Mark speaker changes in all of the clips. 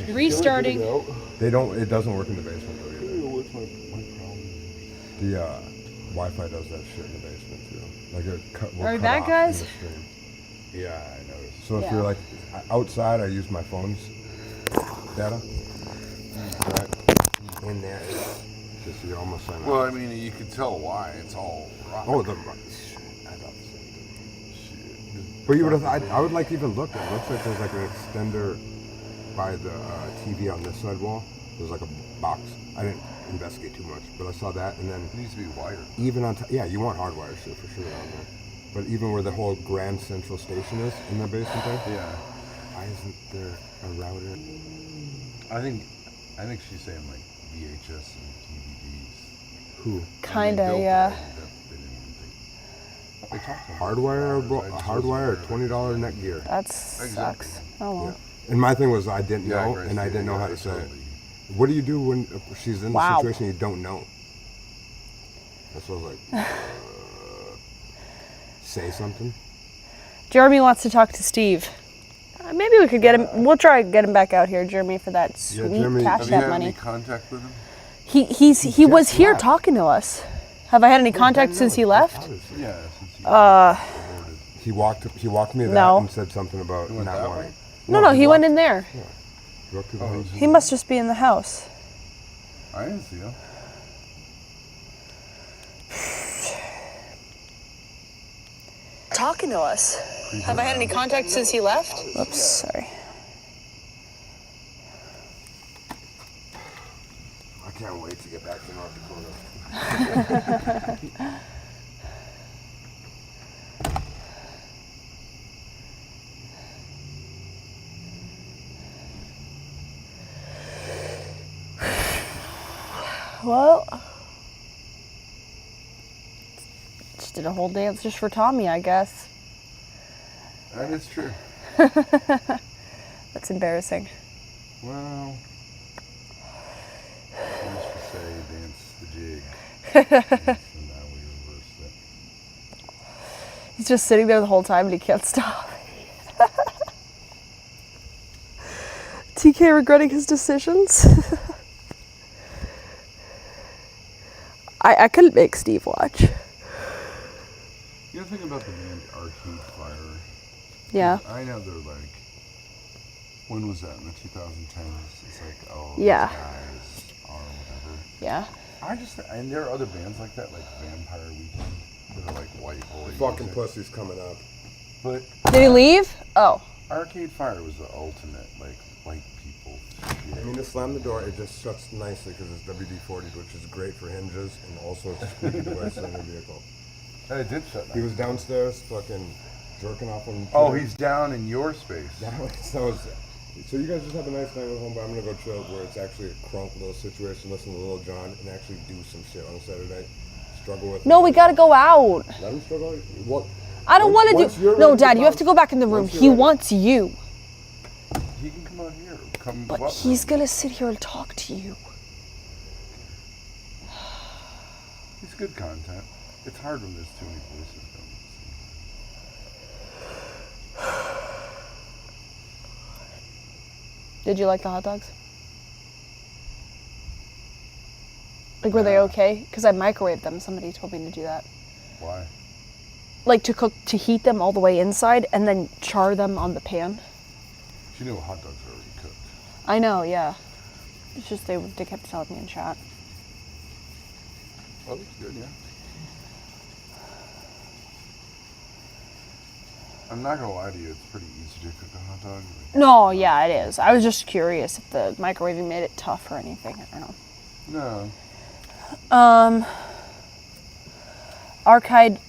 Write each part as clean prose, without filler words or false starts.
Speaker 1: Restarting.
Speaker 2: They don't. It doesn't work in the basement though either.
Speaker 3: What's my problem?
Speaker 2: The Wi-Fi does that shit in the basement too. Like it will
Speaker 1: Are we
Speaker 2: cut
Speaker 1: back,
Speaker 2: off
Speaker 1: guys?
Speaker 2: in the stream.
Speaker 3: Yeah, I noticed.
Speaker 2: So if
Speaker 1: Yeah.
Speaker 2: you're like outside, I use my phone's data. Right in there, it's just you're almost saying.
Speaker 3: Well, I mean, you can tell why. It's all rock.
Speaker 2: Oh, the shit. I thought the same thing. Shit. But you would have. I would like even look. It looks like there's like an extender by the TV on this side wall. There's like a box. I didn't investigate too much, but I saw that, and then
Speaker 3: It needs to be wired.
Speaker 2: even on top, yeah, you want hardwire shit for sure on there. But even where the whole Grand Central Station is in the basement there,
Speaker 3: Yeah.
Speaker 2: why isn't there a router?
Speaker 3: I think she's saying like VHS and DVDs.
Speaker 2: Who?
Speaker 1: Kinda, yeah.
Speaker 3: They talked about
Speaker 2: Hardwire,
Speaker 3: it.
Speaker 2: bro, hardwire, $20 net gear.
Speaker 1: That sucks. Oh well.
Speaker 2: Yeah. And my thing was I didn't know,
Speaker 3: Grace,
Speaker 2: and I didn't know
Speaker 3: yeah,
Speaker 2: how to say it.
Speaker 3: totally.
Speaker 2: What do you do when she's in
Speaker 1: Wow.
Speaker 2: the situation you don't know? That's what I was like. Say something.
Speaker 1: Jeremy wants to talk to Steve. Maybe we could get him. We'll try to get him back out here, Jeremy, for that sweet
Speaker 2: Jeremy,
Speaker 1: Cash
Speaker 3: Have you
Speaker 1: App
Speaker 3: had
Speaker 1: money.
Speaker 3: any contact with him?
Speaker 1: He was here
Speaker 2: left.
Speaker 1: talking to us. Have I had any contact since he left?
Speaker 3: Yeah, since you aborted.
Speaker 2: He walked me that
Speaker 1: No.
Speaker 2: and said something about
Speaker 3: went
Speaker 2: not
Speaker 3: that
Speaker 2: wanting.
Speaker 3: way?
Speaker 1: No, he went in there.
Speaker 2: He walked through the house.
Speaker 1: He must just be in the house.
Speaker 3: I didn't see him.
Speaker 1: Talking to us. Have I had any contact since he left? Oops, sorry.
Speaker 2: I can't wait to get back to North Dakota.
Speaker 1: Well, just did a whole dance just for Tommy, I guess.
Speaker 3: That is true.
Speaker 1: That's embarrassing.
Speaker 3: Well, I used to say dance the jig. And now we reversed it.
Speaker 1: He's just sitting there the whole time and he can't stop. TK regretting his decisions. I couldn't make Steve watch.
Speaker 3: You gotta think about the band Arcade Fire.
Speaker 1: Yeah.
Speaker 3: I know they're like, when was that? In the 2010s? It's like, oh,
Speaker 1: Yeah.
Speaker 3: these guys are whatever.
Speaker 1: Yeah.
Speaker 3: And there are other bands like that, like Vampire Weekend, that are like white boy.
Speaker 2: Fucking
Speaker 3: music.
Speaker 2: pussy's coming up.
Speaker 3: But
Speaker 1: Did he leave? Oh.
Speaker 3: Arcade Fire was the ultimate, like, white people shit.
Speaker 2: I mean, to slam the door, it just shuts nicely because it's WD-40, which is great for hinges and also it's a squeaky device in your vehicle.
Speaker 3: And it did shut
Speaker 2: He
Speaker 3: down.
Speaker 2: was downstairs, fucking jerking off on.
Speaker 3: Oh, he's down in your space.
Speaker 2: So you guys just have a nice night at home, but I'm gonna go chill where it's actually a crunk little situation, listen to Lil Jon, and actually do some shit on Saturday. Struggle with.
Speaker 1: No, we gotta go out.
Speaker 2: Let him struggle. What?
Speaker 1: I don't want
Speaker 2: Once
Speaker 1: to
Speaker 2: you're
Speaker 1: do. No,
Speaker 2: ready to
Speaker 1: Dad, you have
Speaker 2: bounce-
Speaker 1: to go back in the room.
Speaker 2: once you're
Speaker 1: He
Speaker 2: ready-
Speaker 1: wants you.
Speaker 3: He can come out here. Come
Speaker 1: But
Speaker 3: what
Speaker 1: he's
Speaker 3: room?
Speaker 1: gonna sit here and talk to you.
Speaker 3: It's good content. It's hard when there's too many voices going.
Speaker 1: Did you like the hot dogs? Like, were they okay? Because I microwaved them. Somebody told me to do that.
Speaker 3: Why?
Speaker 1: Like to heat them all the way inside and then char them on the pan.
Speaker 3: You know hot dogs are already cooked.
Speaker 1: I know, yeah. It's just they kept telling me in chat.
Speaker 3: Oh, it's good, yeah. I'm not gonna lie to you, it's pretty easy to cook a hot dog.
Speaker 1: No, yeah, it is. I was just curious if the microwaving made it tough or anything. I don't know.
Speaker 3: No.
Speaker 1: Arcade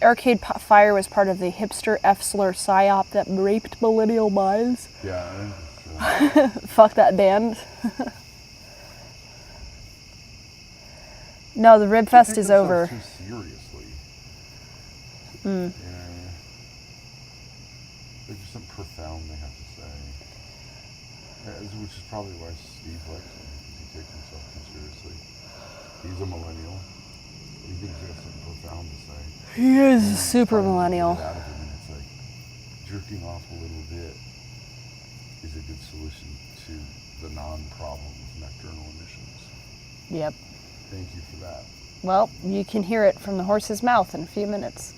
Speaker 1: Fire was part of the hipster F-slur psyop that raped millennial minds.
Speaker 3: Yeah.
Speaker 1: Fuck that band. No, the Rib Fest is over.
Speaker 3: Too seriously.
Speaker 1: Mm.
Speaker 3: Yeah. There's just something profound they have to say. Which is probably why Steve likes him, because he takes himself too seriously. He's a millennial. He thinks he has something profound to say.
Speaker 1: He is
Speaker 3: And he's
Speaker 1: super
Speaker 3: trying to get it
Speaker 1: millennial.
Speaker 3: out of him, and it's like jerking off a little bit. is a good solution to the non-problem of nocturnal emissions.
Speaker 1: Yep.
Speaker 3: Thank you for that.
Speaker 1: Well, you can hear it from the horse's mouth in a few minutes.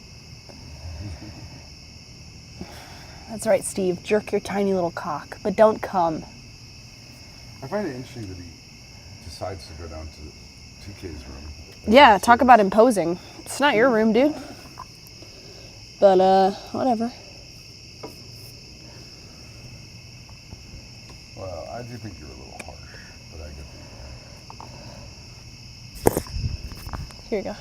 Speaker 1: That's right, Steve. Jerk your tiny little cock, but don't come.
Speaker 3: I find it interesting that he decides to go down to 2K's room.
Speaker 1: Yeah, talk about imposing. It's not your room, dude. But, whatever.
Speaker 3: Well, I do think you're a little harsh, but I get the
Speaker 1: Here you go.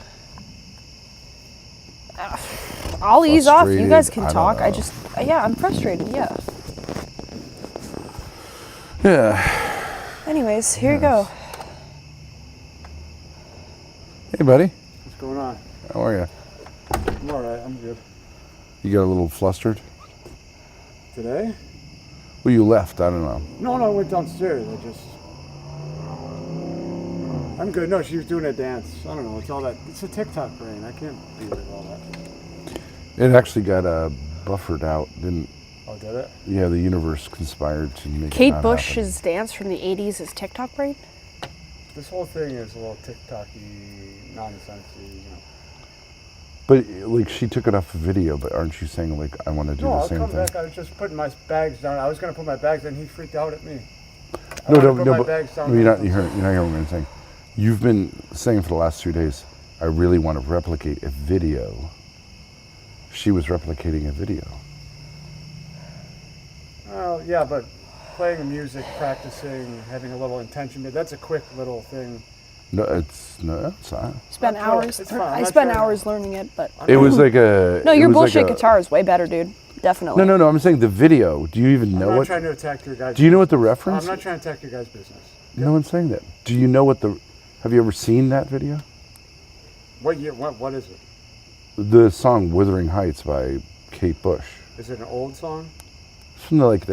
Speaker 1: I'll ease off. You guys can
Speaker 3: Frustrated? I
Speaker 1: talk.
Speaker 3: don't
Speaker 1: I
Speaker 3: know.
Speaker 1: just, yeah, I'm frustrated, yeah.
Speaker 3: Yeah.
Speaker 1: Anyways, here you go.
Speaker 3: Hey, buddy.
Speaker 4: What's going on?
Speaker 3: How are you?
Speaker 4: I'm all right. I'm good.
Speaker 3: You got a little flustered?
Speaker 4: Today?
Speaker 3: Well, you left. I don't know.
Speaker 4: No, I went downstairs. I'm good. No, she was doing a dance. I don't know. It's all that. It's a TikTok brain. I can't deal with all that.
Speaker 3: It actually got buffered out, didn't?
Speaker 4: Oh, did it?
Speaker 3: Yeah, the universe conspired to make it
Speaker 1: Kate
Speaker 3: not
Speaker 1: Bush's
Speaker 3: happen.
Speaker 1: dance from the 80s is TikTok brain?
Speaker 4: This whole thing is a little TikTok-y, nonsense-y, you know.
Speaker 3: But like, she took it off the video. But aren't you saying like, I want to do
Speaker 4: No,
Speaker 3: the
Speaker 4: I'll
Speaker 3: same
Speaker 4: come
Speaker 3: thing?
Speaker 4: back. I was just putting my bags down. I was going to put my bags down. He freaked out at me. I
Speaker 3: No,
Speaker 4: wanted to
Speaker 3: no,
Speaker 4: put
Speaker 3: no.
Speaker 4: my
Speaker 3: But
Speaker 4: bags down.
Speaker 3: you're not hearing what I'm saying. You've been saying for the last 2 days, I really want to replicate a video. She was replicating a video.
Speaker 4: Well, yeah, but playing music, practicing, having a little intention, that's a quick little thing.
Speaker 3: No, it's not.
Speaker 1: Spent
Speaker 4: It's
Speaker 1: hours.
Speaker 4: fine. I'm
Speaker 1: I
Speaker 4: not
Speaker 1: spent
Speaker 4: trying-
Speaker 1: hours learning it, but
Speaker 3: It was like a.
Speaker 1: no,
Speaker 3: it
Speaker 1: your
Speaker 3: was
Speaker 1: bullshit
Speaker 3: like a-
Speaker 1: guitar is way better, dude. Definitely.
Speaker 3: No. I'm saying the video. Do you even
Speaker 4: I'm
Speaker 3: know
Speaker 4: not
Speaker 3: what?
Speaker 4: trying to attack your guys'
Speaker 3: Do you know what the
Speaker 4: business.
Speaker 3: reference?
Speaker 4: I'm not trying to attack your guys' business.
Speaker 3: No one's saying that. Do you know what the? Have you ever seen that video?
Speaker 4: What year? What is it?
Speaker 3: The song "Wuthering Heights" by Kate Bush.
Speaker 4: Is it an old song?
Speaker 3: It's from the late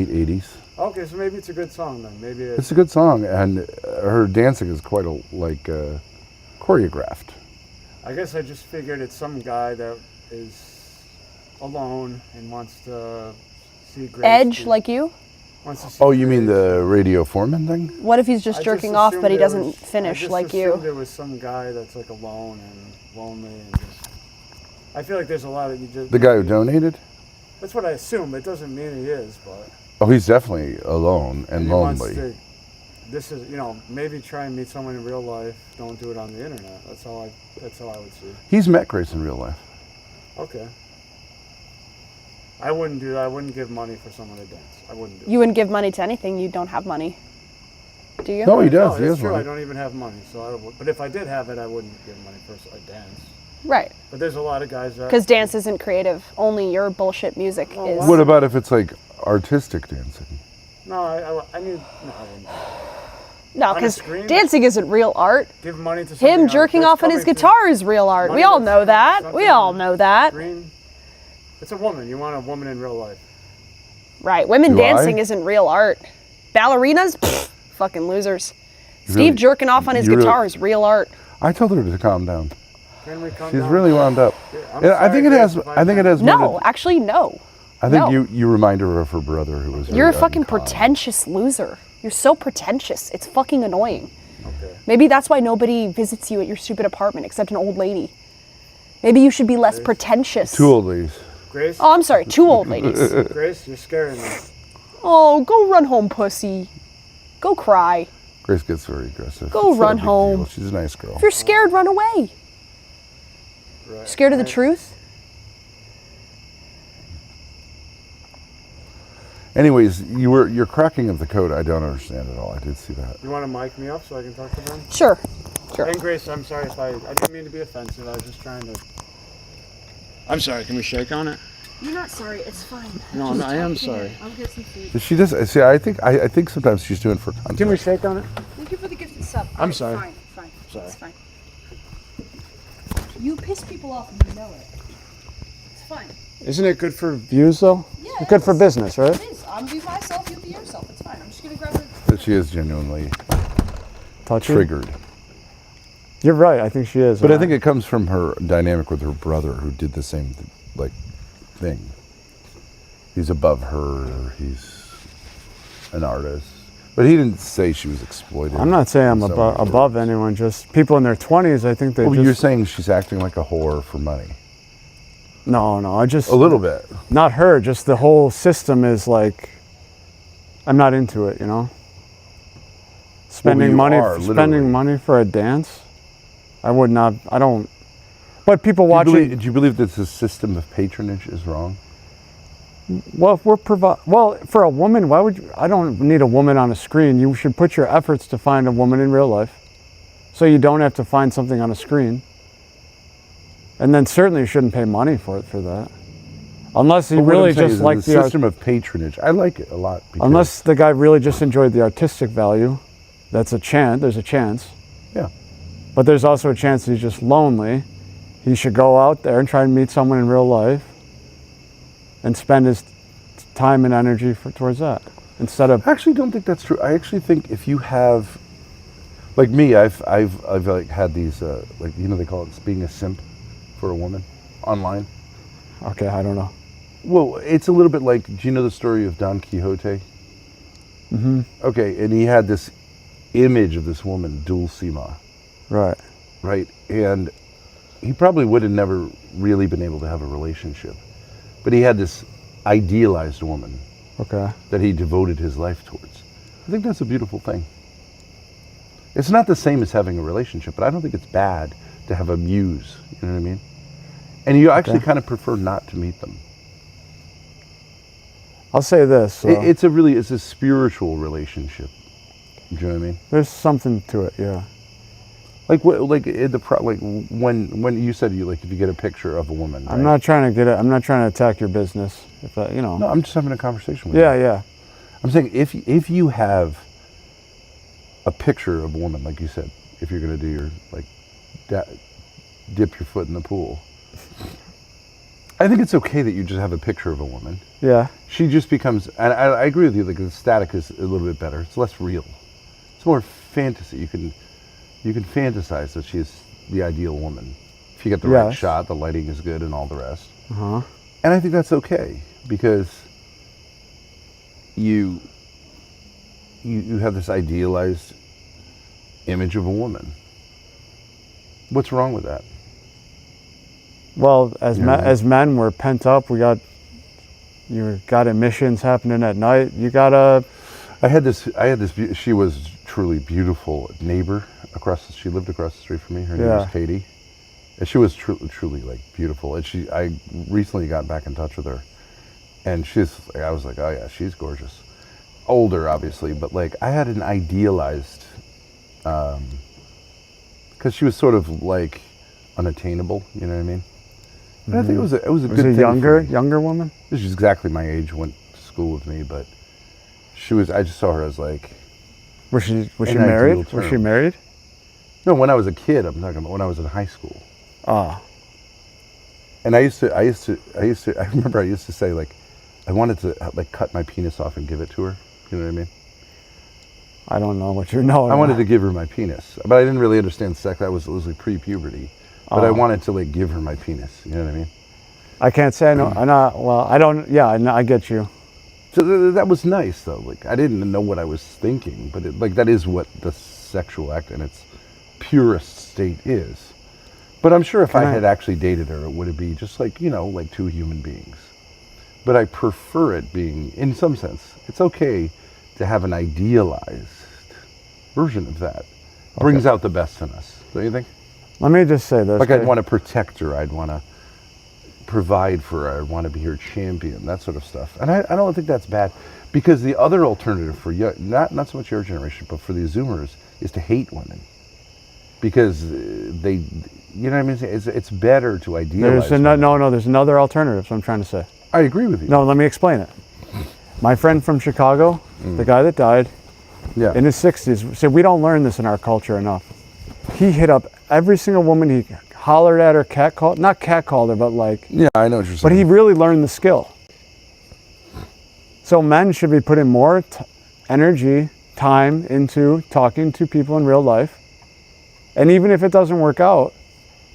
Speaker 3: '80s.
Speaker 4: Okay, so maybe it's a good song then. Maybe
Speaker 3: It's a good song, and her dancing is quite choreographed.
Speaker 4: I guess I just figured it's some guy that is alone and wants to see Grace.
Speaker 1: Edge, like you?
Speaker 4: Wants to see
Speaker 3: Oh, you mean
Speaker 4: Grace.
Speaker 3: the Radio Foreman thing?
Speaker 1: What if he's just
Speaker 4: I
Speaker 1: jerking off,
Speaker 4: assumed
Speaker 1: but he
Speaker 4: there
Speaker 1: doesn't
Speaker 4: was-
Speaker 1: finish
Speaker 4: I just
Speaker 1: like
Speaker 4: assumed
Speaker 1: you?
Speaker 4: There was some guy that's like alone and lonely and just. I feel like there's a lot of you just.
Speaker 3: The guy who donated?
Speaker 4: That's what I assume. It doesn't mean he is, but.
Speaker 3: Oh, he's definitely alone and
Speaker 4: he wants
Speaker 3: lonely.
Speaker 4: to- This is, maybe try and meet someone in real life. Don't do it on the internet. That's how I would see.
Speaker 3: He's met Grace in real life.
Speaker 4: Okay. I wouldn't do that. I wouldn't give money for someone to dance. I wouldn't do it.
Speaker 1: You wouldn't give money to anything. You don't have money. Do you?
Speaker 3: No, he does.
Speaker 4: No,
Speaker 3: He
Speaker 4: that's
Speaker 3: has
Speaker 4: true. I
Speaker 3: money.
Speaker 4: don't even have money. But if I did have it, I wouldn't give money for a dance.
Speaker 1: Right.
Speaker 4: But there's a lot of guys that.
Speaker 1: Because dance isn't creative. Only your bullshit music
Speaker 4: Oh,
Speaker 1: is.
Speaker 4: wow.
Speaker 3: What about if it's like artistic dancing?
Speaker 4: No, I wouldn't.
Speaker 1: No,
Speaker 4: on a
Speaker 1: because
Speaker 4: screen?
Speaker 1: dancing isn't real art.
Speaker 4: Give money to somebody
Speaker 1: Him jerking off on his guitar is real art. We
Speaker 4: money
Speaker 1: all
Speaker 4: that's
Speaker 1: know that.
Speaker 4: something
Speaker 1: We all know that.
Speaker 4: Screen. It's a woman. You want a woman in real life.
Speaker 1: Right. Women
Speaker 3: Do
Speaker 1: dancing
Speaker 3: I?
Speaker 1: isn't real art. Ballerinas? Pfft, fucking losers.
Speaker 3: You
Speaker 1: Steve
Speaker 3: really-
Speaker 1: jerking off on his
Speaker 3: you really-
Speaker 1: guitar is real art.
Speaker 3: I told her to calm down.
Speaker 4: Can we come
Speaker 3: She's
Speaker 4: down?
Speaker 3: really wound up.
Speaker 4: I'm
Speaker 3: Yeah, I think
Speaker 4: sorry,
Speaker 3: it has.
Speaker 4: Grace, if
Speaker 3: I think it has.
Speaker 1: No,
Speaker 3: more to-
Speaker 1: actually, no.
Speaker 3: I think
Speaker 1: no.
Speaker 3: you remind her of her brother who was.
Speaker 1: You're a
Speaker 3: very
Speaker 1: fucking
Speaker 3: calm.
Speaker 1: pretentious loser. You're so pretentious. It's fucking annoying.
Speaker 4: Okay.
Speaker 1: Maybe that's why nobody visits you at your stupid apartment except an old lady. Maybe you should be less pretentious.
Speaker 3: Two old ladies.
Speaker 4: Grace.
Speaker 1: Oh, I'm sorry, two old ladies.
Speaker 4: Grace, you're scaring me.
Speaker 1: Oh, go run home, pussy. Go cry.
Speaker 3: Grace gets very aggressive.
Speaker 1: Go
Speaker 3: It's not a
Speaker 1: run
Speaker 3: big
Speaker 1: home.
Speaker 3: deal. She's a nice girl.
Speaker 1: If you're scared, run away.
Speaker 4: Right.
Speaker 1: Scared of the
Speaker 4: Right.
Speaker 1: truth?
Speaker 3: Anyways, you're cracking of the code. I don't understand at all. I did see that.
Speaker 4: You want to mic me up so I can talk to them?
Speaker 1: Sure. Sure.
Speaker 4: And Grace, I'm sorry if I didn't mean to be offensive. I was just trying to. I'm sorry. Can we shake on it?
Speaker 1: You're not sorry. It's fine.
Speaker 4: No, I am sorry.
Speaker 1: I'll get some food.
Speaker 3: She does. See, I think sometimes she's doing it for content.
Speaker 4: Can we shake on it?
Speaker 1: Thank you for the gift and sub.
Speaker 4: I'm sorry.
Speaker 1: Fine.
Speaker 4: Sorry.
Speaker 1: It's fine. You piss people off and you know it. It's fine.
Speaker 4: Isn't it good for views though?
Speaker 1: Yeah,
Speaker 4: It's good for business, right?
Speaker 1: It is. I'm be myself, you be yourself. It's fine. I'm just gonna grab the.
Speaker 3: But she is genuinely
Speaker 4: Touchy.
Speaker 3: triggered.
Speaker 4: You're right. I think she is.
Speaker 3: But I think it comes from her dynamic with her brother, who did the same thing. He's above her. He's an artist. But he didn't say she was exploited.
Speaker 4: I'm not saying I'm
Speaker 3: in so many
Speaker 4: above
Speaker 3: words.
Speaker 4: anyone, just people in their 20s, I think they
Speaker 3: Well,
Speaker 4: just...
Speaker 3: you're saying she's acting like a whore for money.
Speaker 4: No, I just...
Speaker 3: A little bit.
Speaker 4: Not her, just the whole system is like, I'm not into it, you know? Spending
Speaker 3: you
Speaker 4: money,
Speaker 3: are, literally.
Speaker 4: spending money for a dance? I would not, I don't... But people
Speaker 3: Do
Speaker 4: watching...
Speaker 3: you believe that the system of patronage is wrong?
Speaker 4: Well, if we're well, for a woman, why would you... I don't need a woman on a screen. You should put your efforts to find a woman in real life. So you don't have to find something on a screen. And then certainly you shouldn't pay money for that. Unless he
Speaker 3: But what
Speaker 4: really
Speaker 3: I'm saying
Speaker 4: just
Speaker 3: is
Speaker 4: liked
Speaker 3: the system of patronage. I like it a lot. Because,
Speaker 4: Unless the guy really just enjoyed the artistic value. That's a chance, there's a chance.
Speaker 3: yeah.
Speaker 4: But there's also a chance he's just lonely. He should go out there and try and meet someone in real life and spend his time and energy towards that instead of...
Speaker 3: I actually don't think that's true. I actually think if you have, like me, I've like had these like, you know, they call it being a simp for a woman online.
Speaker 4: Okay, I don't know.
Speaker 3: Well, it's a little bit like, do you know the story of Don Quixote?
Speaker 4: Mm-hmm.
Speaker 3: Okay, and he had this image of this woman, Dulcima,
Speaker 4: Right.
Speaker 3: right? And he probably would have never really been able to have a relationship. But he had this idealized woman
Speaker 4: Okay.
Speaker 3: that he devoted his life towards. I think that's a beautiful thing. It's not the same as having a relationship, but I don't think it's bad to have a muse, you know what I mean? And you actually kind of prefer not to meet them.
Speaker 4: I'll say this.
Speaker 3: It's a spiritual relationship. Do you know what I mean?
Speaker 4: There's something to it, yeah.
Speaker 3: Like when you said if you get a picture of a woman.
Speaker 4: I'm
Speaker 3: right?
Speaker 4: not trying to I'm not trying to attack your business. If that, you know.
Speaker 3: No, I'm just having a conversation with you.
Speaker 4: Yeah.
Speaker 3: I'm saying if you have a picture of a woman, like you said, if you're going to do your dip your foot in the pool, I think it's okay that you just have a picture of a woman.
Speaker 4: Yeah.
Speaker 3: She just becomes, and I agree with you. Like the static is a little bit better. It's less real. It's more fantasy. You can fantasize that she's the ideal woman. If you get the right
Speaker 4: Yes.
Speaker 3: shot, the lighting is good, and all the rest.
Speaker 4: Uh-huh.
Speaker 3: And I think that's okay because you have this idealized image of a woman. What's wrong with that?
Speaker 4: Well, as
Speaker 3: Yeah.
Speaker 4: as men, we're pent up. You got emissions happening at night. You gotta...
Speaker 3: I had this. She was truly beautiful neighbor she lived across the street from me. Her name was Katie, and she was truly like beautiful. And I recently got back in touch with her, and I was like, oh yeah, she's gorgeous. Older, obviously, but like I had an idealized, because she was sort of like unattainable. You know what I mean? And I think it was a good
Speaker 4: Was
Speaker 3: thing.
Speaker 4: it younger woman?
Speaker 3: She's exactly my age. Went to school with me, but she was. I just saw her as like.
Speaker 4: Was she
Speaker 3: An
Speaker 4: married?
Speaker 3: ideal
Speaker 4: Was she
Speaker 3: term.
Speaker 4: married?
Speaker 3: No, when I was a kid, I'm talking about when I was in high school.
Speaker 4: Ah.
Speaker 3: And I remember I used to say like, I wanted to like cut my penis off and give it to her. You know what I mean?
Speaker 4: I don't know what you're knowing.
Speaker 3: I wanted to give her my penis, but I didn't really understand sex. It was like pre-puberty, but I
Speaker 4: Oh.
Speaker 3: wanted to like give her my penis. You know what I mean?
Speaker 4: I can't say I know. I'm not. Well, I don't. Yeah, I get you.
Speaker 3: So that was nice though. Like I didn't know what I was thinking, but that is what the sexual act in its purest state is. But I'm sure if I had actually dated her, it would be just like, like two human beings. But I prefer it being, in some sense, it's okay to have an idealized version of that. Brings out the best in us, don't you think?
Speaker 4: Let me just say this.
Speaker 3: Like I'd want to protect her, I'd want to provide for her, I'd want to be her champion, that sort of stuff. And I don't think that's bad, because the other alternative for not so much your generation, but for the Zoomers, is to hate women. Because they, you know what I mean? It's better to idealize women.
Speaker 4: There's another alternative, so I'm trying to say.
Speaker 3: I agree with you.
Speaker 4: No, let me explain it. My friend from Chicago, the guy that died,
Speaker 3: Yeah.
Speaker 4: in his 60s, said we don't learn this in our culture enough. He hit up every single woman he hollered at her, not catcalled her, but like...
Speaker 3: Yeah, I know what you're saying.
Speaker 4: But he really learned the skill. So men should be putting more energy, time into talking to people in real life. And even if it doesn't work out,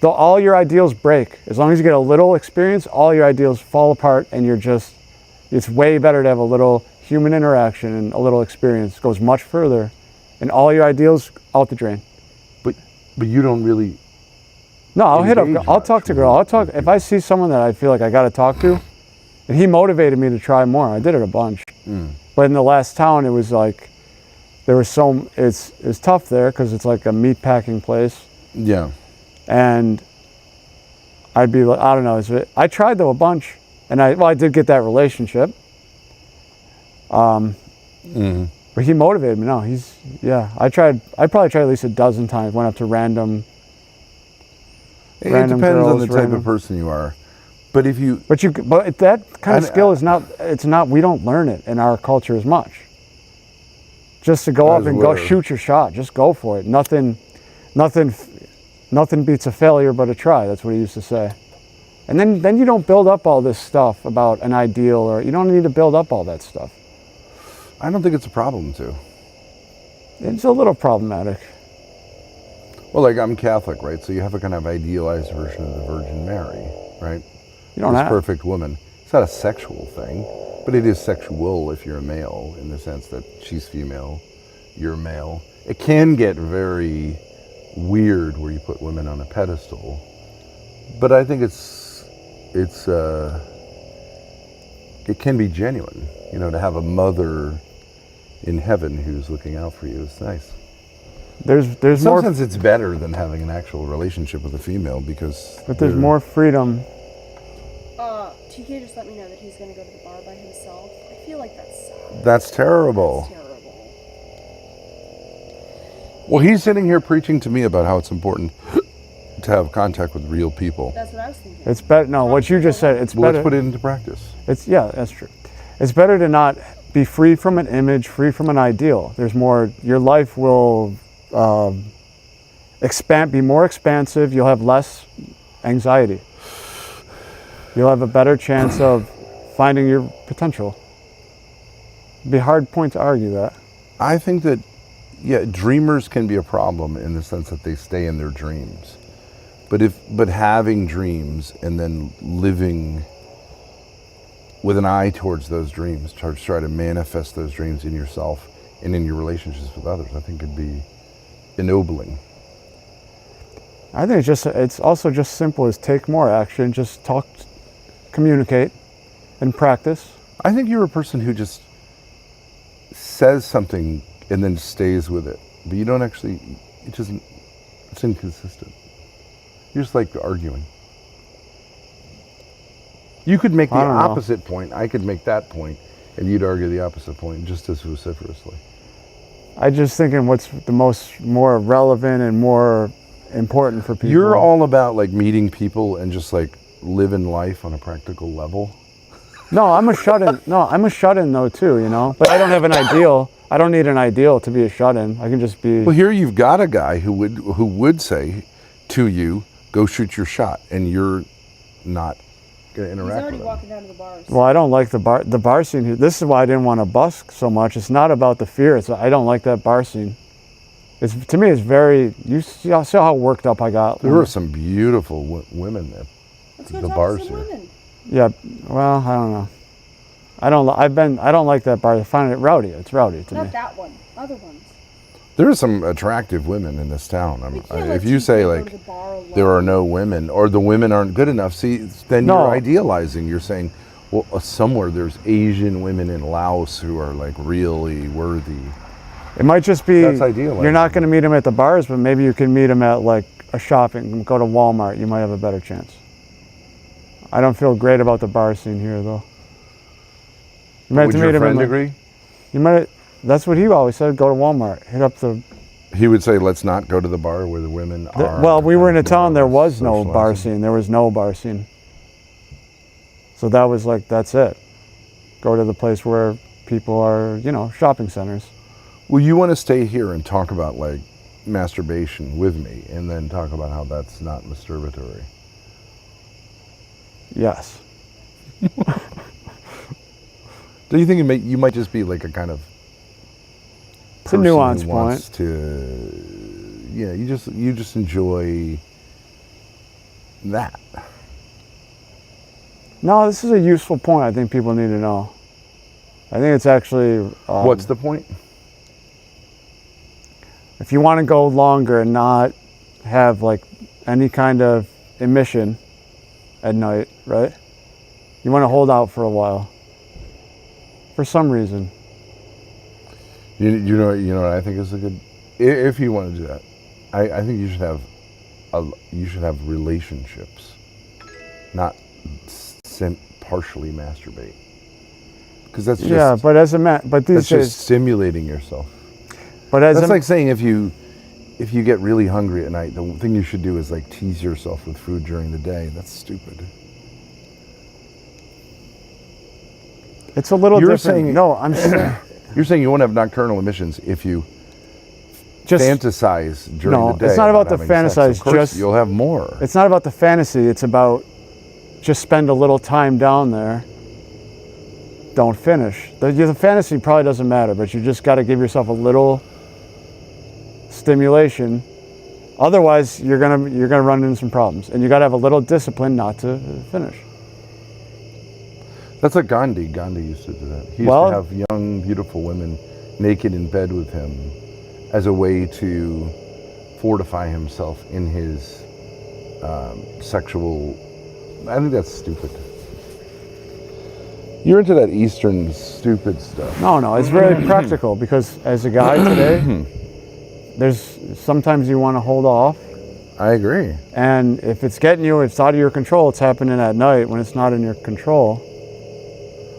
Speaker 4: all your ideals break. As long as you get a little experience, all your ideals fall apart and it's way better to have a little human interaction and a little experience goes much further, and all your ideals out the drain.
Speaker 3: But you don't really.
Speaker 4: No, I'll hit up.
Speaker 3: Engage
Speaker 4: I'll
Speaker 3: much
Speaker 4: talk to
Speaker 3: with
Speaker 4: girl. I'll talk
Speaker 3: people.
Speaker 4: if I see someone that I feel like I got to talk to, and he motivated me to try more. I did it a bunch, but in the last town, it was like there was it's tough there because it's like a meat packing place,
Speaker 3: Yeah.
Speaker 4: and I'd be like, I don't know. I tried though a bunch, and I did get that relationship. But he motivated me. No, I probably tried at least a dozen times. Went up to random
Speaker 3: It depends on
Speaker 4: girls,
Speaker 3: the type
Speaker 4: random-
Speaker 3: of person you are. But if you.
Speaker 4: But that kind of
Speaker 3: I-
Speaker 4: skill is not. It's not. We don't learn it in our culture as much. Just to go
Speaker 3: Not
Speaker 4: up
Speaker 3: as
Speaker 4: and go
Speaker 3: aware.
Speaker 4: shoot your shot. Just go for it. Nothing beats a failure but a try. That's what he used to say. And then you don't build up all this stuff about an ideal, or you don't need to build up all that stuff.
Speaker 3: I don't think it's a problem to.
Speaker 4: It's a little problematic.
Speaker 3: Well, like I'm Catholic, right? So you have a kind of idealized version of the Virgin Mary, right?
Speaker 4: You don't
Speaker 3: This
Speaker 4: have.
Speaker 3: perfect woman. It's not a sexual thing, but it is sexual if you're a male, in the sense that she's female, you're male. It can get very weird where you put women on a pedestal, but I think it can be genuine. You know, to have a mother in heaven who's looking out for you is nice.
Speaker 4: There's
Speaker 3: In some
Speaker 4: more.
Speaker 3: sense, it's better than having an actual relationship with a female because.
Speaker 4: But there's
Speaker 3: they're-
Speaker 4: more freedom.
Speaker 1: TK just let me know that he's going to go to the bar by himself. I feel like that's sad.
Speaker 3: That's terrible.
Speaker 1: That's terrible.
Speaker 3: Well, he's sitting here preaching to me about how it's important to have contact with real people.
Speaker 1: That's what I was thinking.
Speaker 4: It's better. No, what you just said. It's
Speaker 3: Well,
Speaker 4: better.
Speaker 3: let's put it into practice.
Speaker 4: That's true. It's better to not be free from an image, free from an ideal. There's more. Your life will be more expansive. You'll have less anxiety. You'll have a better chance of finding your potential. It'd be a hard point to argue that.
Speaker 3: I think that, yeah, dreamers can be a problem in the sense that they stay in their dreams. But having dreams and then living with an eye towards those dreams, try to manifest those dreams in yourself and in your relationships with others, I think could be ennobling.
Speaker 4: I think it's also just simple as take more action, just talk, communicate, and practice.
Speaker 3: I think you're a person who just says something and then stays with it, but you don't actually. It's inconsistent. You're just like arguing. You could make the
Speaker 4: I don't know.
Speaker 3: opposite point. I could make that point, and you'd argue the opposite point just as vociferously.
Speaker 4: I just thinking what's the more relevant and more important for people.
Speaker 3: You're all about like meeting people and just like living life on a practical level.
Speaker 4: No, I'm a shut-in. No, I'm a shut-in though too, you know. But I don't have an ideal. I don't need an ideal to be a shut-in. I can just be.
Speaker 3: Well, here you've got a guy who would say to you, "Go shoot your shot," and you're not going to
Speaker 1: He's
Speaker 3: interact
Speaker 1: already
Speaker 3: with him.
Speaker 1: walking down to the bars.
Speaker 4: Well, I don't like the bar scene here. This is why I didn't want to busk so much. It's not about the fear. I don't like that bar scene. To me, it's very. You see how worked up I got.
Speaker 3: There were some beautiful women there.
Speaker 1: Let's go
Speaker 3: the
Speaker 1: talk
Speaker 3: bars
Speaker 1: to some
Speaker 3: here.
Speaker 1: women.
Speaker 4: Yeah. Well, I don't know. I don't like that bar. I find it rowdy. It's rowdy to me.
Speaker 1: Not that one. Other ones.
Speaker 3: There are some attractive women in this town.
Speaker 1: We can't
Speaker 3: If
Speaker 1: let
Speaker 3: you say
Speaker 1: go
Speaker 3: like
Speaker 1: to the bar alone.
Speaker 3: there are no women or the women aren't good enough, see, then
Speaker 4: No.
Speaker 3: you're idealizing. You're saying, well, somewhere there's Asian women in Laos who are like really worthy.
Speaker 4: It might just be.
Speaker 3: That's ideal,
Speaker 4: You're
Speaker 3: I
Speaker 4: not going to meet them at the bars, but maybe you can meet them at like a shopping. Go to Walmart. You might have a better chance. I don't feel great about the bar scene here, though. You might have
Speaker 3: Would
Speaker 4: to
Speaker 3: your
Speaker 4: meet him
Speaker 3: friend
Speaker 4: in
Speaker 3: agree?
Speaker 4: You might. That's what he always said. Go to Walmart. Hit up the.
Speaker 3: He would say, let's not go to the bar where the women are.
Speaker 4: Well, we were in a
Speaker 3: and
Speaker 4: town. There was no bar
Speaker 3: socializing.
Speaker 4: scene. There was no bar scene. So that was like, that's it. Go to the place where people are, shopping centers.
Speaker 3: Well, you want to stay here and talk about like masturbation with me and then talk about how that's not masturbatory.
Speaker 4: Yes.
Speaker 3: Do you think you might just be like a kind of
Speaker 4: It's a
Speaker 3: person who
Speaker 4: nuance
Speaker 3: wants
Speaker 4: point.
Speaker 3: to, you just enjoy that.
Speaker 4: No, this is a useful point I think people need to know. I think it's actually.
Speaker 3: What's the point?
Speaker 4: If you want to go longer and not have like any kind of emission at night, right? You want to hold out for a while. For some reason.
Speaker 3: You know what I think is a good. If you want to do that, I think you should have relationships, not partially masturbate. Because that's just
Speaker 4: but as a man, but these
Speaker 3: that's
Speaker 4: days,
Speaker 3: just stimulating yourself.
Speaker 4: but as
Speaker 3: That's
Speaker 4: a,
Speaker 3: like saying if you get really hungry at night, the thing you should do is like tease yourself with food during the day. That's stupid.
Speaker 4: it's a little
Speaker 3: You're
Speaker 4: different.
Speaker 3: saying-
Speaker 4: No, I'm saying
Speaker 3: You're saying you won't have nocturnal emissions if you
Speaker 4: just.
Speaker 3: fantasize during
Speaker 4: No,
Speaker 3: the day.
Speaker 4: it's not about the
Speaker 3: having sex.
Speaker 4: fantasize,
Speaker 3: Of course,
Speaker 4: just-
Speaker 3: you'll have more.
Speaker 4: It's not about the fantasy. It's about just spend a little time down there. Don't finish. The fantasy probably doesn't matter, but you just got to give yourself a little stimulation. Otherwise, you're gonna run into some problems, and you got to have a little discipline not to finish.
Speaker 3: That's like Gandhi. Gandhi used to do that. He used
Speaker 4: Well-
Speaker 3: to have young, beautiful women naked in bed with him as a way to fortify himself in his sexual. I think that's stupid. You're into that Eastern stupid stuff.
Speaker 4: No, it's very practical because as a guy today, there's sometimes you want to hold off,
Speaker 3: I agree.
Speaker 4: and if it's getting you, it's out of your control. It's happening at night when it's not in your control.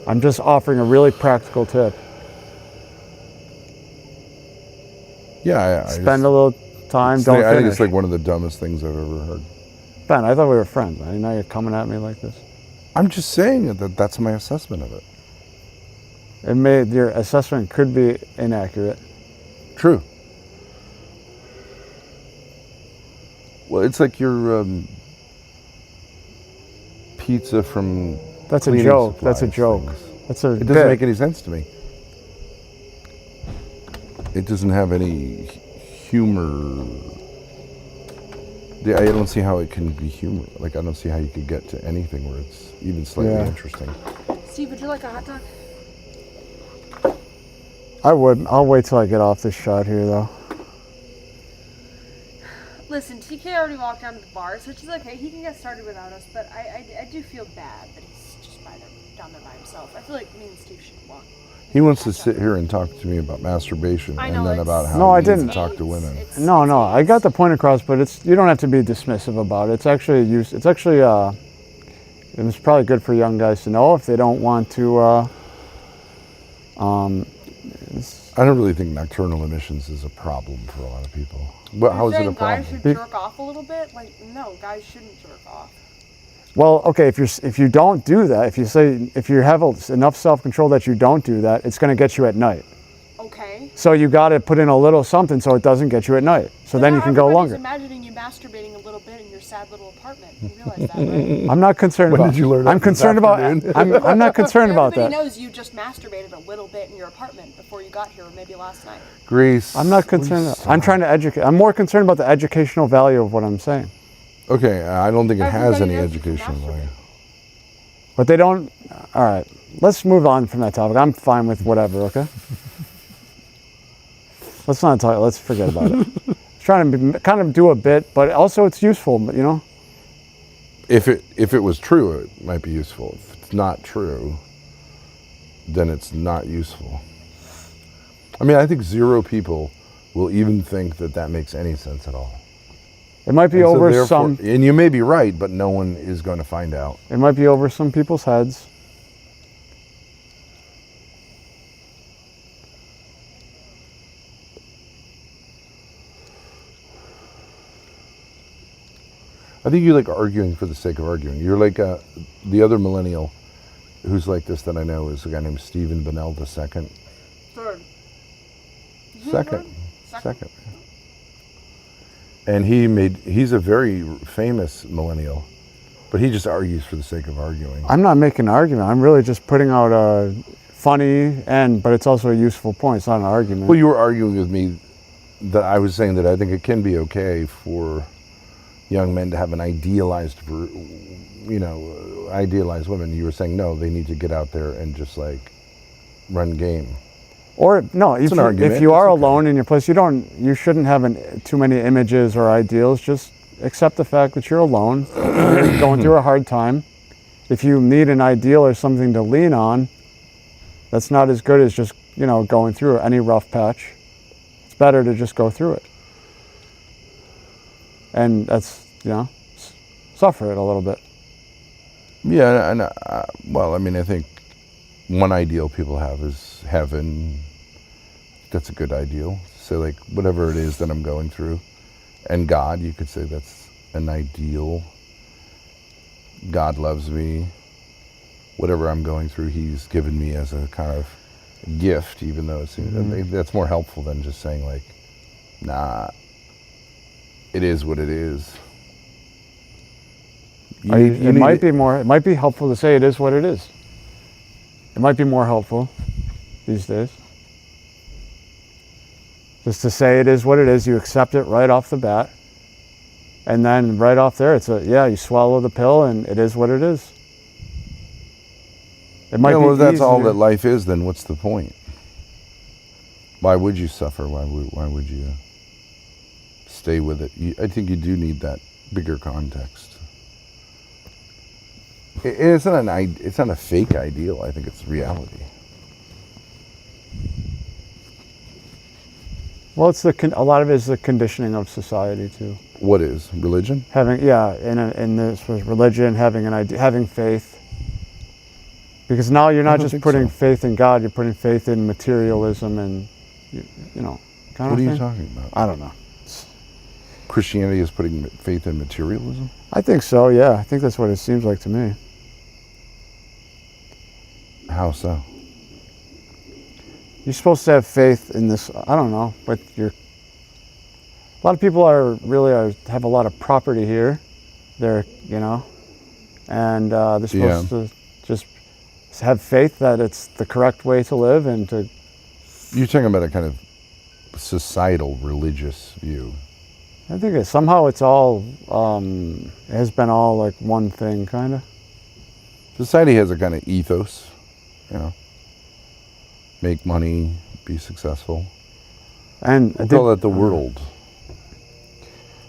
Speaker 4: I'm just offering a really practical tip.
Speaker 3: Yeah,
Speaker 4: Spend a little time. Don't
Speaker 3: I think
Speaker 4: finish.
Speaker 3: it's like one of the dumbest things I've ever heard.
Speaker 4: Ben, I thought we were friends. Now you're coming at me like this.
Speaker 3: I'm just saying that that's my assessment of it.
Speaker 4: Your assessment could be inaccurate.
Speaker 3: True. Well, it's like your pizza from.
Speaker 4: That's a
Speaker 3: cleaning
Speaker 4: joke. That's a
Speaker 3: supplies
Speaker 4: joke.
Speaker 3: things.
Speaker 4: That's a
Speaker 3: It doesn't make any sense to me. It doesn't have any humor. I don't see how it can be humor. Like, I don't see how you could get to anything where it's even slightly interesting.
Speaker 1: Steve, would you like a hot dog?
Speaker 4: I would. I'll wait till I get off this shot here, though.
Speaker 1: Listen, TK already walked down to the bar, so it's okay. He can get started without us, but I do feel bad that he's just down there by himself. I feel like me and Steve should walk.
Speaker 3: He wants to sit here and talk to me about masturbation
Speaker 1: I
Speaker 3: and
Speaker 1: know,
Speaker 3: then
Speaker 1: it's-
Speaker 3: about how
Speaker 4: No, I
Speaker 3: he needs
Speaker 4: didn't.
Speaker 3: to talk to women.
Speaker 4: No, I got the point across, but you don't have to be dismissive about it. It's actually it's probably good for young guys to know if they don't want to.
Speaker 3: I don't really think nocturnal emissions is a problem for a lot of people. But how is it a
Speaker 1: Guys
Speaker 3: problem?
Speaker 1: should jerk off a little bit? Like, no, guys shouldn't jerk off.
Speaker 4: Well, okay, if you don't do that, if you have enough self-control that you don't do that, it's going to get you at night.
Speaker 1: Okay.
Speaker 4: So you got to put in a little something so it doesn't get you at night. So then you can go longer.
Speaker 1: Imagining you masturbating a little bit in your sad little apartment. You realize that, right?
Speaker 4: I'm not concerned
Speaker 3: When
Speaker 4: about.
Speaker 3: did you learn that
Speaker 4: I'm
Speaker 3: this
Speaker 4: concerned about.
Speaker 3: afternoon?
Speaker 4: I'm not concerned about
Speaker 1: Everybody
Speaker 4: that.
Speaker 1: knows you just masturbated a little bit in your apartment before you got here, or maybe last night.
Speaker 3: Grace.
Speaker 4: I'm not concerned. I'm trying to educate. I'm more concerned about the educational value of what I'm saying.
Speaker 3: Okay, I don't think it has
Speaker 1: Everybody
Speaker 3: any
Speaker 1: knows you can
Speaker 3: educational
Speaker 1: masturbate.
Speaker 3: value.
Speaker 4: But they don't. All right, let's move on from that topic. I'm fine with whatever. Okay. Let's not talk. Let's forget about it. Trying to kind of do a bit, but also it's useful. You know.
Speaker 3: If it was true, it might be useful. If it's not true, then it's not useful. I mean, I think 0 people will even think that makes any sense at all.
Speaker 4: It might be
Speaker 3: And so
Speaker 4: over
Speaker 3: therefore-
Speaker 4: some.
Speaker 3: and you may be right, but no one is going to find out.
Speaker 4: It might be over some people's heads.
Speaker 3: I think you like arguing for the sake of arguing. You're like the other millennial who's like this that I know is a guy named Stephen Bennell II.
Speaker 1: Third.
Speaker 3: Second. And he's a very famous millennial, but he just argues for the sake of arguing.
Speaker 4: I'm not making an argument. I'm really just putting out a funny but it's also a useful point. It's not an argument.
Speaker 3: Well, you were arguing with me that I was saying that I think it can be okay for young men to have an idealized women. You were saying no, they need to get out there and just like run game.
Speaker 4: Or no, if,
Speaker 3: an argument.
Speaker 4: if you are
Speaker 3: It's okay.
Speaker 4: alone in your place, you shouldn't have too many images or ideals. Just accept the fact that you're alone, you're going through a hard time. If you need an ideal or something to lean on, that's not as good as just, going through any rough patch. It's better to just go through it. And that's, suffer it a little bit.
Speaker 3: Yeah, and well, I mean, I think one ideal people have is heaven. That's a good ideal. So, like, whatever it is that I'm going through, and God, you could say that's an ideal. God loves me. Whatever I'm going through, He's given me as a kind of gift, even though it seems that's more helpful than just saying, like, nah, it is what it is.
Speaker 4: It might be helpful to say it is what it is. It might be more helpful these days. Just to say it is what it is, you accept it right off the bat. And then right off there, you swallow the pill and it is what it is. It might be
Speaker 3: well, if that's all
Speaker 4: easier.
Speaker 3: that life is, then what's the point? Why would you suffer? Why would you stay with it? I think you do need that bigger context. It's not a fake ideal. I think it's reality.
Speaker 4: Well, a lot of it is the conditioning of society too.
Speaker 3: What is religion?
Speaker 4: In this was religion, having an idea, having faith. Because now you're not just putting faith in God, you're putting faith in materialism and, kind of
Speaker 3: What are
Speaker 4: thing.
Speaker 3: you talking about?
Speaker 4: I don't know.
Speaker 3: Christianity is putting faith in materialism?
Speaker 4: I think so, yeah. I think that's what it seems like to me.
Speaker 3: How so?
Speaker 4: You're supposed to have faith in this, I don't know, but a lot of people have a lot of property here. They're, and they're supposed to just have faith that it's the correct way to live and to...
Speaker 3: You're talking about a kind of societal religious view.
Speaker 4: I think somehow it's all, it has been all like one thing, kind of.
Speaker 3: Society has a kind of ethos, make money, be successful.
Speaker 4: And
Speaker 3: We'll call that the world.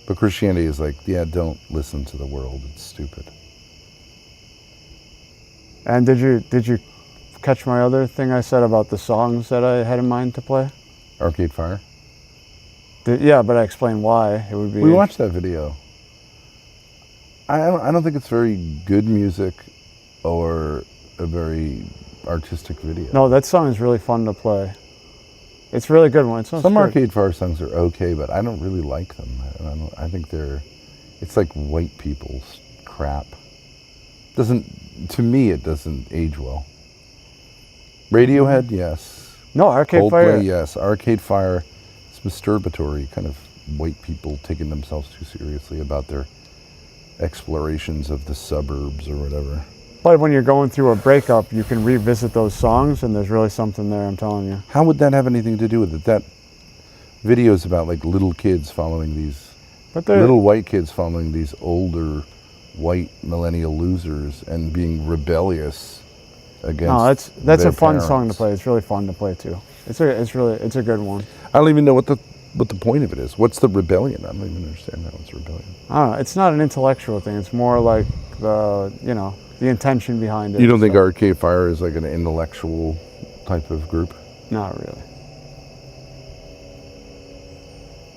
Speaker 3: But Christianity is like, don't listen to the world, it's stupid.
Speaker 4: And did you catch my other thing I said about the songs that I had in mind to play?
Speaker 3: Arcade Fire?
Speaker 4: Yeah, but I explained why it would be...
Speaker 3: We watched that video. I don't think it's very good music or a very artistic video.
Speaker 4: No, that song is really fun to play. It's a really good one.
Speaker 3: Some Arcade Fire songs are okay, but I don't really like them. I think it's like white people's crap. To me, it doesn't age well. Radiohead, yes.
Speaker 4: No, Arcade
Speaker 3: Coldplay,
Speaker 4: Fire.
Speaker 3: yes. Arcade Fire, it's masturbatory, kind of white people taking themselves too seriously about their explorations of the suburbs or whatever.
Speaker 4: But when you're going through a breakup, you can revisit those songs, and there's really something there, I'm telling you.
Speaker 3: How would that have anything to do with it? That video is about like little kids following these, little white kids following these older white millennial losers and being rebellious against.
Speaker 4: No, that's
Speaker 3: their
Speaker 4: a fun
Speaker 3: parents.
Speaker 4: song to play. It's really fun to play too. It's a good one.
Speaker 3: I don't even know what the point of it is. What's the rebellion? I don't even understand that. What's rebellion?
Speaker 4: I don't know. It's not an intellectual thing. It's more like the intention behind it.
Speaker 3: You don't think Arcade Fire is like an intellectual type of group?
Speaker 4: Not really.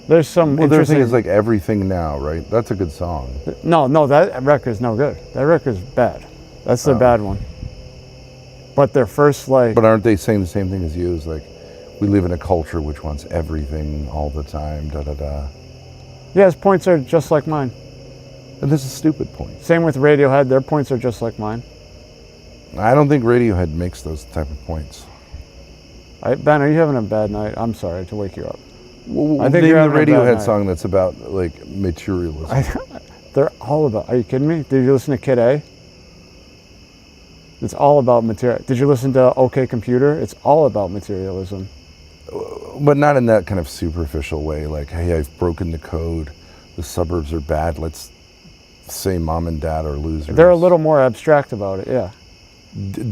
Speaker 4: There's some
Speaker 3: Well, their
Speaker 4: interesting...
Speaker 3: thing is like Everything Now, right? That's a good song.
Speaker 4: No, that record's no good. That record's bad. That's the bad one. But their first
Speaker 3: But aren't they saying the same thing as you? It's like, we live in a culture which wants everything all the time, da-da-da.
Speaker 4: Yeah, his points are just like mine.
Speaker 3: And this is a stupid point.
Speaker 4: Same with Radiohead. Their points are just like mine.
Speaker 3: I don't think Radiohead makes those type of points.
Speaker 4: Ben, are you having a bad night? I'm sorry to wake you up.
Speaker 3: Well,
Speaker 4: I think
Speaker 3: name
Speaker 4: you're
Speaker 3: the
Speaker 4: having a bad
Speaker 3: Radiohead
Speaker 4: night.
Speaker 3: song that's about like materialism.
Speaker 4: They're all about... Are you kidding me? Did you listen to Kid A? It's all about material. Did you listen to OK Computer? It's all about materialism.
Speaker 3: But not in that kind of superficial way, like, hey, I've broken the code, the suburbs are bad, let's say mom and dad are losers.
Speaker 4: They're a little more abstract about it, yeah.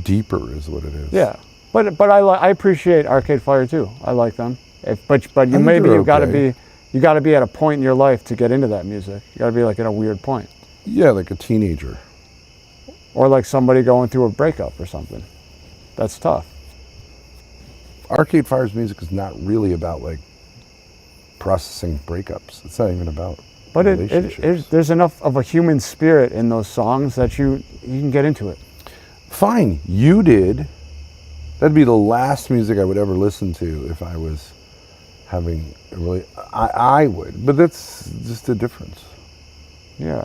Speaker 3: Deeper is what it is.
Speaker 4: Yeah. But I appreciate Arcade Fire too. I like them. But
Speaker 2: I
Speaker 4: you
Speaker 2: think
Speaker 4: maybe
Speaker 2: they're
Speaker 4: you got to
Speaker 2: okay.
Speaker 4: be you got to be at a point in your life to get into that music. You got to be like at a weird point,
Speaker 3: Yeah, like a teenager.
Speaker 4: or like somebody going through a breakup or something. That's tough.
Speaker 3: Arcade Fire's music is not really about like processing breakups. It's not even about
Speaker 4: But
Speaker 3: relationships.
Speaker 4: there's enough of a human spirit in those songs that you can get into it.
Speaker 3: Fine, you did. That'd be the last music I would ever listen to if I was having a really. I would, but that's just a difference.
Speaker 4: Yeah.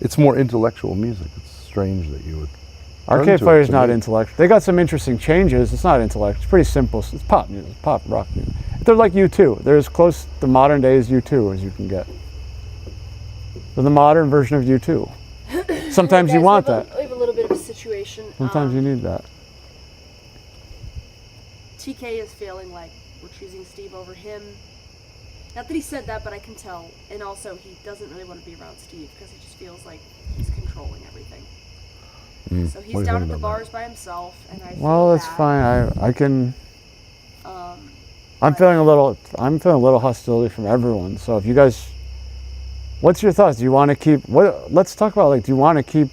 Speaker 3: It's more intellectual music. It's strange that you would.
Speaker 4: Arcade
Speaker 3: to
Speaker 4: Fire
Speaker 3: it,
Speaker 4: is
Speaker 3: to
Speaker 4: not
Speaker 3: me.
Speaker 4: intellectual. They got some interesting changes. It's not intellect. It's pretty simple. It's pop music, pop rock music. They're like U2. They're as close to modern day as U2 as you can get. They're the modern version of U2. Sometimes you
Speaker 1: Guys,
Speaker 4: want
Speaker 1: we have
Speaker 4: that.
Speaker 1: we have a little bit of a situation.
Speaker 4: Sometimes you need that.
Speaker 1: TK is feeling like we're choosing Steve over him. Not that he said that, but I can tell. And also, he doesn't really want to be around Steve because he just feels like he's controlling everything. So
Speaker 3: What do
Speaker 1: he's
Speaker 3: you
Speaker 1: down
Speaker 3: think
Speaker 1: at the
Speaker 3: about
Speaker 1: bars by himself, and I feel
Speaker 4: Well, that's
Speaker 1: bad.
Speaker 4: fine. I can.
Speaker 1: Um,
Speaker 4: I'm
Speaker 1: but-
Speaker 4: feeling a little hostility from everyone. So if you guys, what's your thoughts? Do you want to keep let's talk about, like, do you want to keep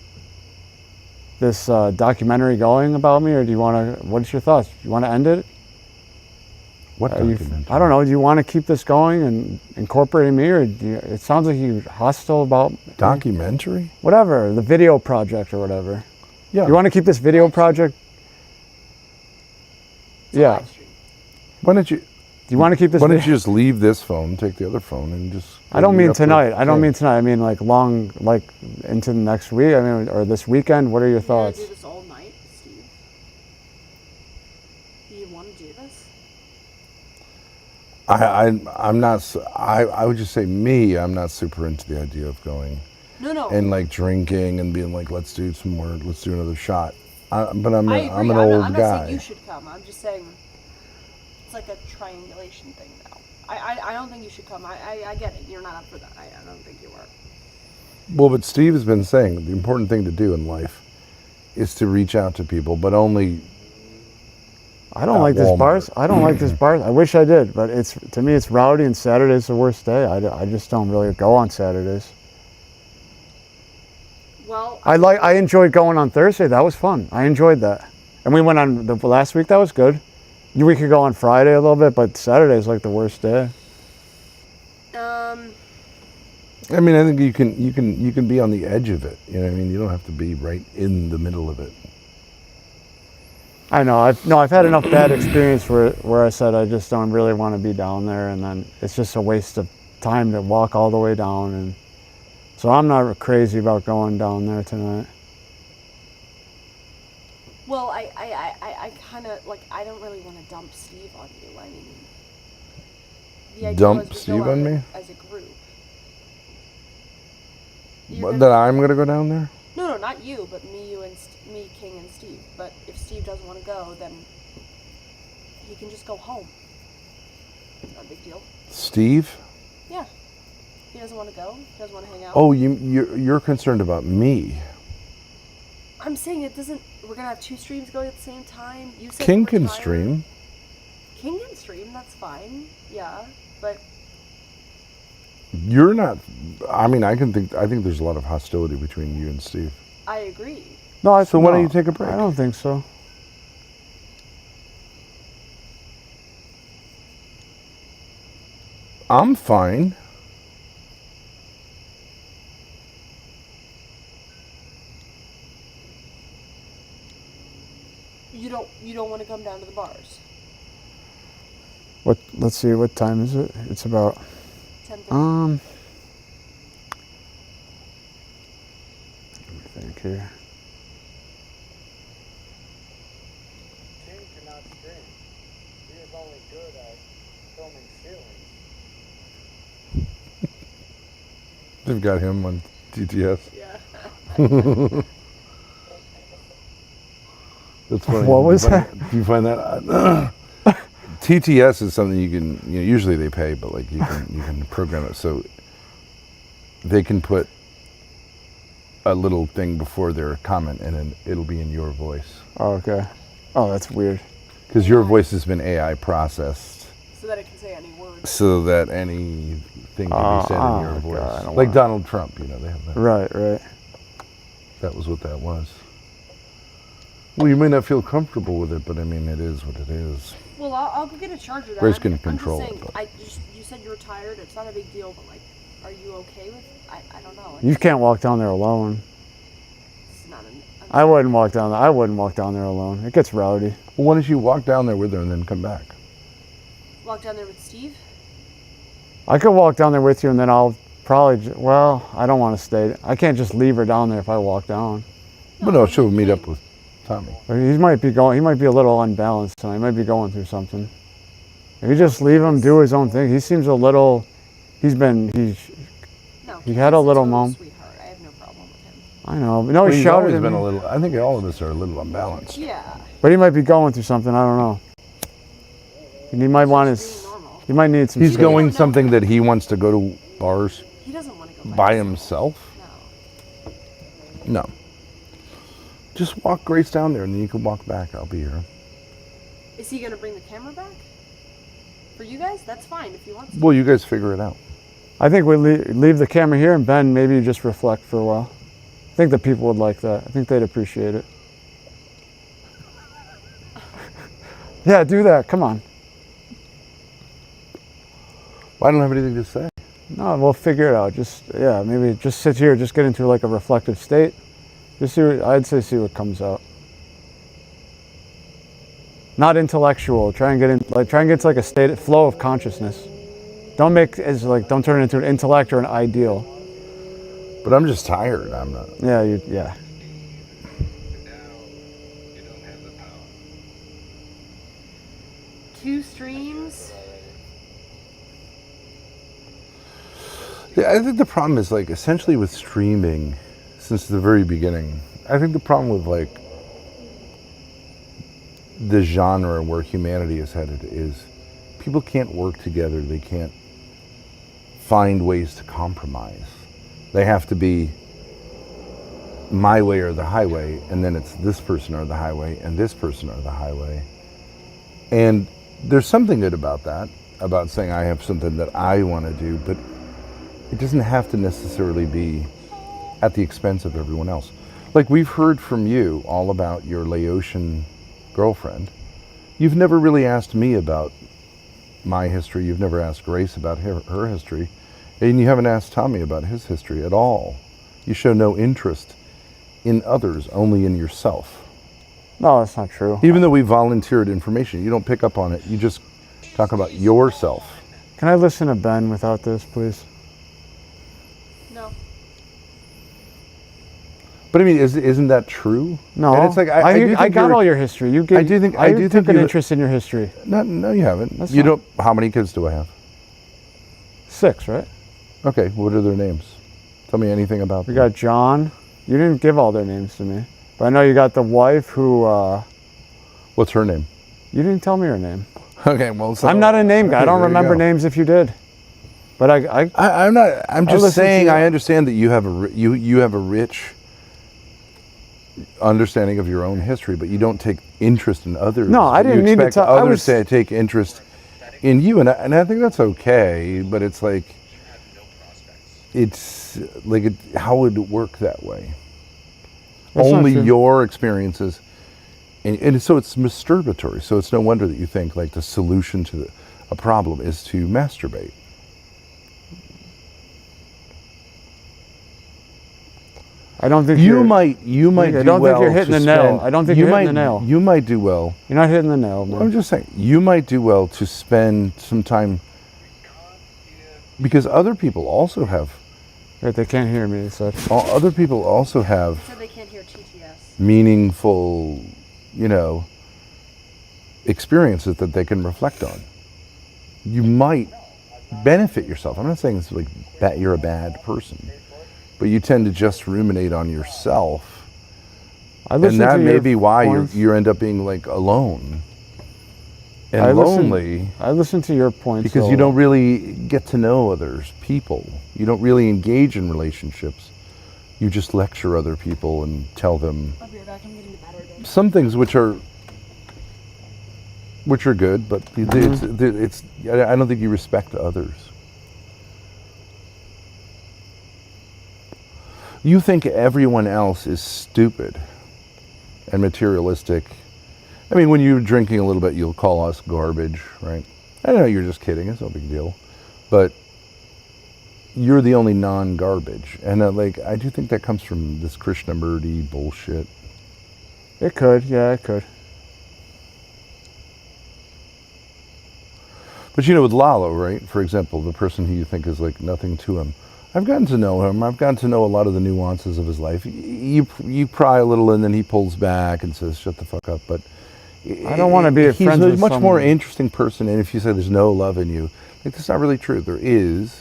Speaker 4: this documentary going about me, or do you want to? What's your thoughts? Do you want to end it?
Speaker 3: What documentary?
Speaker 4: I don't know. Do you want to keep this going and incorporating me, or it sounds like you're hostile about
Speaker 3: Documentary?
Speaker 4: whatever, the video project or whatever.
Speaker 3: Yeah.
Speaker 4: You want to keep this video project?
Speaker 1: it's a
Speaker 4: Yeah.
Speaker 1: live stream.
Speaker 3: Why don't you?
Speaker 4: Do you want to keep this?
Speaker 3: Why don't
Speaker 4: video?
Speaker 3: you just leave this phone, take the other phone, and just?
Speaker 4: I don't
Speaker 3: meet
Speaker 4: mean
Speaker 3: up with
Speaker 4: tonight. I don't
Speaker 3: Tim?
Speaker 4: mean tonight. I mean like into the next week. I mean, or this weekend. What are your
Speaker 1: You gonna
Speaker 4: thoughts?
Speaker 1: do this all night, Steve? Do you want to do this?
Speaker 3: I'm not. I would just say me. I'm not super into the idea of going
Speaker 1: No.
Speaker 3: and like drinking and being like, let's do some more. Let's do another shot. But I'm
Speaker 1: I agree.
Speaker 3: an
Speaker 1: I'm
Speaker 3: old
Speaker 1: not
Speaker 3: guy.
Speaker 1: saying you should come. I'm just saying it's like a triangulation thing now. I don't think you should come. I get it. You're not up for that. I don't think you are.
Speaker 3: Well, but Steve has been saying the important thing to do in life is to reach out to people, but only.
Speaker 4: I don't
Speaker 3: At
Speaker 4: like this
Speaker 3: Walmart.
Speaker 4: bars. I don't like this bars. I wish I did, but to me it's rowdy, and Saturday's the worst day. I just don't really go on Saturdays.
Speaker 1: Well,
Speaker 4: I enjoyed going on Thursday. That was fun. I enjoyed that. And we went on the last week. That was good. We could go on Friday a little bit, but Saturday's like the worst day.
Speaker 3: I mean, I think you can be on the edge of it. You know what I mean? You don't have to be right in the middle of it.
Speaker 4: I know. I've had enough bad experience where I said I just don't really want to be down there, and then it's just a waste of time to walk all the way down, and so I'm not crazy about going down there tonight.
Speaker 1: well, I kind of like. I don't really want to dump Steve on you. I mean, the idea
Speaker 3: Dump
Speaker 1: was we
Speaker 3: Steve
Speaker 1: go
Speaker 3: on
Speaker 1: out
Speaker 3: me?
Speaker 1: as a group.
Speaker 3: That I'm gonna go down there?
Speaker 1: No, not you, but me, you, and me, King, and Steve. But if Steve doesn't want to go, then he can just go home. It's not a big deal.
Speaker 3: Steve?
Speaker 1: Yeah. He doesn't want to go. He doesn't want to hang out.
Speaker 3: Oh, you're concerned about me.
Speaker 1: I'm saying it doesn't. We're gonna have two streams going at the same time. You said
Speaker 3: King
Speaker 1: you were
Speaker 3: can
Speaker 1: tired.
Speaker 3: stream.
Speaker 1: King can stream. That's fine. Yeah, but
Speaker 3: You're not. I mean, I think there's a lot of hostility between you and Steve.
Speaker 1: I agree.
Speaker 4: No,
Speaker 3: So why don't you take a break?
Speaker 4: I don't think so.
Speaker 3: I'm fine.
Speaker 1: You don't want to come down to the bars.
Speaker 4: Let's see. What time is it? It's about
Speaker 1: 10:30.
Speaker 4: Let me think here.
Speaker 5: King cannot stream. He is only good at filming ceilings.
Speaker 3: They've got him on TTS.
Speaker 1: Yeah.
Speaker 3: That's funny.
Speaker 4: What was
Speaker 3: Do you
Speaker 4: that?
Speaker 3: find- Do you find that? TTS is something you can. Usually they pay, but like you can program it so they can put a little thing before their comment, and then it'll be in your voice.
Speaker 4: Oh, okay. Oh, that's weird.
Speaker 3: Because your voice has been AI processed
Speaker 1: So that it can say any words.
Speaker 3: so that anything can be said in your
Speaker 4: God, I
Speaker 3: voice.
Speaker 4: don't
Speaker 3: Like
Speaker 4: wanna-
Speaker 3: Donald Trump, you know, they have that.
Speaker 4: Right.
Speaker 3: That was what that was. Well, you may not feel comfortable with it, but I mean, it is what it is.
Speaker 1: Well, I'll go get a charger. Then.
Speaker 3: Grace can
Speaker 1: I'm
Speaker 3: control
Speaker 1: just
Speaker 3: it,
Speaker 1: saying,
Speaker 3: but-
Speaker 1: you said you were tired. It's not a big deal, but like, are you okay with? I don't know.
Speaker 4: You can't walk down there alone.
Speaker 1: It's not an.
Speaker 4: I wouldn't walk down there. I wouldn't walk down there alone. It gets rowdy.
Speaker 3: Well, why don't you walk down there with her and then come back?
Speaker 1: Walk down there with Steve.
Speaker 4: I could walk down there with you, and then I'll probably. Well, I don't want to stay. I can't just leave her down there if I walk down.
Speaker 3: But no, she'll meet up with Tommy.
Speaker 4: He might be going. He might be a little unbalanced tonight. He might be going through something. If you just leave him do his own thing, he seems a little.
Speaker 1: No.
Speaker 4: He had a
Speaker 1: he's
Speaker 4: little
Speaker 1: total
Speaker 4: mom.
Speaker 1: Sweetheart. I have no problem with him.
Speaker 4: I know, but no,
Speaker 3: Well,
Speaker 4: he
Speaker 3: he's
Speaker 4: shouted
Speaker 3: always
Speaker 4: at
Speaker 3: been
Speaker 4: me.
Speaker 3: a little. I think all of us are a little unbalanced.
Speaker 1: Yeah.
Speaker 4: But he might be going through something. I don't know. And he might want
Speaker 1: Being
Speaker 4: his.
Speaker 1: normal.
Speaker 4: He might need some.
Speaker 3: He's
Speaker 4: space.
Speaker 3: going
Speaker 1: No.
Speaker 3: something that he wants to go to bars
Speaker 1: He doesn't want to go
Speaker 3: by himself.
Speaker 1: No.
Speaker 3: No. Just walk Grace down there and then you can walk back. I'll be here.
Speaker 1: Is he gonna bring the camera back? For you guys, that's fine if you want to.
Speaker 3: Well, you guys figure it out.
Speaker 4: I think we leave the camera here, and Ben, maybe you just reflect for a while. I think the people would like that. I think they'd appreciate it. Yeah, do that. Come on.
Speaker 3: Well, I don't have anything to say.
Speaker 4: No, we'll figure it out. Maybe just sit here, just get into like a reflective state. Just I'd say see what comes out. Not intellectual. Try and get to like a state flow of consciousness. Don't turn it into an intellect or an ideal.
Speaker 3: But I'm just tired. I'm not.
Speaker 4: Yeah.
Speaker 1: Two streams.
Speaker 3: Yeah, I think the problem is like essentially with streaming since the very beginning. I think the problem with like the genre where humanity is headed is people can't work together. They can't find ways to compromise. They have to be my way or the highway, and then it's this person or the highway and this person or the highway. And there's something good about that, about saying I have something that I want to do, but it doesn't have to necessarily be at the expense of everyone else. Like we've heard from you all about your Laotian girlfriend. You've never really asked me about my history. You've never asked Grace about her history. And you haven't asked Tommy about his history at all. You show no interest in others, only in yourself.
Speaker 4: No, that's not true.
Speaker 3: Even though we volunteered information, you don't pick up on it. You just talk about yourself.
Speaker 4: Can I listen to Ben without this, please?
Speaker 1: No.
Speaker 3: But I mean, isn't that true?
Speaker 4: No.
Speaker 3: And it's like,
Speaker 4: I
Speaker 3: do think
Speaker 4: got
Speaker 3: you're-
Speaker 4: all your history. You
Speaker 3: I do think
Speaker 4: took an
Speaker 3: you-
Speaker 4: interest in your history.
Speaker 3: No, you haven't.
Speaker 4: That's
Speaker 3: You
Speaker 4: fine.
Speaker 3: don't. How many kids do I have?
Speaker 4: 6, right?
Speaker 3: Okay, what are their names? Tell me anything about
Speaker 4: We
Speaker 3: them.
Speaker 4: got John. You didn't give all their names to me. But I know you got the wife who,
Speaker 3: What's her name?
Speaker 4: you didn't tell me her name.
Speaker 3: Okay, well, so
Speaker 4: I'm not a name guy. I
Speaker 3: Okay,
Speaker 4: don't
Speaker 3: there you
Speaker 4: remember
Speaker 3: go.
Speaker 4: names if you did. But
Speaker 3: I'm not. I'm just
Speaker 4: listen to
Speaker 3: saying.
Speaker 4: you.
Speaker 3: I understand that you have you have a rich understanding of your own history, but you don't take interest in others.
Speaker 4: No, I didn't
Speaker 3: You
Speaker 4: need to
Speaker 3: expect
Speaker 4: tell- I
Speaker 3: others
Speaker 4: was-
Speaker 3: to take interest in you, and I think that's okay. But it's like, how would it work that way?
Speaker 4: That's not
Speaker 3: Only
Speaker 4: true.
Speaker 3: your experiences, and so it's masturbatory. So it's no wonder that you think like the solution to a problem is to masturbate.
Speaker 4: I don't think
Speaker 3: You might do
Speaker 4: I don't think
Speaker 3: well
Speaker 4: you're hitting
Speaker 3: to
Speaker 4: the nail.
Speaker 3: spend-
Speaker 4: I don't think
Speaker 3: you
Speaker 4: you're hitting
Speaker 3: might,
Speaker 4: the nail.
Speaker 3: You might do well.
Speaker 4: You're not hitting the nail, man.
Speaker 3: I'm just saying, you might do well to spend some time, because other people also have,
Speaker 4: Right, they can't hear me, so
Speaker 3: other people also have
Speaker 1: Said they can't hear TTS.
Speaker 3: meaningful, experiences that they can reflect on. You might benefit yourself. I'm not saying it's like that you're a bad person, but you tend to just ruminate on yourself,
Speaker 4: I
Speaker 3: and
Speaker 4: listen
Speaker 3: that
Speaker 4: to
Speaker 3: may
Speaker 4: your
Speaker 3: be why
Speaker 4: points.
Speaker 3: you end up being like alone and
Speaker 4: I listen-
Speaker 3: lonely,
Speaker 4: I listen to your points
Speaker 3: because you don't really get to know others, people. You don't really engage in relationships. you just lecture other people and tell them
Speaker 1: I'll be right back. I'm getting the battery done.
Speaker 3: some things which are good, but it's I don't think you respect others. You think everyone else is stupid and materialistic. I mean, when you're drinking a little bit, you'll call us garbage, right? I know you're just kidding. It's no big deal. But you're the only non-garbage. And I do think that comes from this Krishnamurti bullshit.
Speaker 4: It could, yeah, it could.
Speaker 3: But you know, with Lalo, right? For example, the person who you think is like nothing to him. I've gotten to know him. I've gotten to know a lot of the nuances of his life. You pry a little and then he pulls back and says, shut the fuck up. But
Speaker 4: I don't want to be
Speaker 3: he's
Speaker 4: friends
Speaker 3: a
Speaker 4: with
Speaker 3: much more
Speaker 4: someone.
Speaker 3: interesting person. And if you say there's no love in you, like, that's not really true. There is.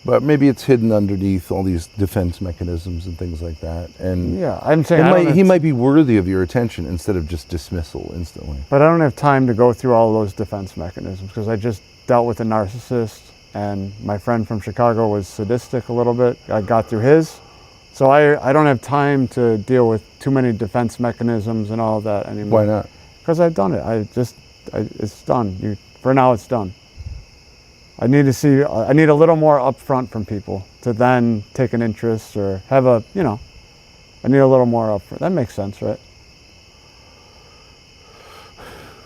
Speaker 3: But maybe it's hidden underneath all these defense mechanisms and things like that. And
Speaker 4: Yeah, I'm saying
Speaker 3: he might be worthy of your attention instead of just dismissal instantly.
Speaker 4: But I don't have time to go through all those defense mechanisms because I just dealt with a narcissist, and my friend from Chicago was sadistic a little bit. I got through his. So I don't have time to deal with too many defense mechanisms and all of that anymore.
Speaker 3: Why not?
Speaker 4: Because I've done it. It's done. For now, it's done. I need a little more upfront from people to then take an interest or have I need a little more upfront. That makes sense, right?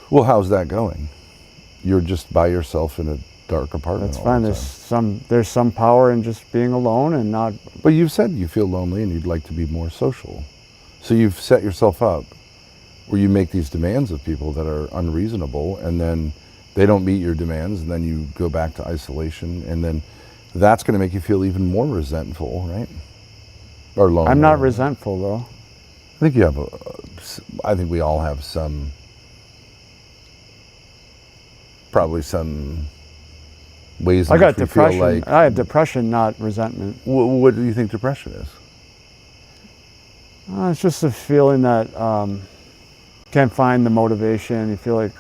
Speaker 3: Well, how's that going? You're just by yourself in a dark apartment.
Speaker 4: That's
Speaker 3: all
Speaker 4: fine.
Speaker 3: the time.
Speaker 4: There's some power in just being alone and not.
Speaker 3: But you've said you feel lonely and you'd like to be more social. So you've set yourself up where you make these demands of people that are unreasonable, and then they don't meet your demands, and then you go back to isolation, and then that's going to make you feel even more resentful, right? Or lonely.
Speaker 4: I'm not resentful though.
Speaker 3: I think you have I think we all have probably some ways in
Speaker 4: I got
Speaker 3: which we
Speaker 4: depression.
Speaker 3: feel like.
Speaker 4: I had depression, not resentment.
Speaker 3: What do you think depression is?
Speaker 4: It's just a feeling that can't find the motivation. You feel like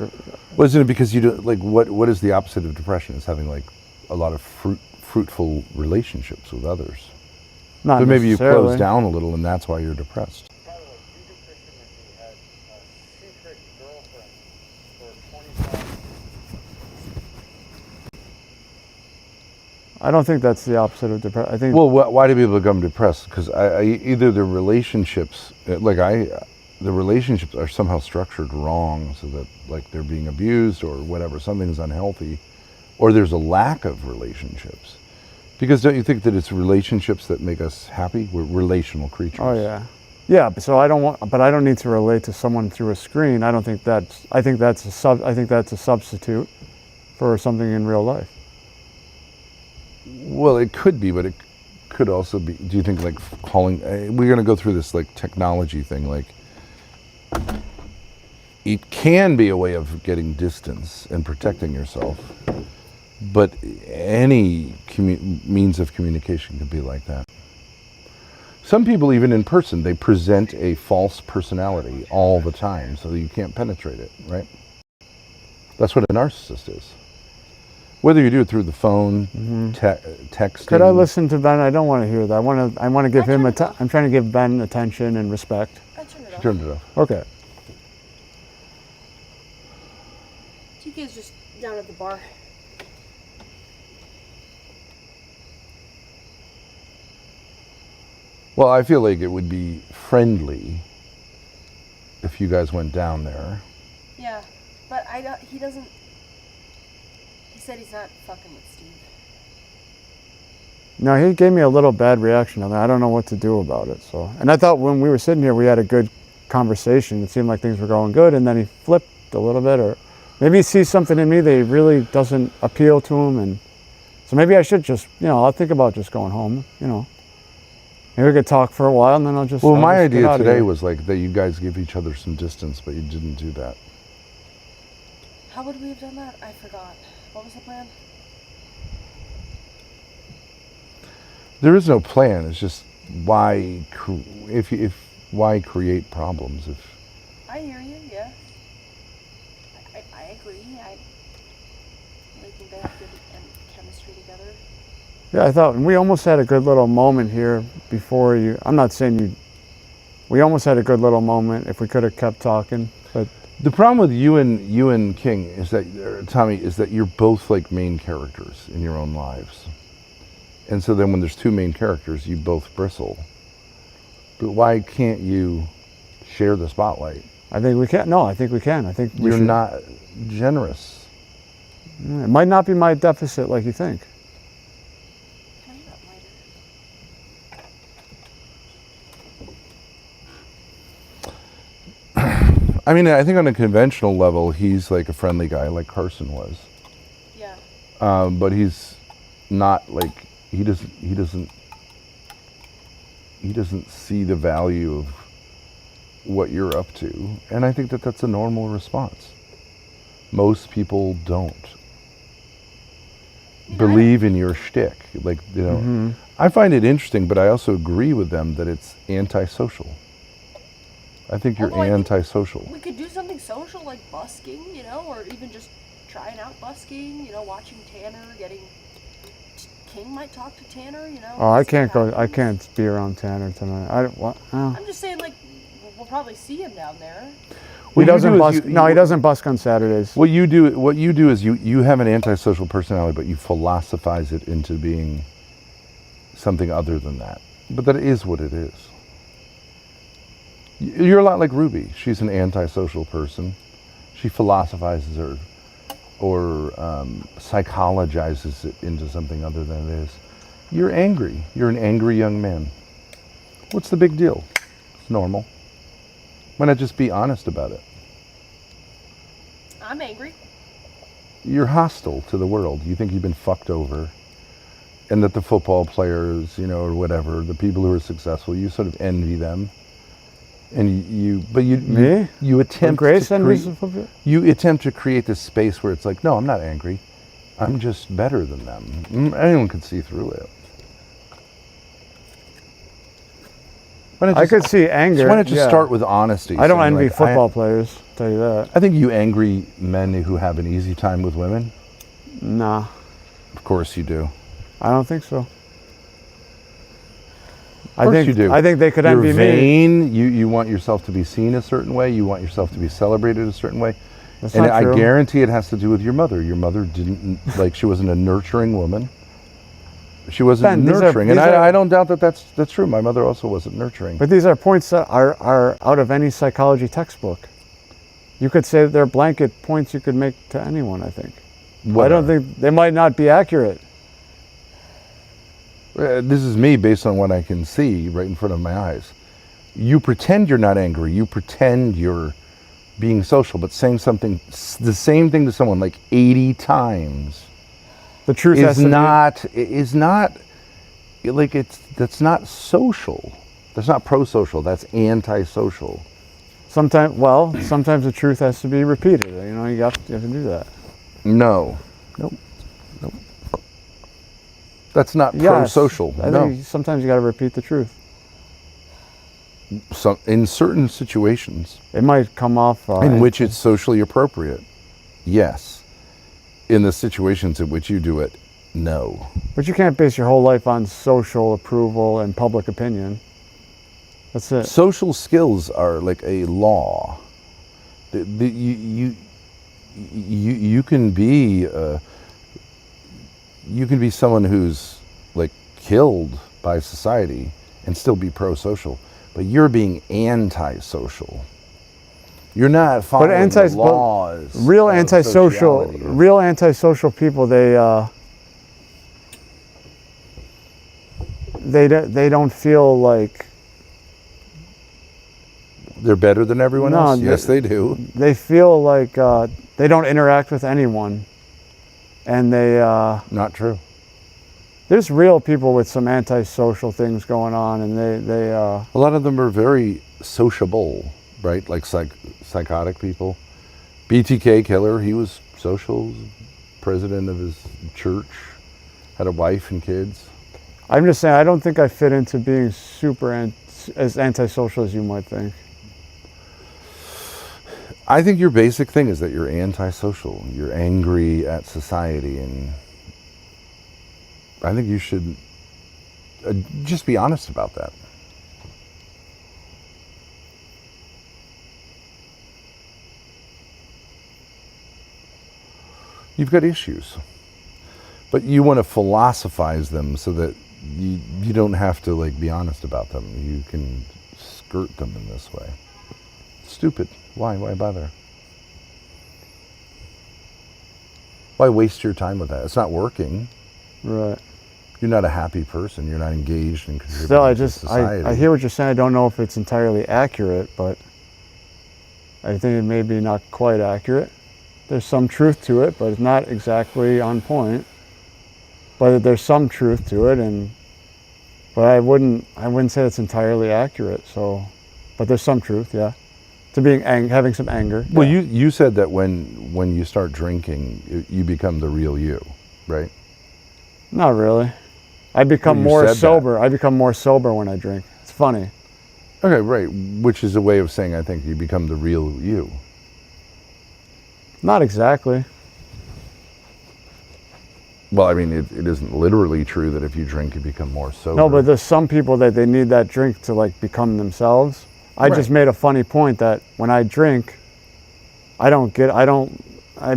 Speaker 3: Wasn't it because you do like what is the opposite of depression? Is having like a lot of fruitful relationships with others.
Speaker 4: not
Speaker 3: But maybe you
Speaker 4: necessarily.
Speaker 3: close down a little, and that's why you're depressed.
Speaker 5: By the way, Judy Krishnamurti had a secret girlfriend for 25 years.
Speaker 4: I don't think that's the opposite of depression. I think
Speaker 3: Well, why do people become depressed? Because either the relationships, the relationships are somehow structured wrong, so that like they're being abused or whatever, something's unhealthy, or there's a lack of relationships. Because don't you think that it's relationships that make us happy? We're relational creatures.
Speaker 4: Oh yeah, yeah. So I don't need to relate to someone through a screen. I think that's a substitute for something in real life.
Speaker 3: Well, it could be, but it could also be. Do you think like calling? We're going to go through this like technology thing. Like, it can be a way of getting distance and protecting yourself, but any means of communication can be like that. Some people, even in person, they present a false personality all the time, so that you can't penetrate it. Right? That's what a narcissist is. Whether you do it through the phone, texting.
Speaker 4: Could I listen to Ben? I don't want to hear that. I want to give him I'm trying to give Ben attention and respect.
Speaker 1: I turned it off.
Speaker 3: Turned it off.
Speaker 4: Okay.
Speaker 1: TK's just down at the bar.
Speaker 3: Well, I feel like it would be friendly if you guys went down there.
Speaker 1: Yeah, but he doesn't. He said he's not fucking with Steve.
Speaker 4: No, he gave me a little bad reaction on that. I don't know what to do about it. So, and I thought when we were sitting here, we had a good conversation. It seemed like things were going good, and then he flipped a little bit, or maybe he sees something in me that really doesn't appeal to him, and so maybe I should just, I'll think about just going home. Maybe we could talk for a while, and then I'll just.
Speaker 3: Well,
Speaker 4: I'll
Speaker 3: my
Speaker 4: just get
Speaker 3: idea
Speaker 4: out of
Speaker 3: today
Speaker 4: here.
Speaker 3: was like that you guys give each other some distance, but you didn't do that.
Speaker 1: How would we have done that? I forgot. What was the plan?
Speaker 3: There is no plan. It's just why create problems if.
Speaker 1: I hear you. Yeah. I agree. I really think they have good chemistry together.
Speaker 4: Yeah, I thought we almost had a good little moment here before you. I'm not saying you. We almost had a good little moment if we could have kept talking, but
Speaker 3: The problem with you and King is that, or Tommy, is that you're both like main characters in your own lives. And so then when there's two main characters, you both bristle. But why can't you share the spotlight?
Speaker 4: I think we can. No, I think we can. I think we
Speaker 3: You're
Speaker 4: should.
Speaker 3: not generous.
Speaker 4: It might not be my deficit like you think.
Speaker 1: Can I have that lighter?
Speaker 3: I mean, I think on a conventional level, he's like a friendly guy, like Carson was.
Speaker 1: Yeah.
Speaker 3: But he's not like he doesn't see the value of what you're up to, and I think that that's a normal response. Most people don't believe in your shtick, like you know.
Speaker 4: Mm-hmm.
Speaker 3: I find it interesting, but I also agree with them that it's antisocial. I think you're
Speaker 1: Although I think
Speaker 3: antisocial.
Speaker 1: We could do something social like busking, you know, or even just trying out busking, you know, watching Tanner, King might talk to Tanner, you know.
Speaker 4: Oh, I
Speaker 1: see
Speaker 4: can't
Speaker 1: what
Speaker 4: go. I
Speaker 1: happens.
Speaker 4: can't be around Tanner tonight. I don't. What? Oh.
Speaker 1: I'm just saying, like, we'll probably see him down there.
Speaker 4: He
Speaker 3: What you
Speaker 4: doesn't
Speaker 3: do is
Speaker 4: busk. No, he doesn't busk on Saturdays.
Speaker 3: What you do is you have an antisocial personality, but you philosophize it into being something other than that. But that is what it is. You're a lot like Ruby. She's an antisocial person. She philosophizes or psychologizes it into something other than it is. You're angry. You're an angry young man. What's the big deal? It's normal. Why not just be honest about it?
Speaker 1: I'm angry.
Speaker 3: You're hostile to the world. You think you've been fucked over, and that the football players, you know, or whatever, the people who are successful, you sort of envy them, and you attempt
Speaker 4: Grace
Speaker 3: to
Speaker 4: envies
Speaker 3: create,
Speaker 4: the football-
Speaker 3: you attempt to create this space where it's like, no, I'm not angry, I'm just better than them. Anyone can see through it. Why not
Speaker 4: I
Speaker 3: just-
Speaker 4: could see anger.
Speaker 3: Why not just
Speaker 4: yeah.
Speaker 3: start with honesty?
Speaker 4: I don't
Speaker 3: saying,
Speaker 4: envy
Speaker 3: like,
Speaker 4: football players. Tell you that.
Speaker 3: I think you angry men who have an easy time with women.
Speaker 4: Nah,
Speaker 3: Of course you do.
Speaker 4: I don't think so.
Speaker 3: Of course
Speaker 4: think
Speaker 3: you do.
Speaker 4: I think they could
Speaker 3: You're
Speaker 4: envy me.
Speaker 3: vain. You want yourself to be seen a certain way. You want yourself to be celebrated a certain way.
Speaker 4: That's
Speaker 3: And
Speaker 4: not
Speaker 3: I
Speaker 4: true.
Speaker 3: guarantee it has to do with your mother. Your mother didn't, like, she wasn't a nurturing woman. She wasn't
Speaker 4: Ben, these are-
Speaker 3: nurturing. And
Speaker 4: these are-
Speaker 3: I don't doubt that that's true. My mother also wasn't nurturing.
Speaker 4: But these are points that are out of any psychology textbook. You could say that they're blanket points you could make to anyone, I think. I
Speaker 3: Whatever.
Speaker 4: don't think they might not be accurate.
Speaker 3: This is me based on what I can see right in front of my eyes. You pretend you're not angry. You pretend you're being social, but saying something, the same thing to someone like 80 times
Speaker 4: The truth has
Speaker 3: is
Speaker 4: to
Speaker 3: not like that's not social. That's not pro-social. That's anti-social.
Speaker 4: be sometimes the truth has to be repeated. You know, you have to do that.
Speaker 3: No. Nope. That's not
Speaker 4: Yes,
Speaker 3: pro-social.
Speaker 4: I
Speaker 3: No.
Speaker 4: think sometimes you got to repeat the truth.
Speaker 3: In certain situations
Speaker 4: It might come off.
Speaker 3: in which it's socially appropriate, yes. In the situations in which you do it, no.
Speaker 4: But you can't base your whole life on social approval and public opinion. That's it.
Speaker 3: Social skills are like a law. You can be someone who's like killed by society and still be pro-social, but you're being anti-social. You're not following the laws.
Speaker 4: Real
Speaker 3: of
Speaker 4: antisocial,
Speaker 3: sociality.
Speaker 4: real antisocial people. They don't feel like
Speaker 3: They're better than everyone
Speaker 4: No,
Speaker 3: else.
Speaker 4: they-
Speaker 3: Yes, they do.
Speaker 4: they feel like they don't interact with anyone, and they
Speaker 3: Not true.
Speaker 4: there's real people with some antisocial things going on, and they
Speaker 3: A lot of them are very sociable, right? Like psychotic people. BTK killer, he was social, president of his church, had a wife and kids.
Speaker 4: I'm just saying I don't think I fit into being as antisocial as you might think.
Speaker 3: I think your basic thing is that you're antisocial. You're angry at society, and I think you should just be honest about that. You've got issues, but you want to philosophize them so that you don't have to like be honest about them. You can skirt them in this way. Stupid. Why bother? Why waste your time with that? It's not working.
Speaker 4: Right.
Speaker 3: You're not a happy person. You're not engaged in contributing
Speaker 4: Still,
Speaker 3: to society.
Speaker 4: I hear what you're saying. I don't know if it's entirely accurate, but I think it may be not quite accurate. There's some truth to it, but it's not exactly on point. But there's some truth to it, but I wouldn't say it's entirely accurate. So, but there's some truth, yeah, to being having some anger.
Speaker 3: Well,
Speaker 4: yeah.
Speaker 3: you said that when you start drinking, you become the real you, right?
Speaker 4: Not really. I become
Speaker 3: Well, you
Speaker 4: more
Speaker 3: said
Speaker 4: sober.
Speaker 3: that.
Speaker 4: I become more sober when I drink. It's funny.
Speaker 3: Okay, right. Which is a way of saying I think you become the real you.
Speaker 4: Not exactly.
Speaker 3: Well, I mean, it isn't literally true that if you drink, you become more sober.
Speaker 4: No, but there's some people that they need that drink to like become themselves. I just made a funny point that when I drink, I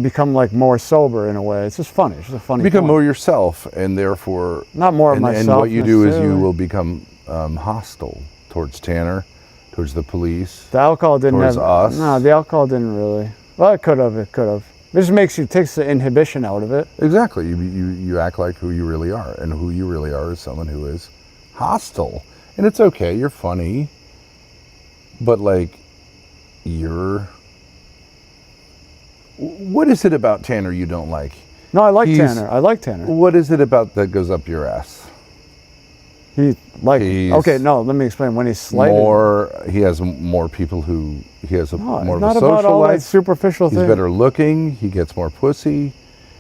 Speaker 4: become like more sober in a way. It's just funny. It's just a funny
Speaker 3: you become
Speaker 4: point.
Speaker 3: more yourself, and therefore
Speaker 4: Not more of myself.
Speaker 3: And what you do is you
Speaker 4: necessarily.
Speaker 3: will become hostile towards Tanner, towards the police.
Speaker 4: The alcohol didn't
Speaker 3: towards
Speaker 4: have.
Speaker 3: us.
Speaker 4: No, the alcohol didn't really. Well, it could have. It could have. It just takes the inhibition out of it.
Speaker 3: Exactly. You act like who you really are, and who you really are is someone who is hostile. And it's okay. You're funny, but like what is it about Tanner you don't like?
Speaker 4: No, I like Tanner. I like Tanner.
Speaker 3: What is it about that goes up your ass?
Speaker 4: He's okay. No, let me explain. When he's slighted,
Speaker 3: He has more people he has more of a
Speaker 4: not
Speaker 3: social
Speaker 4: about all that
Speaker 3: life.
Speaker 4: superficial
Speaker 3: He's
Speaker 4: thing.
Speaker 3: better looking. He gets more pussy.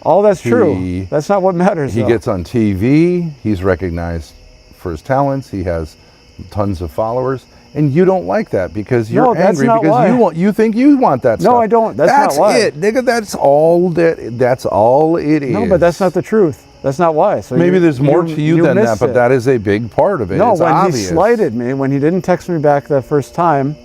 Speaker 4: All that's true. That's not what matters.
Speaker 3: He
Speaker 4: though.
Speaker 3: gets on TV. He's recognized for his talents. He has tons of followers. And you don't like that because you're angry because
Speaker 4: why.
Speaker 3: you think you want that stuff.
Speaker 4: No, I don't. That's not why.
Speaker 3: It, nigga. That's all it is.
Speaker 4: No, but that's not the truth. That's not why. So
Speaker 3: maybe there's more to you than that, but that is a big part of it.
Speaker 4: No,
Speaker 3: it's
Speaker 4: when
Speaker 3: obvious.
Speaker 4: he slighted me, when he didn't text me back that first time,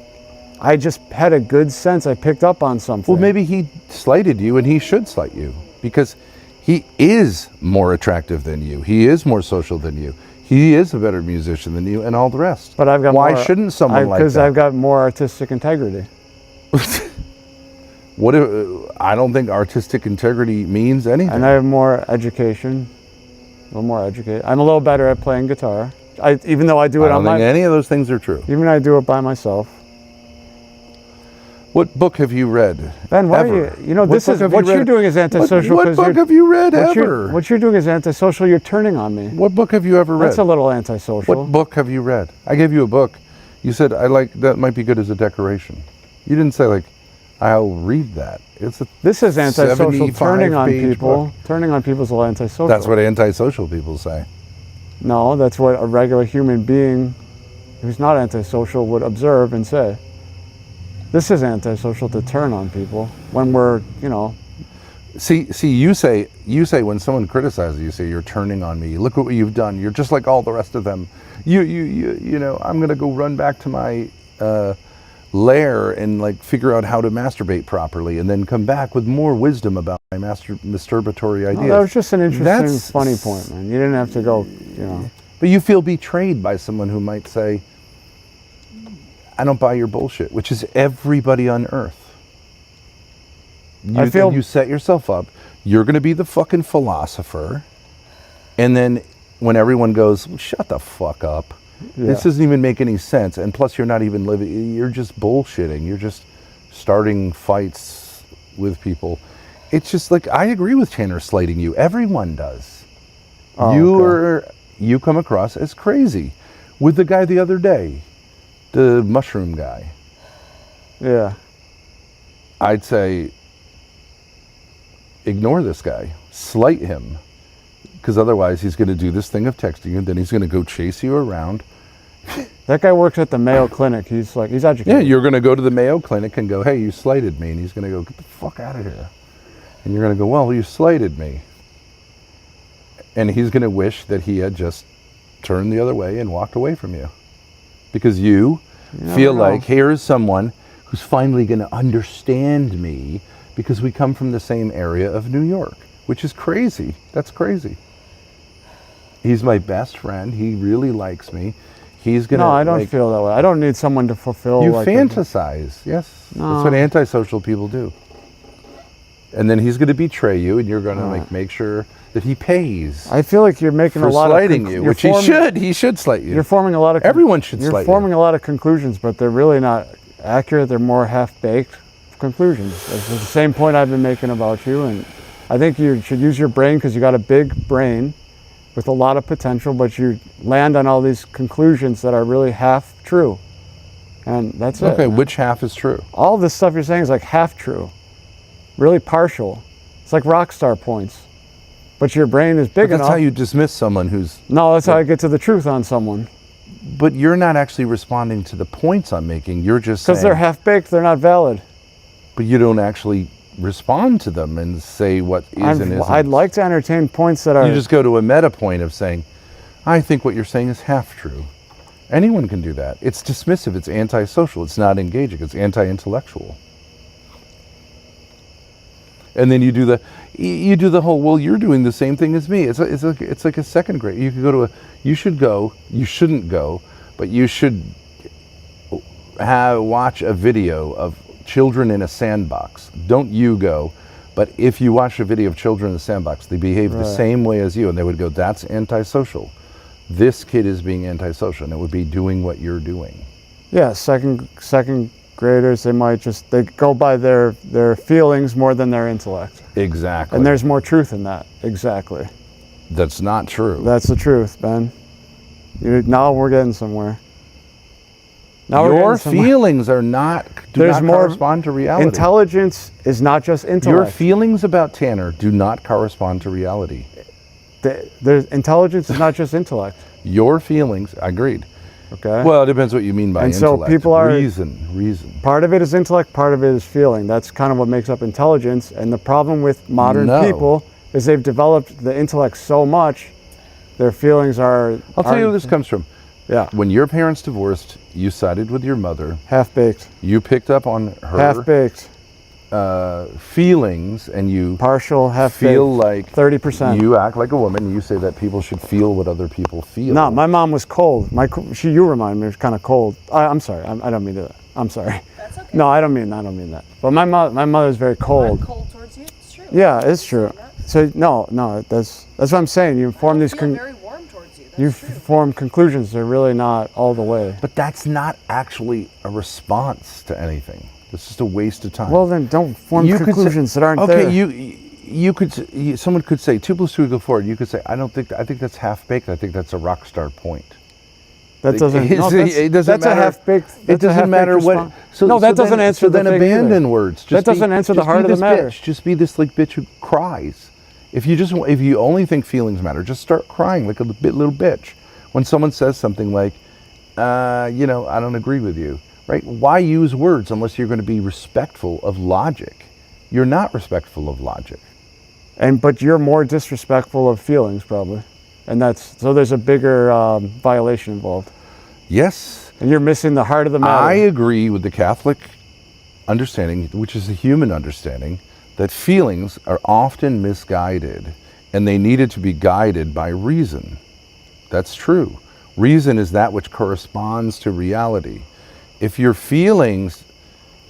Speaker 4: I just had a good sense. I picked up on something.
Speaker 3: Well, maybe he slighted you, and he should slight you because he is more attractive than you. He is more social than you. He is a better musician than you, and all the rest.
Speaker 4: But I've got
Speaker 3: Why shouldn't someone like that?
Speaker 4: Because I've got more artistic integrity.
Speaker 3: What if, I don't think artistic integrity means anything.
Speaker 4: And I have more education. A little more educated. I'm a little better at playing guitar. Even though I do it
Speaker 3: I don't
Speaker 4: on
Speaker 3: think
Speaker 4: my.
Speaker 3: any of those things are true.
Speaker 4: Even I do it by myself.
Speaker 3: What book have you read?
Speaker 4: Ben, why
Speaker 3: ever?
Speaker 4: are you? You know, this is what you're doing is antisocial.
Speaker 3: What book have you read ever?
Speaker 4: What you're doing is antisocial. You're turning on me.
Speaker 3: What book have you ever read?
Speaker 4: That's a little antisocial.
Speaker 3: What book have you read? I gave you a book. You said that might be good as a decoration. You didn't say like, I'll read that.
Speaker 4: This is antisocial. Turning on
Speaker 3: 75-page
Speaker 4: people.
Speaker 3: book.
Speaker 4: Turning on people is a little antisocial.
Speaker 3: That's what antisocial people say.
Speaker 4: No, that's what a regular human being who's not antisocial would observe and say. This is antisocial to turn on people when we're,
Speaker 3: See, you say when someone criticizes you, say you're turning on me. Look at what you've done. You're just like all the rest of them. You know, I'm gonna go run back to my lair and like figure out how to masturbate properly, and then come back with more wisdom about my masturbatory ideas.
Speaker 4: No, that was just an interesting, funny point, man. You didn't have to go,
Speaker 3: But you feel betrayed by someone who might say, I don't buy your bullshit, which is everybody on earth. You set yourself up. You're going to be the fucking philosopher. And then when everyone goes, well, shut the fuck up.
Speaker 4: Yeah.
Speaker 3: This doesn't even make any sense. And plus you're not even living, you're just bullshitting. You're just starting fights with people. It's just like, I agree with Tanner slating you. Everyone does. You come across as crazy. With the guy the other day, the mushroom guy.
Speaker 4: Yeah.
Speaker 3: I'd say, ignore this guy. Slight him. Because otherwise he's going to do this thing of texting you, and then he's going to go chase you around.
Speaker 4: That guy works at the Mayo Clinic. He's educated.
Speaker 3: Yeah, you're going to go to the Mayo Clinic and go, hey, you slighted me. And he's going to go, get the fuck out of here. And you're going to go, well, you slighted me. And he's going to wish that he had just turned the other way and walked away from you. Because you feel like here's someone who's finally going to understand me because we come from the same area of New York, which is crazy. That's crazy. He's my best friend. He really likes me. He's going to...
Speaker 4: No, I don't feel that way. I don't need someone to fulfill...
Speaker 3: You
Speaker 4: like
Speaker 3: fantasize, yes.
Speaker 4: No.
Speaker 3: That's what antisocial people do. And then he's going to betray you, and you're going to make sure that he pays.
Speaker 4: I feel like you're making
Speaker 3: for
Speaker 4: a lot
Speaker 3: slighting
Speaker 4: of...
Speaker 3: you, which he should. He should slight you.
Speaker 4: You're forming a lot of...
Speaker 3: Everyone should
Speaker 4: You're
Speaker 3: slight you.
Speaker 4: forming a lot of conclusions, but they're really not accurate. They're more half-baked conclusions. It's the same point I've been making about you, and I think you should use your brain because you got a big brain with a lot of potential, but you land on all these conclusions that are really half true. And that's it.
Speaker 3: Okay, which half is true?
Speaker 4: All this stuff you're saying is like half true. Really partial. It's like rock star points. But your brain is big
Speaker 3: But
Speaker 4: enough.
Speaker 3: that's how you dismiss someone who's...
Speaker 4: No, that's how I get to the truth on someone.
Speaker 3: But you're not actually responding to the points I'm making. You're just saying...
Speaker 4: Because they're half-baked, they're not valid.
Speaker 3: But you don't actually respond to them and say what is and isn't.
Speaker 4: I'd like to entertain points that are...
Speaker 3: You just go to a meta point of saying, I think what you're saying is half true. Anyone can do that. It's dismissive, it's antisocial, it's not engaging, it's anti-intellectual. And then you do the whole, well, you're doing the same thing as me. It's like a second grade. You could go to you shouldn't go, but you should watch a video of children in a sandbox. Don't you go, but if you watch a video of children in a sandbox, they behave the same way as you, and they would go, that's antisocial. This kid is being antisocial, and it would be doing what you're doing.
Speaker 4: Yeah, second graders, they go by their feelings more than their intellect.
Speaker 3: Exactly.
Speaker 4: And there's more truth in that. Exactly.
Speaker 3: That's not true.
Speaker 4: That's the truth, Ben. Now we're getting somewhere.
Speaker 3: Your feelings do not correspond to reality.
Speaker 4: Intelligence is not just intellect.
Speaker 3: Your feelings about Tanner do not correspond to reality.
Speaker 4: Intelligence is not just intellect.
Speaker 3: Your feelings, agreed.
Speaker 4: Okay.
Speaker 3: Well, it depends what you mean by
Speaker 4: and
Speaker 3: intellect.
Speaker 4: So people are
Speaker 3: reason.
Speaker 4: Part of it is intellect, part of it is feeling. That's kind of what makes up intelligence. And the problem with modern people is they've developed the intellect so much, their feelings are...
Speaker 3: I'll tell you where this comes from.
Speaker 4: Yeah.
Speaker 3: When your parents divorced, you sided with your mother.
Speaker 4: Half-baked.
Speaker 3: You picked up on her...
Speaker 4: Half-baked.
Speaker 3: Feelings, and you...
Speaker 4: Partial, half-baked.
Speaker 3: Feel like...
Speaker 4: 30%.
Speaker 3: You act like a woman. You say that people should feel what other people feel.
Speaker 4: No, my mom was cold. You remind me, was kind of cold. I'm sorry. I don't mean that. I'm sorry.
Speaker 1: That's okay.
Speaker 4: No, I don't mean that. But my mother's very cold.
Speaker 1: I'm cold towards you. It's true.
Speaker 4: Yeah, it's true. So no, that's what I'm saying. You form these.
Speaker 1: I'm very warm towards you. That's
Speaker 4: You
Speaker 1: true.
Speaker 4: form conclusions. They're really not all the way.
Speaker 3: But that's not actually a response to anything. It's just a waste of time.
Speaker 4: Well, then don't form conclusions that aren't there.
Speaker 3: Okay, someone could say 2 + 2 = 4. You could say, I think that's half baked. I think that's a rock star point.
Speaker 4: That doesn't.
Speaker 3: It doesn't
Speaker 4: that's
Speaker 3: matter.
Speaker 4: A half-baked.
Speaker 3: It doesn't matter what.
Speaker 4: That doesn't answer the thing
Speaker 3: abandon
Speaker 4: either.
Speaker 3: words.
Speaker 4: That doesn't answer the heart of the matter.
Speaker 3: Just be this bitch who cries. If you only think feelings matter, just start crying like a little bitch. When someone says something like, I don't agree with you, right? Why use words unless you're going to be respectful of logic? You're not respectful of logic.
Speaker 4: But you're more disrespectful of feelings, probably. And so there's a bigger violation involved.
Speaker 3: Yes.
Speaker 4: And you're missing the heart of the matter.
Speaker 3: I agree with the Catholic understanding, which is a human understanding, that feelings are often misguided and they needed to be guided by reason. That's true. Reason is that which corresponds to reality. If your feelings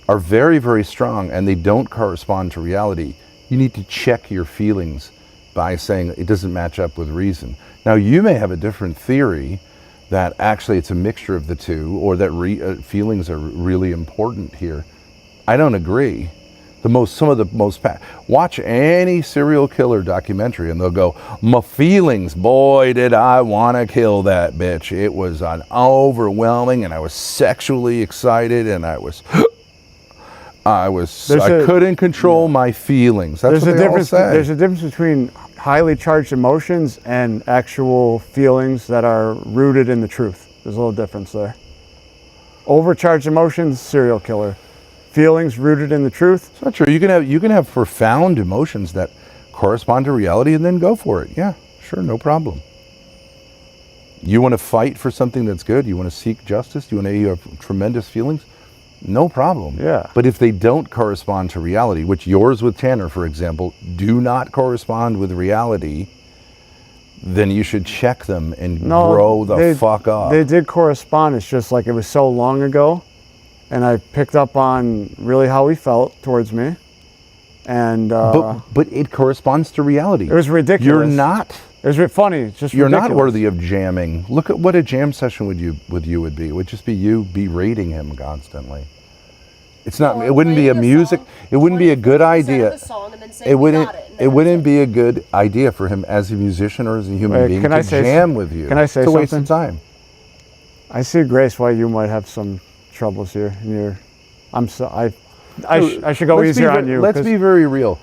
Speaker 3: are very, very strong and they don't correspond to reality, you need to check your feelings by saying it doesn't match up with reason. Now, you may have a different theory that actually it's a mixture of the two, or that feelings are really important here. I don't agree. Watch any serial killer documentary and they'll go, my feelings, boy, did I want to kill that bitch. It was an overwhelming, and I was sexually excited, and I couldn't control my feelings. That's what they all say.
Speaker 4: There's a difference between highly charged emotions and actual feelings that are rooted in the truth. There's a little difference there. Overcharged emotions, serial killer. Feelings rooted in the truth.
Speaker 3: It's not true. You can have profound emotions that correspond to reality, and then go for it. Yeah, Sure, no problem. You want to fight for something that's good? You want to seek justice? You have tremendous feelings? No problem.
Speaker 4: Yeah.
Speaker 3: But if they don't correspond to reality, which yours with Tanner, for example, do not correspond with reality, then you should check them and grow the fuck up.
Speaker 4: They did correspond. It's just like it was so long ago, and I picked up on really how he felt towards me, and
Speaker 3: but it corresponds to reality.
Speaker 4: it was ridiculous.
Speaker 3: You're not.
Speaker 4: It was funny. It's just
Speaker 3: You're
Speaker 4: ridiculous.
Speaker 3: not worthy of jamming. Look at what a jam session with you would be. It would just be you berating him constantly. It's not.
Speaker 1: Or
Speaker 3: It wouldn't be a
Speaker 1: playing the
Speaker 3: music.
Speaker 1: song,
Speaker 3: It wouldn't be a good
Speaker 1: 20% of
Speaker 3: idea.
Speaker 1: the song and then saying,
Speaker 3: It
Speaker 1: "We
Speaker 3: wouldn't.
Speaker 1: got it," and
Speaker 3: It
Speaker 1: then
Speaker 3: wouldn't
Speaker 1: that's
Speaker 3: be a good idea for him as a musician or as a human
Speaker 4: Wait,
Speaker 3: being
Speaker 4: can
Speaker 3: to
Speaker 4: I say
Speaker 3: jam with you.
Speaker 4: can I say
Speaker 3: it's a waste of
Speaker 4: something?
Speaker 3: time.
Speaker 4: I see, Grace, why you might have some troubles here. And I should go
Speaker 3: Let's
Speaker 4: easier
Speaker 3: be,
Speaker 4: on you.
Speaker 3: Let's
Speaker 4: 'cause
Speaker 3: be very real.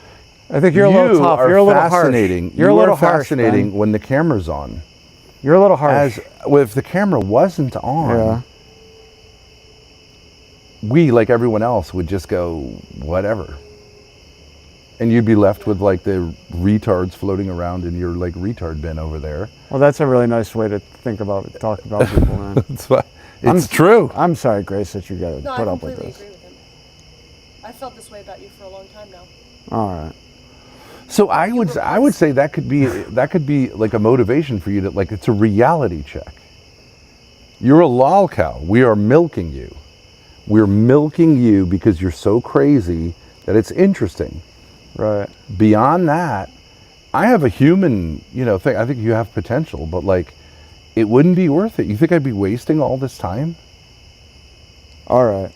Speaker 4: I think you're a little tough.
Speaker 3: Are
Speaker 4: You're a little
Speaker 3: fascinating.
Speaker 4: harsh. You're a
Speaker 3: You
Speaker 4: little
Speaker 3: are
Speaker 4: harsh,
Speaker 3: fascinating
Speaker 4: Ben.
Speaker 3: when the camera's on.
Speaker 4: You're a little harsh.
Speaker 3: Well, if the camera wasn't on,
Speaker 4: Yeah.
Speaker 3: we, like everyone else, would just go, whatever. And you'd be left with like the retards floating around in your like retard bin over there.
Speaker 4: Well, that's a really nice way to talk about people, man.
Speaker 3: That's why it's true.
Speaker 4: I'm sorry, Grace, that you got to
Speaker 1: No,
Speaker 4: put
Speaker 1: I
Speaker 4: up with
Speaker 1: completely
Speaker 4: this.
Speaker 1: agree with him. I felt this way about you for a long time now.
Speaker 4: All right.
Speaker 3: So I would say that could be like a motivation for you to like it's a reality check. You're a lol cow. We are milking you. We're milking you because you're so crazy that it's interesting.
Speaker 4: Right.
Speaker 3: Beyond that, I have a human, thing. I think you have potential, but like, it wouldn't be worth it. You think I'd be wasting all this time?
Speaker 4: All right.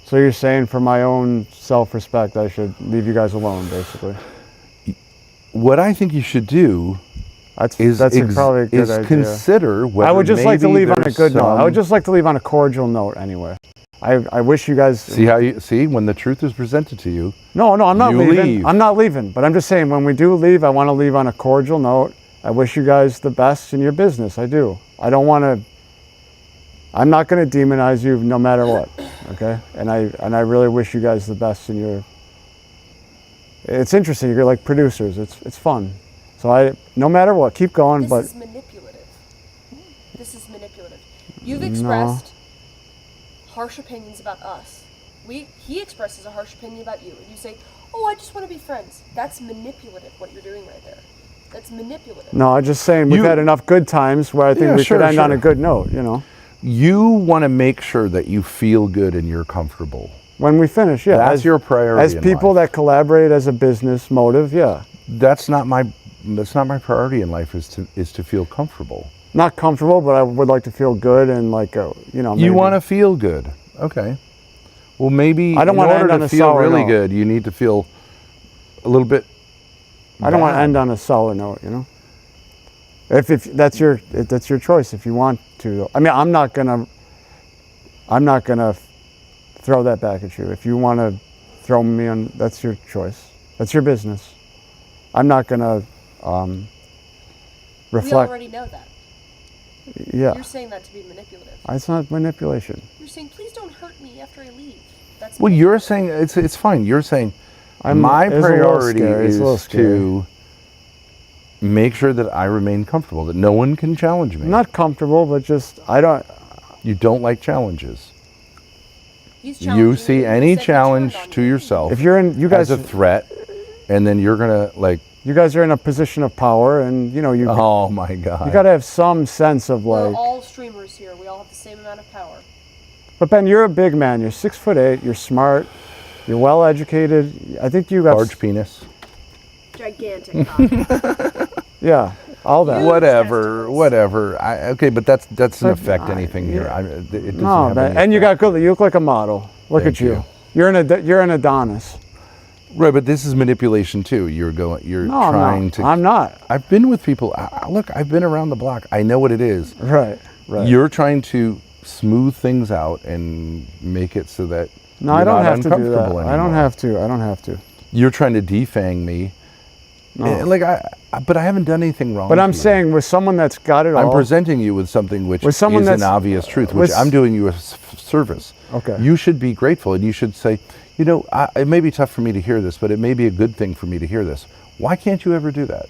Speaker 4: So you're saying for my own self-respect, I should leave you guys alone, basically.
Speaker 3: What I think you should do
Speaker 4: That's probably a good idea.
Speaker 3: consider whether
Speaker 4: I would just like to
Speaker 3: maybe
Speaker 4: leave on a
Speaker 3: there's
Speaker 4: good note. I would
Speaker 3: some-
Speaker 4: just like to leave on a cordial note anyway. I wish you guys...
Speaker 3: see when the truth is presented to you.
Speaker 4: No, I'm not
Speaker 3: You
Speaker 4: leaving.
Speaker 3: leave.
Speaker 4: I'm not leaving. But I'm just saying, when we do leave, I want to leave on a cordial note. I wish you guys the best in your business. I do. I don't want to... I'm not going to demonize you no matter what. Okay? And I really wish you guys the best in your... It's interesting. You're like producers. It's fun. So no matter what, keep going.
Speaker 1: This
Speaker 4: But
Speaker 1: is manipulative. This is manipulative. You've expressed harsh opinions about us. He expresses a harsh opinion about you, and you say, "Oh, I just want to be friends." That's manipulative. What you're doing right there. That's manipulative.
Speaker 4: no, I'm just saying we've had enough good times where I think
Speaker 3: Yeah,
Speaker 4: we
Speaker 3: sure,
Speaker 4: could end on
Speaker 3: sure.
Speaker 4: a good note.
Speaker 3: You want to make sure that you feel good and you're comfortable.
Speaker 4: When we finish, yeah.
Speaker 3: That's your priority
Speaker 4: As
Speaker 3: in
Speaker 4: people
Speaker 3: life.
Speaker 4: that collaborate as a business motive, yeah.
Speaker 3: That's not my priority in life is to feel comfortable.
Speaker 4: Not comfortable, but I would like to feel good and like, maybe.
Speaker 3: You want to feel good. Okay. Well, maybe
Speaker 4: I don't
Speaker 3: in
Speaker 4: wanna
Speaker 3: order
Speaker 4: end on
Speaker 3: to
Speaker 4: a
Speaker 3: feel
Speaker 4: sour
Speaker 3: really
Speaker 4: note.
Speaker 3: good, you need to feel a little bit
Speaker 4: I don't want to
Speaker 3: bad.
Speaker 4: end on a sour note, If that's your choice, if you want to. I mean, I'm not gonna throw that back at you. If you want to throw me on, that's your choice. That's your business. I'm not gonna
Speaker 1: We
Speaker 4: reflect.
Speaker 1: already know that.
Speaker 4: Yeah,
Speaker 1: You're saying that to be manipulative.
Speaker 4: it's not manipulation.
Speaker 1: You're saying, "Please don't hurt me after I leave." That's
Speaker 3: Well, you're saying it's fine. You're saying my
Speaker 4: it's a little
Speaker 3: priority
Speaker 4: scary. It's a little
Speaker 3: is
Speaker 4: scary.
Speaker 3: to make sure that I remain comfortable, that no one can challenge me.
Speaker 4: Not comfortable, but just I don't.
Speaker 3: You don't like challenges.
Speaker 1: He's
Speaker 3: You
Speaker 1: challenging
Speaker 3: see
Speaker 1: you. He
Speaker 3: any
Speaker 1: said he
Speaker 3: challenge
Speaker 1: turned on
Speaker 3: to
Speaker 1: you.
Speaker 3: yourself
Speaker 4: If you're in, you guys,
Speaker 3: as a threat, and then you're gonna like,
Speaker 4: you guys are in a position of power, and you
Speaker 3: oh my God.
Speaker 4: you got to have some sense of
Speaker 1: We're
Speaker 4: like.
Speaker 1: all streamers here. We all have the same amount of power.
Speaker 4: But Ben, you're a big man. You're 6'8". You're smart. You're well educated. I think you got
Speaker 3: Large penis.
Speaker 1: Gigantic cock.
Speaker 4: Yeah, all that.
Speaker 3: Whatever. Okay, but that doesn't
Speaker 4: But
Speaker 3: affect
Speaker 4: I-
Speaker 3: anything here. It doesn't
Speaker 4: No,
Speaker 3: have
Speaker 4: Ben,
Speaker 3: any
Speaker 4: and you got
Speaker 3: effect.
Speaker 4: good. You look like a model. Look
Speaker 3: Thank
Speaker 4: at you.
Speaker 3: you.
Speaker 4: You're an Adonis.
Speaker 3: Right, but this is manipulation too. You're
Speaker 4: No,
Speaker 3: trying
Speaker 4: no,
Speaker 3: to.
Speaker 4: I'm not.
Speaker 3: I've been with people. Look, I've been around the block. I know what it is.
Speaker 4: Right.
Speaker 3: You're trying to smooth things out and make it so that
Speaker 4: No,
Speaker 3: you're
Speaker 4: I don't
Speaker 3: not
Speaker 4: have to do that.
Speaker 3: uncomfortable
Speaker 4: I don't
Speaker 3: anymore.
Speaker 4: have to. I don't have to.
Speaker 3: You're trying to defang me.
Speaker 4: No.
Speaker 3: But I haven't done anything wrong.
Speaker 4: But
Speaker 3: to
Speaker 4: I'm
Speaker 3: you.
Speaker 4: saying with someone that's got it all.
Speaker 3: I'm presenting you with something which
Speaker 4: With someone
Speaker 3: is an
Speaker 4: that's-
Speaker 3: obvious truth, which
Speaker 4: with-
Speaker 3: I'm doing you a service.
Speaker 4: Okay.
Speaker 3: You should be grateful, and you should say, it may be tough for me to hear this, but it may be a good thing for me to hear this. Why can't you ever do that?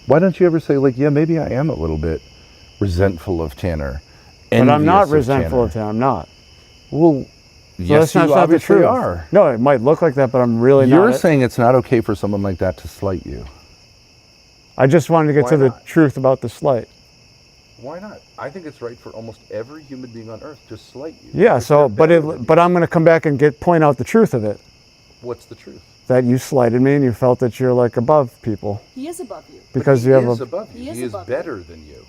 Speaker 3: Why don't you ever say, like, yeah, maybe I am a little bit resentful of Tanner.
Speaker 4: But I'm not
Speaker 3: envious
Speaker 4: resentful of Tanner. I'm not.
Speaker 3: Well,
Speaker 4: So
Speaker 3: yes,
Speaker 4: that's not
Speaker 3: you
Speaker 4: the
Speaker 3: obviously
Speaker 4: truth.
Speaker 3: are.
Speaker 4: No, it might look like that, but I'm really not.
Speaker 3: You're saying it's not okay for someone like that to slight you.
Speaker 4: I just wanted to get
Speaker 3: Why
Speaker 4: to the
Speaker 3: not?
Speaker 4: truth about the slight.
Speaker 3: Why not? I think it's right for almost every human being on earth to slight you.
Speaker 4: Yeah.
Speaker 3: If
Speaker 4: So,
Speaker 3: they're
Speaker 4: but
Speaker 3: better than you.
Speaker 4: but I'm going to come back and point out the truth of it.
Speaker 3: What's the truth?
Speaker 4: That you slighted me and you felt that you're like above people
Speaker 1: He is above you.
Speaker 4: because
Speaker 3: But
Speaker 4: you
Speaker 3: he
Speaker 4: have
Speaker 3: is
Speaker 4: a.
Speaker 3: above you.
Speaker 1: He is
Speaker 3: He is
Speaker 1: above you.
Speaker 3: better than you.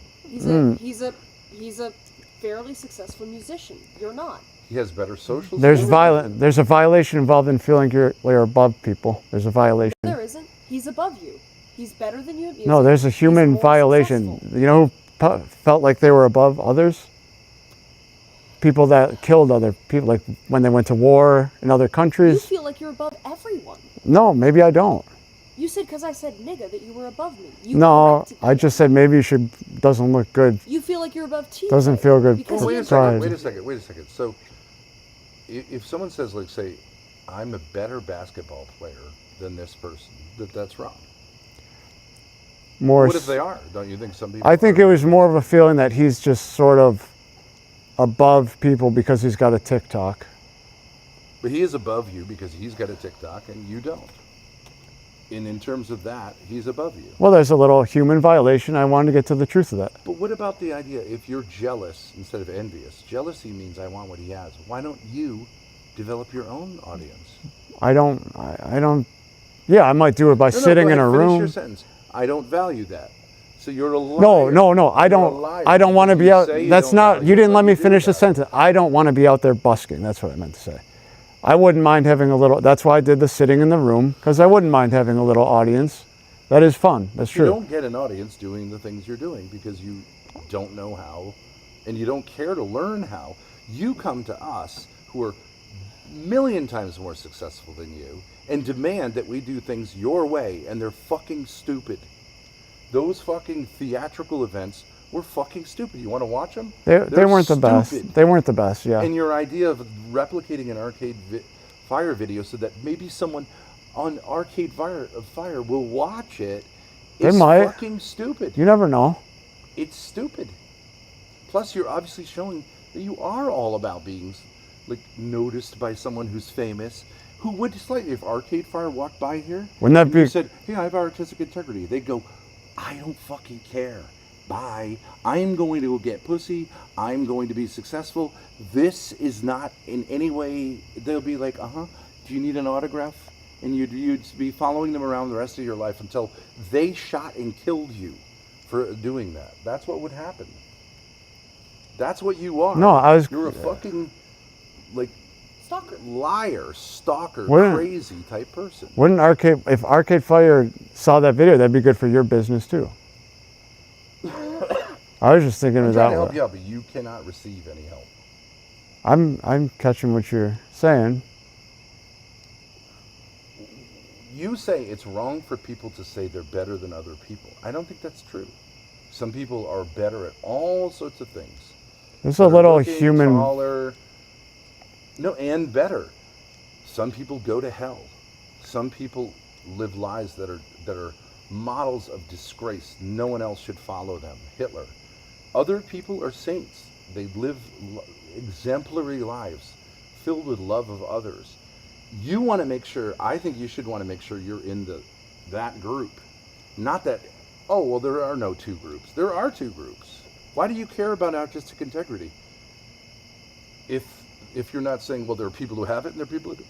Speaker 1: He's a fairly successful musician. You're not.
Speaker 3: He has better social
Speaker 4: There's
Speaker 3: skills.
Speaker 4: There's a violation involved in feeling you're above people. There's a violation.
Speaker 1: There isn't. He's above you. He's better than you at music.
Speaker 4: No, there's a
Speaker 1: He's
Speaker 4: human
Speaker 1: more
Speaker 4: violation.
Speaker 1: successful.
Speaker 4: You know who felt like they were above others? People that killed other people, like when they went to war in other
Speaker 1: You
Speaker 4: countries.
Speaker 1: feel like you're above everyone.
Speaker 4: No, maybe I don't.
Speaker 1: You said because I said nigga that you were above me. You
Speaker 4: No,
Speaker 1: corrected
Speaker 4: I
Speaker 1: me.
Speaker 4: just said maybe you should. Doesn't look good.
Speaker 1: You feel like you're above T.
Speaker 4: Doesn't feel good.
Speaker 1: Because
Speaker 3: Well,
Speaker 1: he
Speaker 3: wait a
Speaker 1: has
Speaker 3: second.
Speaker 4: pride.
Speaker 3: Wait a second. So, if someone says, like, say, I'm a better basketball player than this person, that's wrong.
Speaker 4: More.
Speaker 3: What if they are? Don't you think some people?
Speaker 4: I think
Speaker 3: are?
Speaker 4: it was more of a feeling that he's just sort of above people because he's got a TikTok.
Speaker 3: But he is above you because he's got a TikTok and you don't. And in terms of that, he's above you.
Speaker 4: Well, there's a little human violation. I wanted to get to the truth of that.
Speaker 3: But what about the idea if you're jealous instead of envious? Jealousy means I want what he has. Why don't you develop your own audience?
Speaker 4: I don't. Yeah, I might do it by sitting
Speaker 3: go
Speaker 4: in a
Speaker 3: ahead, finish
Speaker 4: room.
Speaker 3: your sentence. I don't value that. So you're a liar.
Speaker 4: No. I
Speaker 3: You're a
Speaker 4: don't.
Speaker 3: liar
Speaker 4: I don't want to
Speaker 3: because
Speaker 4: be
Speaker 3: you
Speaker 4: out.
Speaker 3: say you
Speaker 4: That's
Speaker 3: don't
Speaker 4: not.
Speaker 3: value
Speaker 4: You
Speaker 3: it,
Speaker 4: didn't
Speaker 3: but
Speaker 4: let me
Speaker 3: you do
Speaker 4: finish the
Speaker 3: value
Speaker 4: sentence. I don't want to be out there busking. That's what I meant to say. I wouldn't mind having a little. That's why I did the sitting in the room, because I wouldn't mind having a little audience. That is fun. That's
Speaker 3: You
Speaker 4: true.
Speaker 3: don't get an audience doing the things you're doing because you don't know how and you don't care to learn how. You come to us who are a million times more successful than you and demand that we do things your way, and they're fucking stupid. Those fucking theatrical events were fucking stupid. You want to watch them?
Speaker 4: They
Speaker 3: They're
Speaker 4: weren't the best.
Speaker 3: stupid.
Speaker 4: They weren't the best. Yeah.
Speaker 3: And your idea of replicating an Arcade Fire video so that maybe someone on Arcade Fire will watch it
Speaker 4: They
Speaker 3: is
Speaker 4: might.
Speaker 3: fucking stupid.
Speaker 4: You never know.
Speaker 3: It's stupid. Plus, you're obviously showing that you are all about being like noticed by someone who's famous. Who would slightly, if Arcade Fire walked by here,
Speaker 4: Wouldn't that
Speaker 3: and you
Speaker 4: be-
Speaker 3: said, "Hey, I have artistic integrity," they'd go, "I don't fucking care. Bye. I'm going to go get pussy. I'm going to be successful. This is not in any way." They'll be like, "Do you need an autograph?" And you'd be following them around the rest of your life until they shot and killed you for doing that. That's what would happen. That's what you are.
Speaker 4: No,
Speaker 3: You're a fucking like
Speaker 1: Stalker.
Speaker 3: liar, stalker,
Speaker 4: Wouldn't-
Speaker 3: crazy type person.
Speaker 4: Wouldn't if Arcade Fire saw that video, that'd be good for your business too. I was just thinking
Speaker 3: I'm
Speaker 4: of
Speaker 3: trying
Speaker 4: that
Speaker 3: to help
Speaker 4: way.
Speaker 3: you out, but you cannot receive any help.
Speaker 4: I'm catching what you're saying.
Speaker 3: You say it's wrong for people to say they're better than other people. I don't think that's true. Some people are better at all sorts of things.
Speaker 4: There's a little
Speaker 3: Looking,
Speaker 4: human.
Speaker 3: taller, no, and better. Some people go to hell. Some people live lives that are models of disgrace. No one else should follow them. Hitler. Other people are saints. They live exemplary lives filled with love of others. You want to make sure, I think you should want to make sure you're in that group. Not that, oh, well, there are no two groups. There are two groups. Why do you care about artistic integrity? If you're not saying, well, there are people who have it and there are people who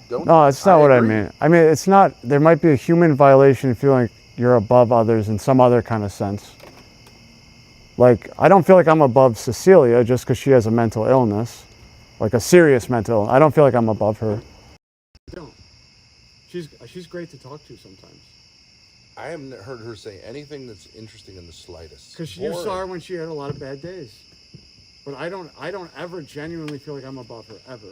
Speaker 3: don't.
Speaker 4: No, it's not what I
Speaker 3: agree.
Speaker 4: mean. I mean, it's not. There might be a human violation feeling like you're above others in some other kind of sense. Like, I don't feel like I'm above Cecilia just because she has a mental illness, like a serious mental. I don't feel like I'm above her. I don't. She's great to talk to sometimes.
Speaker 3: I haven't heard her say anything that's interesting in the slightest.
Speaker 4: Because you saw her when she had a lot of bad days. But I don't ever genuinely feel like I'm above her, ever.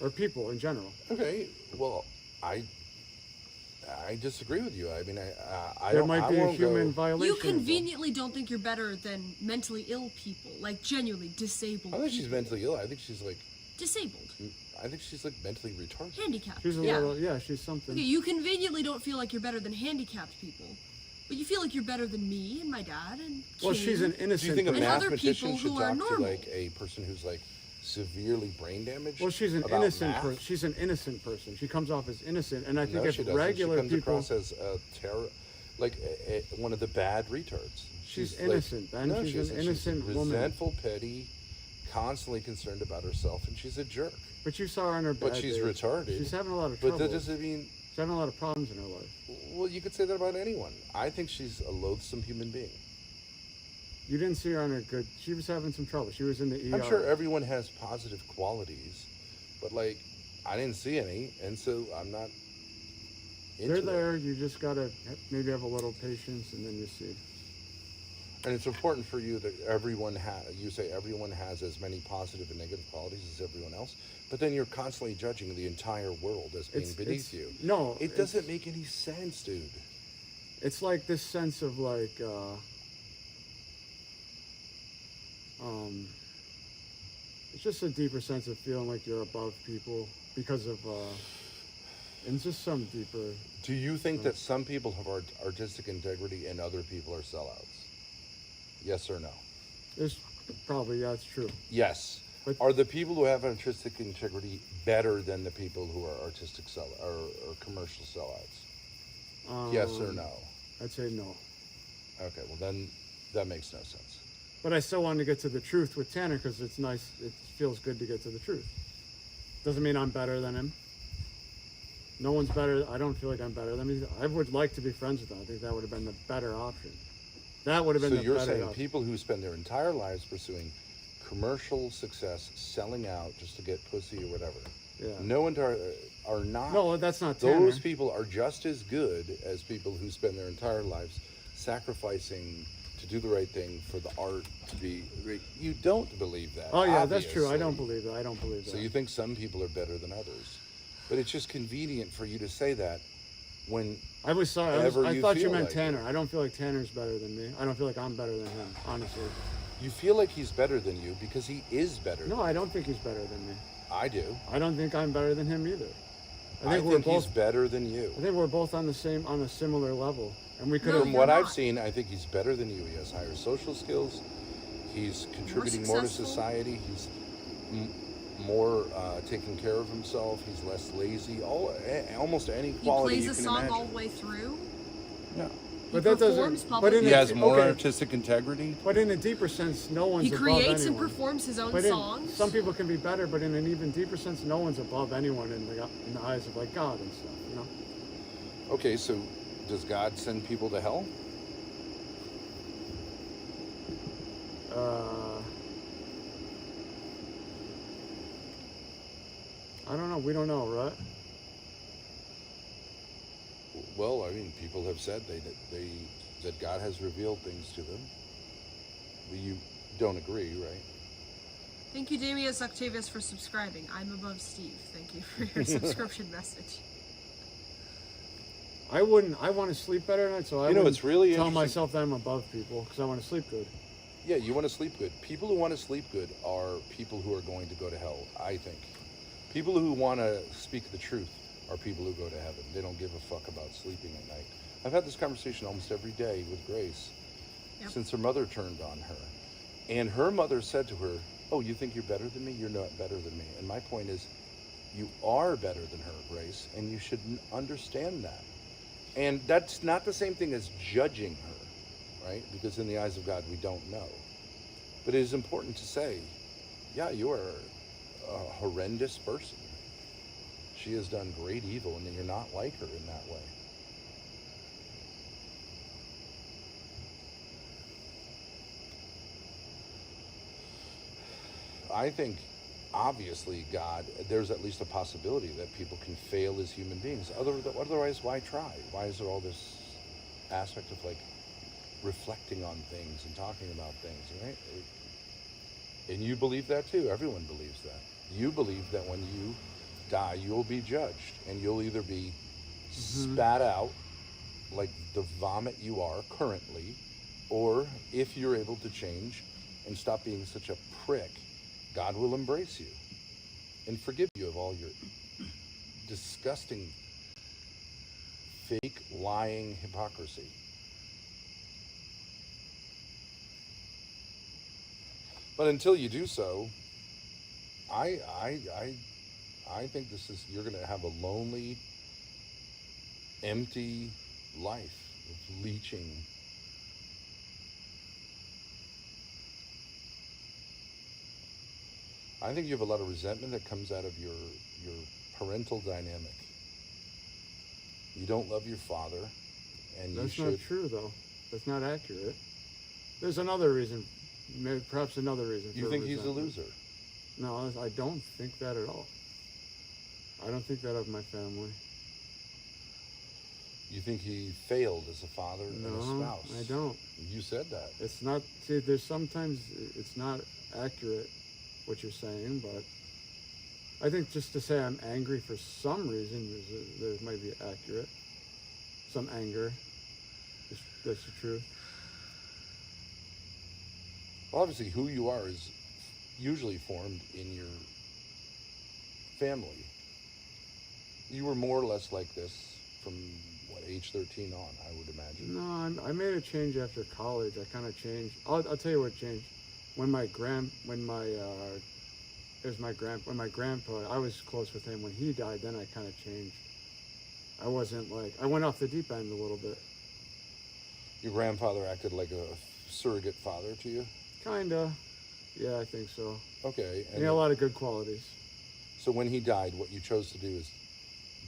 Speaker 4: Or people in general.
Speaker 3: Okay, well, I disagree with you. I mean, I
Speaker 4: There
Speaker 3: don't.
Speaker 4: might
Speaker 3: I
Speaker 4: be a
Speaker 3: won't
Speaker 4: human
Speaker 3: go,
Speaker 4: violation.
Speaker 6: You conveniently don't think you're better than mentally ill people, like genuinely disabled.
Speaker 3: I think she's
Speaker 6: people.
Speaker 3: mentally ill. I think she's like.
Speaker 6: Disabled,
Speaker 3: I think she's like mentally retarded.
Speaker 6: handicapped.
Speaker 4: She's a
Speaker 6: yeah.
Speaker 4: little, yeah, she's something.
Speaker 6: Okay, you conveniently don't feel like you're better than handicapped people, But you feel like you're better than me and my dad and
Speaker 4: Well,
Speaker 6: King.
Speaker 4: she's an
Speaker 3: Do you
Speaker 4: innocent.
Speaker 3: think a
Speaker 6: And other
Speaker 3: mathematician
Speaker 6: people
Speaker 3: should
Speaker 6: who are
Speaker 3: talk to
Speaker 6: normal.
Speaker 3: like a person who's like severely brain damaged?
Speaker 4: Well, she's an
Speaker 3: about
Speaker 4: innocent
Speaker 3: math?
Speaker 4: person. She's an innocent person. She comes off as innocent, and I think
Speaker 3: No,
Speaker 4: if
Speaker 3: she doesn't.
Speaker 4: regular
Speaker 3: she comes
Speaker 4: people,
Speaker 3: across as like one of the bad retards.
Speaker 4: She's
Speaker 3: like-
Speaker 4: innocent, Ben.
Speaker 3: No,
Speaker 4: She's
Speaker 3: she
Speaker 4: an
Speaker 3: isn't.
Speaker 4: innocent
Speaker 3: she's
Speaker 4: woman.
Speaker 3: resentful, petty, constantly concerned about herself, and she's a jerk.
Speaker 4: but you saw her on her bad
Speaker 3: But she's
Speaker 4: days.
Speaker 3: retarded.
Speaker 4: She's having a lot of
Speaker 3: But
Speaker 4: trouble.
Speaker 3: that doesn't mean.
Speaker 4: She's having a lot of problems in her life.
Speaker 3: Well, you could say that about anyone. I think she's a loathsome human being.
Speaker 4: You didn't see her on her good. She was having some trouble. She was in the ER.
Speaker 3: I'm sure everyone has positive qualities, but like, I didn't see any, and so I'm not. Into
Speaker 4: They're there.
Speaker 3: It.
Speaker 4: You just gotta maybe have a little patience, and then you see.
Speaker 3: And it's important for you that everyone you say everyone has as many positive and negative qualities as everyone else, but then you're constantly judging the entire world as being beneath you.
Speaker 4: No,
Speaker 3: It doesn't make any sense, dude.
Speaker 4: It's like this sense of like, it's just a deeper sense of feeling like you're above people because of, and it's just some deeper.
Speaker 3: Do you think that some people have artistic integrity and other people are sellouts? Yes or no?
Speaker 4: There's probably, yeah, it's true.
Speaker 3: Yes.
Speaker 4: But-
Speaker 3: Are the people who have artistic integrity better than the people who are artistic or commercial sellouts? Yes or no?
Speaker 4: I'd say no.
Speaker 3: Okay, well then that makes no sense.
Speaker 4: But I still wanted to get to the truth with Tanner because it's nice. It feels good to get to the truth. Doesn't mean I'm better than him. No one's better. I don't feel like I'm better than him. I would like to be friends with him. I think that would have been the better option. That would have been
Speaker 3: So
Speaker 4: the
Speaker 3: you're
Speaker 4: better
Speaker 3: saying
Speaker 4: option.
Speaker 3: people who spend their entire lives pursuing commercial success, selling out just to get pussy or whatever,
Speaker 4: Yeah.
Speaker 3: are not.
Speaker 4: No, that's not Tanner.
Speaker 3: Those people are just as good as people who spend their entire lives sacrificing to do the right thing for the art to be. You don't believe that.
Speaker 4: Oh yeah, that's true. I
Speaker 3: obviously.
Speaker 4: don't believe that. I don't believe that.
Speaker 3: So you think some people are better than others, but it's just convenient for you to say that when
Speaker 4: I was sorry.
Speaker 3: Whenever
Speaker 4: I
Speaker 3: you
Speaker 4: thought you
Speaker 3: feel
Speaker 4: meant
Speaker 3: like
Speaker 4: Tanner. I don't feel like Tanner's better than me. I don't feel like I'm better than him, honestly.
Speaker 3: you feel like he's better than you because he is better.
Speaker 4: No, I don't think he's better than me.
Speaker 3: I do.
Speaker 4: I don't think I'm better than him either.
Speaker 3: I think
Speaker 4: we're
Speaker 3: he's
Speaker 4: both.
Speaker 3: better than you.
Speaker 4: I think we're both on a similar level, and we could
Speaker 6: No,
Speaker 4: have.
Speaker 3: From
Speaker 6: you're
Speaker 3: what I've
Speaker 6: not.
Speaker 3: seen, I think he's better than you. He has higher social skills. He's contributing more to
Speaker 6: successful.
Speaker 3: society. He's more taking care of himself. He's less lazy. Almost any
Speaker 6: He
Speaker 3: quality
Speaker 6: plays
Speaker 3: you
Speaker 6: a
Speaker 3: can
Speaker 6: song
Speaker 3: imagine.
Speaker 6: all the way through.
Speaker 3: Yeah.
Speaker 4: But that
Speaker 6: performs
Speaker 4: doesn't.
Speaker 6: publicly.
Speaker 4: But in
Speaker 3: He has more
Speaker 4: okay,
Speaker 3: artistic integrity.
Speaker 4: But in a deeper sense, no one's
Speaker 6: He
Speaker 4: above
Speaker 6: creates and
Speaker 4: anyone.
Speaker 6: performs his own
Speaker 4: But in,
Speaker 6: songs.
Speaker 4: some people can be better, but in an even deeper sense, no one's above anyone in the eyes of like God and stuff. You know.
Speaker 3: Okay, so does God send people to hell?
Speaker 4: I don't know. We don't know, right?
Speaker 3: Well, I mean, people have said that God has revealed things to them. You don't agree, right?
Speaker 6: Thank you, Damius Octavius, for subscribing. I'm above Steve. Thank you for your subscription message.
Speaker 4: I wouldn't. I want to sleep better at night, so I
Speaker 3: You know,
Speaker 4: wouldn't
Speaker 3: it's really
Speaker 4: tell
Speaker 3: interesting.
Speaker 4: myself that I'm above people because I want to sleep good.
Speaker 3: Yeah, you want to sleep good. People who want to sleep good are people who are going to go to hell, I think. People who want to speak the truth are people who go to heaven. They don't give a fuck about sleeping at night. I've had this conversation almost every day with Grace since her mother turned on her. And her mother said to her, "Oh, you think you're better than me? You're not better than me." And my point is, you are better than her, Grace, and you should understand that. And that's not the same thing as judging her, right? Because in the eyes of God, we don't know. But it is important to say, yeah, you are a horrendous person. She has done great evil, and you're not like her in that way. I think, obviously, God, there's at least a possibility that people can fail as human beings. Otherwise, why try? Why is there all this aspect of, like, reflecting on things and talking about things, right? And you believe that, too. Everyone believes that. You believe that when you die, you'll be judged, and you'll either be spat out like the vomit you are currently, or if you're able to change and stop being such a prick, God will embrace you and forgive you of all your disgusting, fake, lying hypocrisy. But until you do so, I think you're going to have a lonely, empty life of leeching. I think you have a lot of resentment that comes out of your parental dynamic. You don't love your father, and
Speaker 4: That's
Speaker 3: you
Speaker 4: not
Speaker 3: should.
Speaker 4: true, though. That's not accurate. There's another reason, maybe perhaps another reason.
Speaker 3: You
Speaker 4: for
Speaker 3: think he's a
Speaker 4: resentment.
Speaker 3: loser?
Speaker 4: No, I don't think that at all. I don't think that of my family.
Speaker 3: You think he failed as a father and a spouse?
Speaker 4: I don't.
Speaker 3: You said that.
Speaker 4: It's not. See, there's sometimes it's not accurate what you're saying, but I think just to say I'm angry for some reason, there might be accurate. Some anger. That's the truth.
Speaker 3: Well, obviously, who you are is usually formed in your family. You were more or less like this from age 13 on, I would imagine.
Speaker 4: No, I made a change after college. I kind of changed. I'll tell you what changed. When my grandpa, I was close with him. When he died, then I kind of changed. I wasn't like, I went off the deep end a little bit.
Speaker 3: Your grandfather acted like a surrogate father to you?
Speaker 4: Kinda. Yeah, I think so.
Speaker 3: Okay.
Speaker 4: He had a lot of good qualities.
Speaker 3: So when he died, what you chose to do is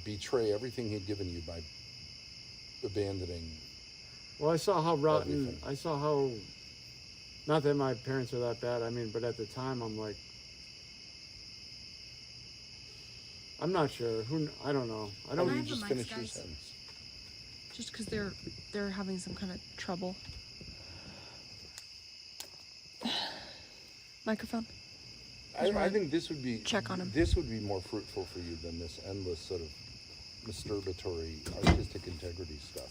Speaker 3: betray everything he'd given you by abandoning.
Speaker 4: Well, I saw how rotten,
Speaker 3: everything.
Speaker 4: I saw how, not that my parents are that bad, I mean, but at the time I'm like, I'm not sure. I don't know. I
Speaker 3: How
Speaker 4: don't
Speaker 3: do you
Speaker 6: have the
Speaker 3: just
Speaker 6: mics,
Speaker 3: finish your
Speaker 6: guys?
Speaker 3: sentence?
Speaker 6: Just because they're having some kind of trouble. Microphone.
Speaker 3: I think this would be
Speaker 6: Check on him.
Speaker 3: This would be more fruitful for you than this endless sort of masturbatory artistic integrity stuff.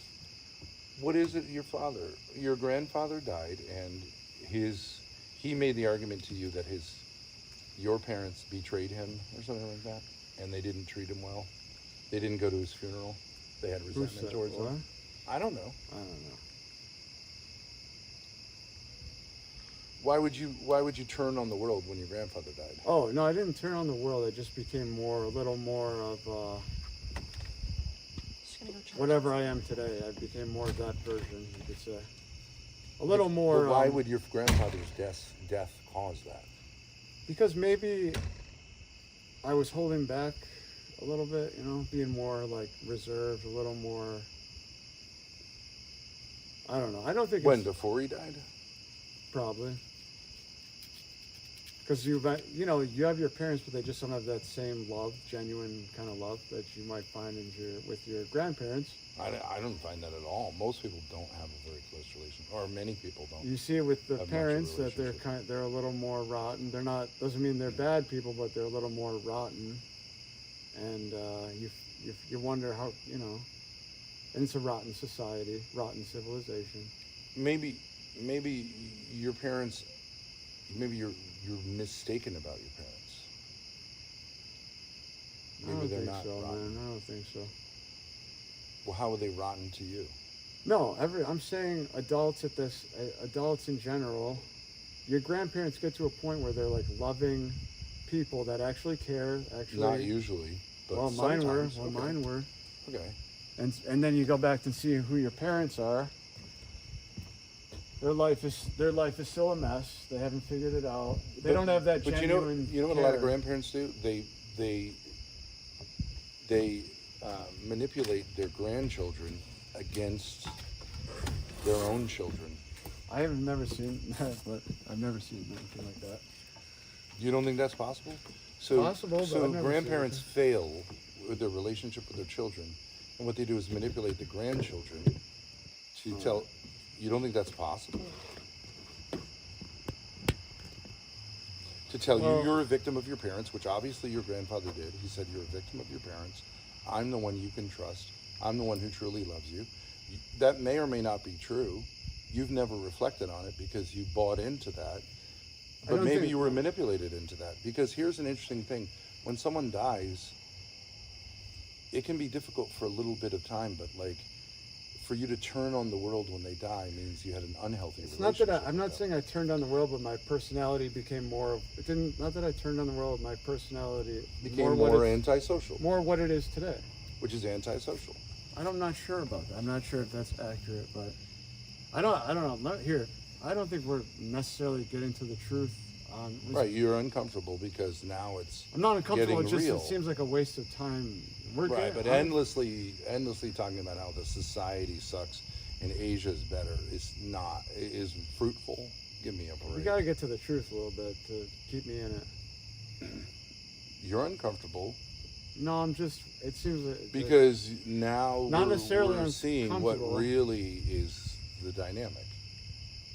Speaker 3: What is it? Your grandfather died, and he made the argument to you that your parents betrayed him or something like that, and they didn't treat him well. They didn't go to his funeral. They had resentment towards
Speaker 4: what?
Speaker 3: him. I don't know.
Speaker 4: I don't know.
Speaker 3: Why would you turn on the world when your grandfather died?
Speaker 4: Oh, no, I didn't turn on the world. I just became a little more of
Speaker 6: Just gonna go check.
Speaker 4: whatever I am today. I became more of that version, you could say. A little more.
Speaker 3: But why would your grandfather's death cause that?
Speaker 4: Because maybe I was holding back a little bit, being more like reserved, a little more. I don't know. I don't think
Speaker 3: When, before he died?
Speaker 4: Probably. Because you have your parents, but they just don't have that same love, genuine kind of love that you might find with your grandparents.
Speaker 3: I don't find that at all. Most people don't have a very close relationship, or many people don't.
Speaker 4: You see it with the
Speaker 3: Have much of a
Speaker 4: parents that
Speaker 3: relationship.
Speaker 4: they're a little more rotten. They're not, doesn't mean they're bad people, but they're a little more rotten. And you wonder how, and it's a rotten society, rotten civilization.
Speaker 3: Maybe your parents. Maybe you're mistaken about your parents.
Speaker 4: I don't
Speaker 3: they're
Speaker 4: think
Speaker 3: not
Speaker 4: so,
Speaker 3: rotten.
Speaker 4: man. I don't think so.
Speaker 3: Well, how were they rotten to you?
Speaker 4: No, I'm saying adults in general, your grandparents get to a point where they're like loving people that actually care.
Speaker 3: Not usually, but
Speaker 4: well, mine were.
Speaker 3: sometimes.
Speaker 4: Well,
Speaker 3: Okay.
Speaker 4: mine were.
Speaker 3: Okay.
Speaker 4: And then you go back and see who your parents are. Their life is still a mess. They haven't figured it out. They don't have that
Speaker 3: But
Speaker 4: genuine.
Speaker 3: you know what a lot of
Speaker 4: care.
Speaker 3: grandparents do? They manipulate their grandchildren against their own children.
Speaker 4: I have never seen that, but I've never seen anything like that.
Speaker 3: You don't think that's possible? So,
Speaker 4: Possible, but
Speaker 3: so
Speaker 4: I've never
Speaker 3: grandparents
Speaker 4: seen
Speaker 3: fail with their relationship with their children, and what they do is manipulate the grandchildren to tell. You don't think that's possible? To tell you you're a victim of your parents, which obviously your grandfather did. He said you're a victim of your parents. I'm the one you can trust. I'm the one who truly loves you. That may or may not be true. You've never reflected on it because you bought into that. But maybe you were manipulated into that. Because here's an interesting thing. When someone dies, it can be difficult for a little bit of time, but like for you to turn on the world when they die means you had an unhealthy
Speaker 4: It's
Speaker 3: relationship.
Speaker 4: not that I'm not
Speaker 3: with
Speaker 4: saying
Speaker 3: them.
Speaker 4: I turned on the world, but my personality became more of. It didn't. Not that I turned on the world. My personality
Speaker 3: Became
Speaker 4: what
Speaker 3: more
Speaker 4: it's-
Speaker 3: antisocial,
Speaker 4: more what it is today.
Speaker 3: which is antisocial.
Speaker 4: I'm not sure about that. I'm not sure if that's accurate, but I don't know. Here, I don't think we're necessarily getting to the truth on.
Speaker 3: Right, you're uncomfortable because now it's
Speaker 4: I'm not uncomfortable.
Speaker 3: getting real.
Speaker 4: It seems like a waste of time. We're
Speaker 3: Right,
Speaker 4: getting,
Speaker 3: but endlessly talking about how the society sucks and Asia's better is not is fruitful. Give me a break.
Speaker 4: we got to get to the truth a little bit to keep me in it.
Speaker 3: You're uncomfortable
Speaker 4: No, I'm just. It seems that
Speaker 3: because now
Speaker 4: Not necessarily
Speaker 3: we're seeing what
Speaker 4: uncomfortable.
Speaker 3: really is the dynamic.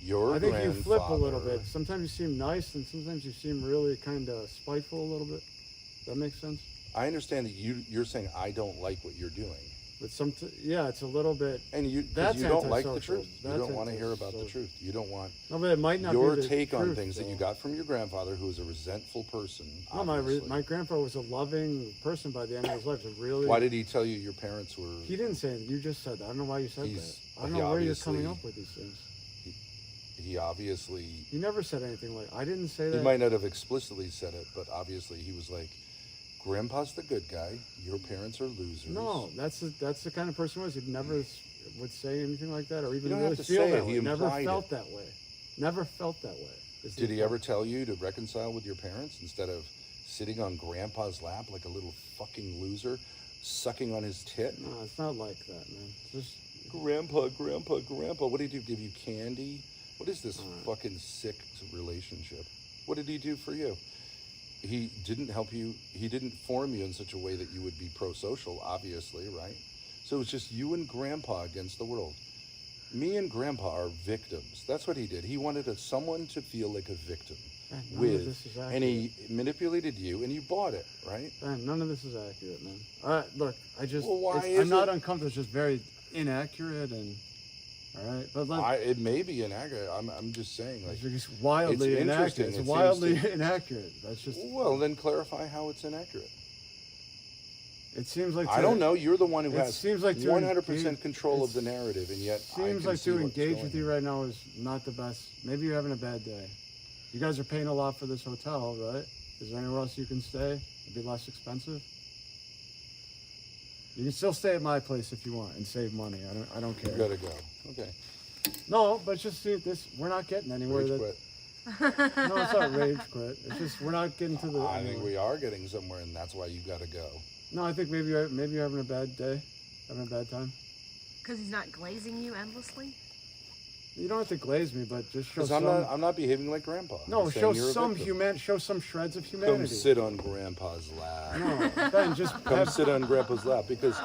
Speaker 3: Your
Speaker 4: I think you flip a little
Speaker 3: grandfather-
Speaker 4: bit. Sometimes you seem nice, and sometimes you seem really kind of spiteful a little bit. That makes sense.
Speaker 3: I understand that you're saying I don't like what you're doing,
Speaker 4: But yeah, it's a little bit.
Speaker 3: and you 'cause
Speaker 4: That's
Speaker 3: you don't like the
Speaker 4: antisocial.
Speaker 3: truth. You
Speaker 4: That's
Speaker 3: don't want to hear about the
Speaker 4: antisocial.
Speaker 3: truth. You don't want
Speaker 4: No, but it might not
Speaker 3: your
Speaker 4: be the
Speaker 3: take on
Speaker 4: truth,
Speaker 3: things that you
Speaker 4: though.
Speaker 3: got from your grandfather, who was a resentful person.
Speaker 4: No,
Speaker 3: obviously.
Speaker 4: my grandfather was a loving person by the end of his life. It really.
Speaker 3: Why did he tell you your parents were?
Speaker 4: He didn't say it. You just said that. I don't know why you said
Speaker 3: He's-
Speaker 4: that. I don't
Speaker 3: he
Speaker 4: know where you're coming
Speaker 3: obviously-
Speaker 4: up with these things.
Speaker 3: He obviously.
Speaker 4: He never said anything like. I didn't say
Speaker 3: He
Speaker 4: that.
Speaker 3: might not have explicitly said it, but obviously he was like, "Grandpa's the good guy. Your parents are losers."
Speaker 4: No, that's the kind of person he was. He never would say anything like that, or even
Speaker 3: don't
Speaker 4: really
Speaker 3: have to
Speaker 4: feel
Speaker 3: say
Speaker 4: that
Speaker 3: it.
Speaker 4: way.
Speaker 3: He
Speaker 4: Never
Speaker 3: implied
Speaker 4: felt
Speaker 3: it.
Speaker 4: that way. Never felt that way. is the
Speaker 3: Did he
Speaker 4: point.
Speaker 3: ever tell you to reconcile with your parents instead of sitting on Grandpa's lap like a little fucking loser, sucking on his tit?
Speaker 4: No, it's not like that, man. It's just
Speaker 3: Grandpa, Grandpa. What did he do? Give you candy? What is this fucking sick relationship? What did he do for you? He didn't help you. He didn't form you in such a way that you would be pro-social, obviously, right? So it's just you and Grandpa against the world. Me and Grandpa are victims. That's what he did. He wanted someone to feel like a victim
Speaker 4: none of this is
Speaker 3: and he manipulated you, and you bought it, right?
Speaker 4: man, none of this is accurate, man. All right, look,
Speaker 3: Well, why is
Speaker 4: I'm not
Speaker 3: it-
Speaker 4: uncomfortable. It's just very inaccurate and. All right, but like,
Speaker 3: It may be inaccurate. I'm just saying, like,
Speaker 4: it's just wildly
Speaker 3: it's
Speaker 4: inaccurate.
Speaker 3: interesting.
Speaker 4: It's
Speaker 3: It seems
Speaker 4: wildly
Speaker 3: to-
Speaker 4: inaccurate. That's just.
Speaker 3: well, then clarify how it's inaccurate.
Speaker 4: It seems like.
Speaker 3: I don't know. You're the one who
Speaker 4: It
Speaker 3: has
Speaker 4: seems like to
Speaker 3: 100%
Speaker 4: engage-
Speaker 3: control of the
Speaker 4: it
Speaker 3: narrative, and yet I
Speaker 4: seems
Speaker 3: can
Speaker 4: like
Speaker 3: see
Speaker 4: to
Speaker 3: what's
Speaker 4: engage
Speaker 3: going
Speaker 4: with you
Speaker 3: on.
Speaker 4: right now is not the best. Maybe you're having a bad day. You guys are paying a lot for this hotel, right? Is there anywhere else you can stay? It'd be less expensive. You can still stay at my place if you want and save money. I don't care.
Speaker 3: You gotta go. Okay.
Speaker 4: No, but just see this. We're not getting anywhere.
Speaker 3: Rage
Speaker 4: That,
Speaker 3: quit.
Speaker 4: no, it's not rage quit. It's just we're not getting to the.
Speaker 3: I think we are getting somewhere, and that's why you gotta go.
Speaker 4: No, I think maybe you're having a bad day, having a bad time.
Speaker 6: Because he's not glazing you endlessly?
Speaker 4: You don't have to glaze me, but just show
Speaker 3: Because
Speaker 4: some.
Speaker 3: I'm not behaving like Grandpa.
Speaker 4: no,
Speaker 3: I'm saying
Speaker 4: show
Speaker 3: you're a
Speaker 4: some
Speaker 3: victim.
Speaker 4: show some shreds of
Speaker 3: Come
Speaker 4: humanity.
Speaker 3: sit on Grandpa's lap.
Speaker 4: No, Ben, just
Speaker 3: Come
Speaker 4: have,
Speaker 3: sit on Grandpa's lap, because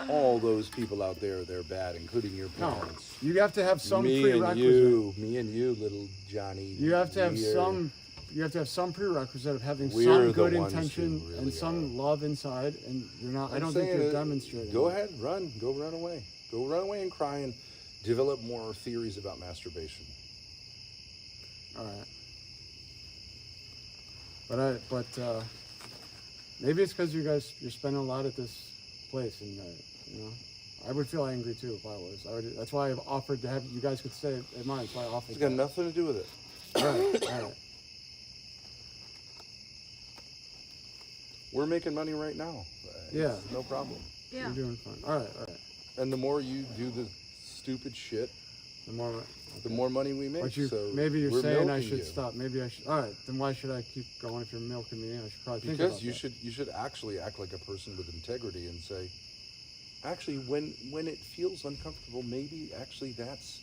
Speaker 3: all those people out there, they're bad, including your
Speaker 4: no.
Speaker 3: parents.
Speaker 4: You have to have some
Speaker 3: me
Speaker 4: prerequisite.
Speaker 3: and you, little Johnny.
Speaker 4: You have to have
Speaker 3: We're-
Speaker 4: some. You have to have some prerequisite of having
Speaker 3: We're
Speaker 4: some
Speaker 3: the
Speaker 4: good
Speaker 3: ones who
Speaker 4: intention
Speaker 3: really
Speaker 4: and some love inside, and you're not. I
Speaker 3: I'm
Speaker 4: don't think
Speaker 3: saying
Speaker 4: you're
Speaker 3: it.
Speaker 4: demonstrating.
Speaker 3: Go
Speaker 4: it.
Speaker 3: ahead, run. Go run away. Go run away and cry and develop more theories about masturbation.
Speaker 4: All right. But maybe it's because you're spending a lot at this place, and I would feel angry too if I was. That's why I've offered to have you guys could stay at mine. That's why I offered.
Speaker 3: It's got nothing to do with it.
Speaker 4: All right.
Speaker 3: We're making money right now.
Speaker 4: Yeah.
Speaker 3: No problem.
Speaker 6: Yeah.
Speaker 4: You're doing fine. All right.
Speaker 3: And the more you do the stupid shit,
Speaker 4: The more.
Speaker 3: the more money we make.
Speaker 4: But
Speaker 3: so
Speaker 4: maybe you're
Speaker 3: we're
Speaker 4: saying I
Speaker 3: milking
Speaker 4: should
Speaker 3: you.
Speaker 4: stop. Maybe I should. All right. Then why should I keep going if you're milking me? I should probably think
Speaker 3: Because
Speaker 4: about
Speaker 3: you
Speaker 4: that.
Speaker 3: should actually act like a person with integrity and say, actually, when it feels uncomfortable, maybe actually that's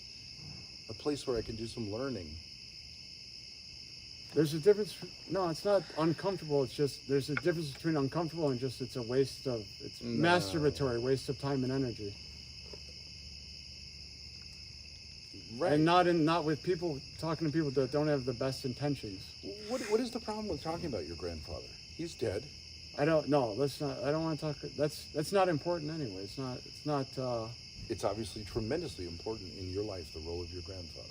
Speaker 3: a place where I can do some learning.
Speaker 4: There's a difference. No, it's not uncomfortable. It's just there's a difference between uncomfortable and just it's a waste of it's
Speaker 3: No.
Speaker 4: masturbatory waste of time and energy.
Speaker 3: Right.
Speaker 4: And not with people talking to people that don't have the best intentions.
Speaker 3: What is the problem with talking about your grandfather? He's dead.
Speaker 4: I don't know. Let's not. I don't want to talk. That's not important anyway. It's not.
Speaker 3: It's obviously tremendously important in your life, the role of your grandfather.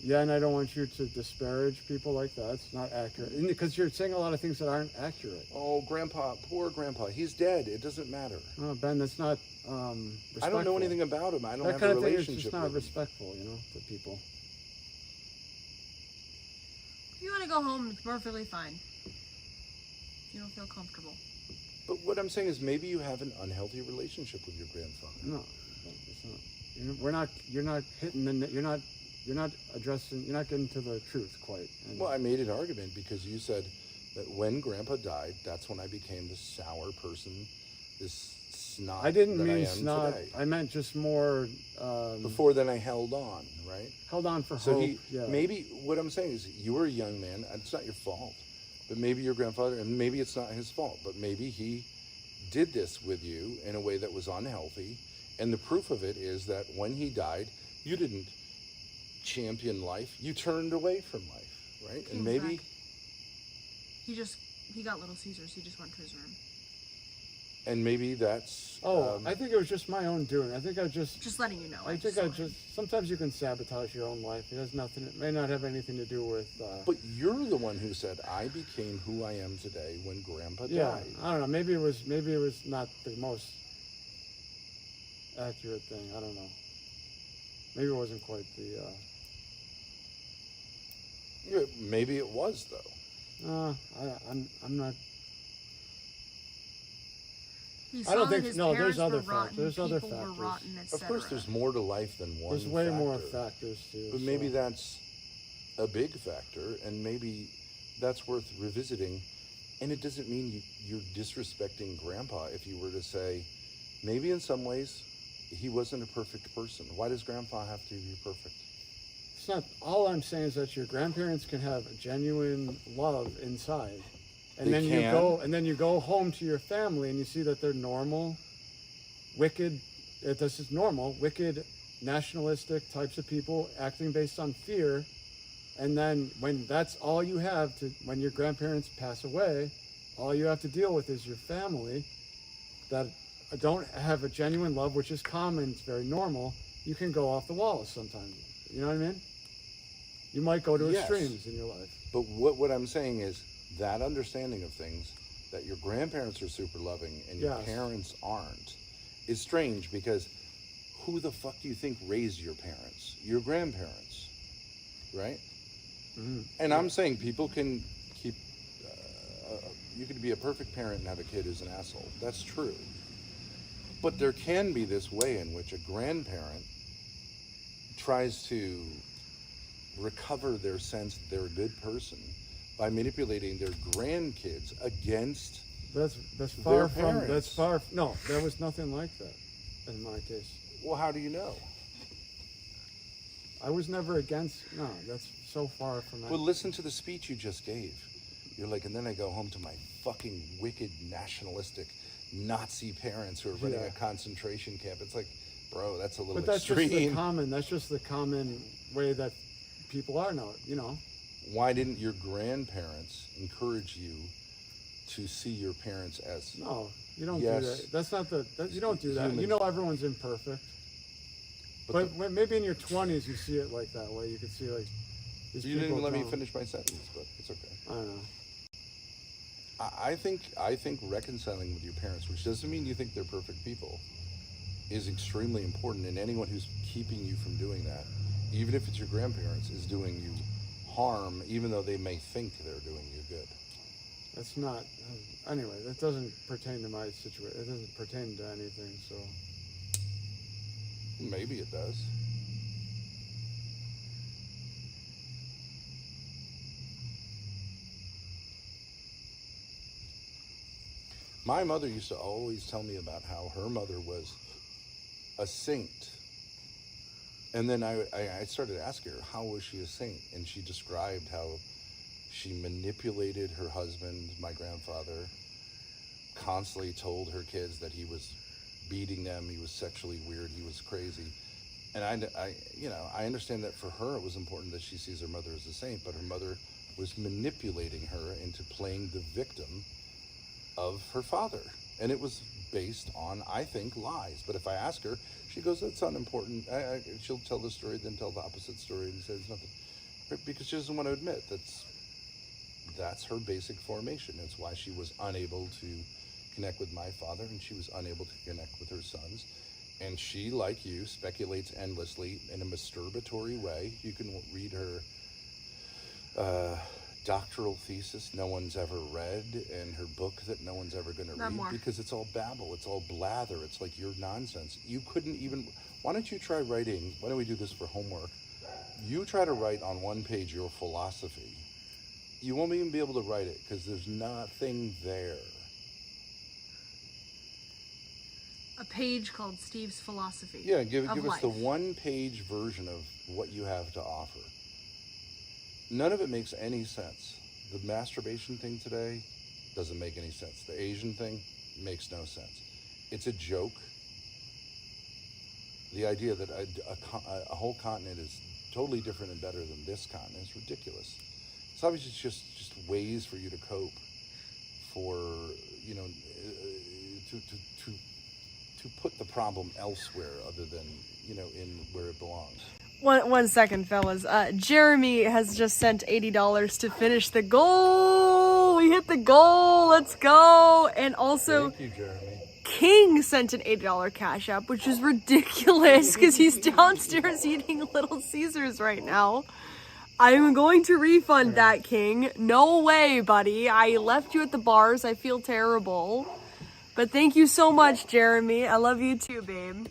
Speaker 4: Yeah, and I don't want you to disparage people like that. It's not accurate. Because you're saying a lot of things that aren't accurate.
Speaker 3: Oh, Grandpa, poor Grandpa. He's dead. It doesn't matter.
Speaker 4: Oh, Ben, that's not respectful.
Speaker 3: I don't know anything about him. I don't
Speaker 4: that
Speaker 3: have
Speaker 4: kind
Speaker 3: a
Speaker 4: of thing is
Speaker 3: relationship
Speaker 4: just not
Speaker 3: with him.
Speaker 4: respectful, to people.
Speaker 6: If you want to go home, it's perfectly fine. If you don't feel comfortable.
Speaker 3: But what I'm saying is maybe you have an unhealthy relationship with your grandfather.
Speaker 4: No, it's not. You're not hitting the. You're not addressing. You're not getting to the truth quite. And
Speaker 3: Well, I made an argument because you said that when Grandpa died, that's when I became this sour person, this snot
Speaker 4: I didn't
Speaker 3: that
Speaker 4: mean
Speaker 3: I am
Speaker 4: snot.
Speaker 3: today.
Speaker 4: I meant just more.
Speaker 3: Before then, I held on, right?
Speaker 4: Held on for
Speaker 3: So
Speaker 4: hope. Yeah.
Speaker 3: maybe what I'm saying is you were a young man. It's not your fault. But maybe your grandfather, and maybe it's not his fault, but maybe he did this with you in a way that was unhealthy. And the proof of it is that when he died, you didn't champion life. You turned away from life, right? And maybe...
Speaker 6: He got Little Caesars. He just went to his room.
Speaker 3: And maybe that's...
Speaker 4: I think it was just my own doing. I think I just...
Speaker 6: Just letting you know.
Speaker 4: Sometimes you can sabotage your own life. It has nothing... It may not have anything to do with...
Speaker 3: But you're the one who said, I became who I am today when Grandpa died.
Speaker 4: I don't know. Maybe it was not the most accurate thing. I don't know. Maybe it wasn't quite the...
Speaker 3: Yeah, maybe it was, though.
Speaker 4: I'm not...
Speaker 6: He
Speaker 4: I don't
Speaker 6: saw
Speaker 4: think...
Speaker 6: his
Speaker 4: No,
Speaker 6: parents
Speaker 4: there's other
Speaker 6: were rotten,
Speaker 4: factors. There's other
Speaker 6: people were
Speaker 4: factors.
Speaker 6: rotten,
Speaker 3: Of
Speaker 6: etc.
Speaker 3: course, there's more to life than one
Speaker 4: There's way more
Speaker 3: factor.
Speaker 4: factors, too.
Speaker 3: But maybe that's a big factor, and maybe that's worth revisiting. And it doesn't mean you're disrespecting Grandpa if you were to say, maybe in some ways he wasn't a perfect person. Why does Grandpa have to be perfect?
Speaker 4: It's not... All I'm saying is that your grandparents can have genuine love inside. And
Speaker 3: They
Speaker 4: then you go home to your family and you see that they're normal, wicked, this is normal, wicked, nationalistic types of people acting based on fear. And then when that's all you have when your grandparents pass away, all you have to deal with is your family that don't have a genuine love, which is common, it's very normal. You can go off the walls sometimes. You know what I mean? You might go to
Speaker 3: Yes.
Speaker 4: extremes in your life.
Speaker 3: But what I'm saying is that understanding of things, that your grandparents are super loving and your
Speaker 4: Yes.
Speaker 3: parents aren't, is strange because who the fuck do you think raised your parents? Your grandparents, right?
Speaker 4: Mm-hmm.
Speaker 3: And I'm saying people can keep, you could be a perfect parent and have a kid who's an asshole. That's true. But there can be this way in which a grandparent tries to recover their sense that they're a good person by manipulating their grandkids against
Speaker 4: That's
Speaker 3: their
Speaker 4: far from
Speaker 3: parents.
Speaker 4: that's far. No, there was nothing like that in my case.
Speaker 3: Well, how do you know?
Speaker 4: I was never against. No, that's so far from that.
Speaker 3: Well, listen to the speech you just gave. You're like, and then I go home to my fucking wicked nationalistic Nazi parents who are running
Speaker 4: Yeah.
Speaker 3: a concentration camp. It's like, bro, that's a little
Speaker 4: But that's
Speaker 3: extreme.
Speaker 4: just the common. That's just the common way that people are now.
Speaker 3: Why didn't your grandparents encourage you to see your parents as
Speaker 4: No, you don't
Speaker 3: Yes.
Speaker 4: do that. That's not the. You don't do that.
Speaker 3: Humans.
Speaker 4: You know, everyone's imperfect. But maybe in your 20s you see it like that way. You could see like. These
Speaker 3: You didn't
Speaker 4: people
Speaker 3: even let me
Speaker 4: don't-
Speaker 3: finish my sentence, but it's okay.
Speaker 4: I don't know.
Speaker 3: I think reconciling with your parents, which doesn't mean you think they're perfect people, is extremely important. And anyone who's keeping you from doing that, even if it's your grandparents, is doing you harm, even though they may think they're doing you good.
Speaker 4: That's not. Anyway, that doesn't pertain to my situation. It doesn't pertain to anything. So.
Speaker 3: Maybe it does. My mother used to always tell me about how her mother was a saint. And then I started asking her, how was she a saint? And she described how she manipulated her husband, my grandfather, constantly told her kids that he was beating them, he was sexually weird, he was crazy. And I understand that for her it was important that she sees her mother as a saint, but her mother was manipulating her into playing the victim of her father. And it was based on, I think, lies. But if I ask her, She goes, that's unimportant. She'll tell the story, then tell the opposite story, and says nothing. Because she doesn't want to admit that's her basic formation. It's why she was unable to connect with my father, and she was unable to connect with her sons. And she, like you, speculates endlessly in a masturbatory way. You can read her doctoral thesis no one's ever read, and her book that no one's ever going to read, because it's all babble, it's all blather, it's like your nonsense. You couldn't even, why don't you try writing, why don't we do this for homework? You try to write on one page your philosophy. You won't even be able to write it because there's nothing there.
Speaker 6: A page called Steve's Philosophy.
Speaker 3: Yeah, give
Speaker 6: of
Speaker 3: us
Speaker 6: life.
Speaker 3: the one-page version of what you have to offer. None of it makes any sense. The masturbation thing today doesn't make any sense. The Asian thing makes no sense. It's a joke. The idea that a whole continent is totally different and better than this continent is ridiculous. It's obviously just ways for you to cope, for, you know, to put the problem elsewhere other than, you know, in where it belongs.
Speaker 1: One second, fellas. Jeremy has just sent $80 to finish the goal. We hit the goal. Let's go. And also,
Speaker 3: Thank you, Jeremy.
Speaker 1: King sent an $8 cash app, which is ridiculous because he's downstairs eating Little Caesars right now. I'm going to refund that, King. No way, buddy. I left you at the bars. I feel terrible. But thank you so much, Jeremy. I love you too, babe.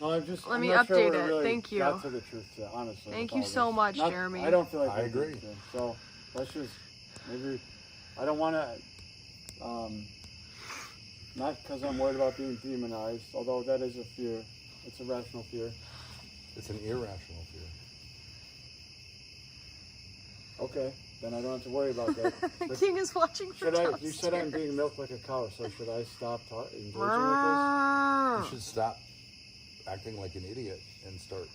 Speaker 4: No,
Speaker 1: Let
Speaker 4: I'm
Speaker 1: me
Speaker 4: not sure
Speaker 1: update
Speaker 4: we
Speaker 1: it.
Speaker 4: really
Speaker 1: Thank you.
Speaker 4: got to the truth, honestly.
Speaker 1: Thank
Speaker 4: with
Speaker 1: you
Speaker 4: all
Speaker 1: so
Speaker 4: this.
Speaker 1: much, Jeremy.
Speaker 4: I don't feel like
Speaker 3: I
Speaker 4: we
Speaker 3: agree.
Speaker 4: did, so let's just maybe. I don't want to. Not because I'm worried about being demonized, although that is a fear. It's a rational fear.
Speaker 3: It's an irrational fear.
Speaker 4: Okay, then I don't have to worry about that. But
Speaker 1: King is watching from downstairs.
Speaker 4: you said I'm being milked like a cow, so should I stop engaging with
Speaker 3: You should stop acting like an idiot and start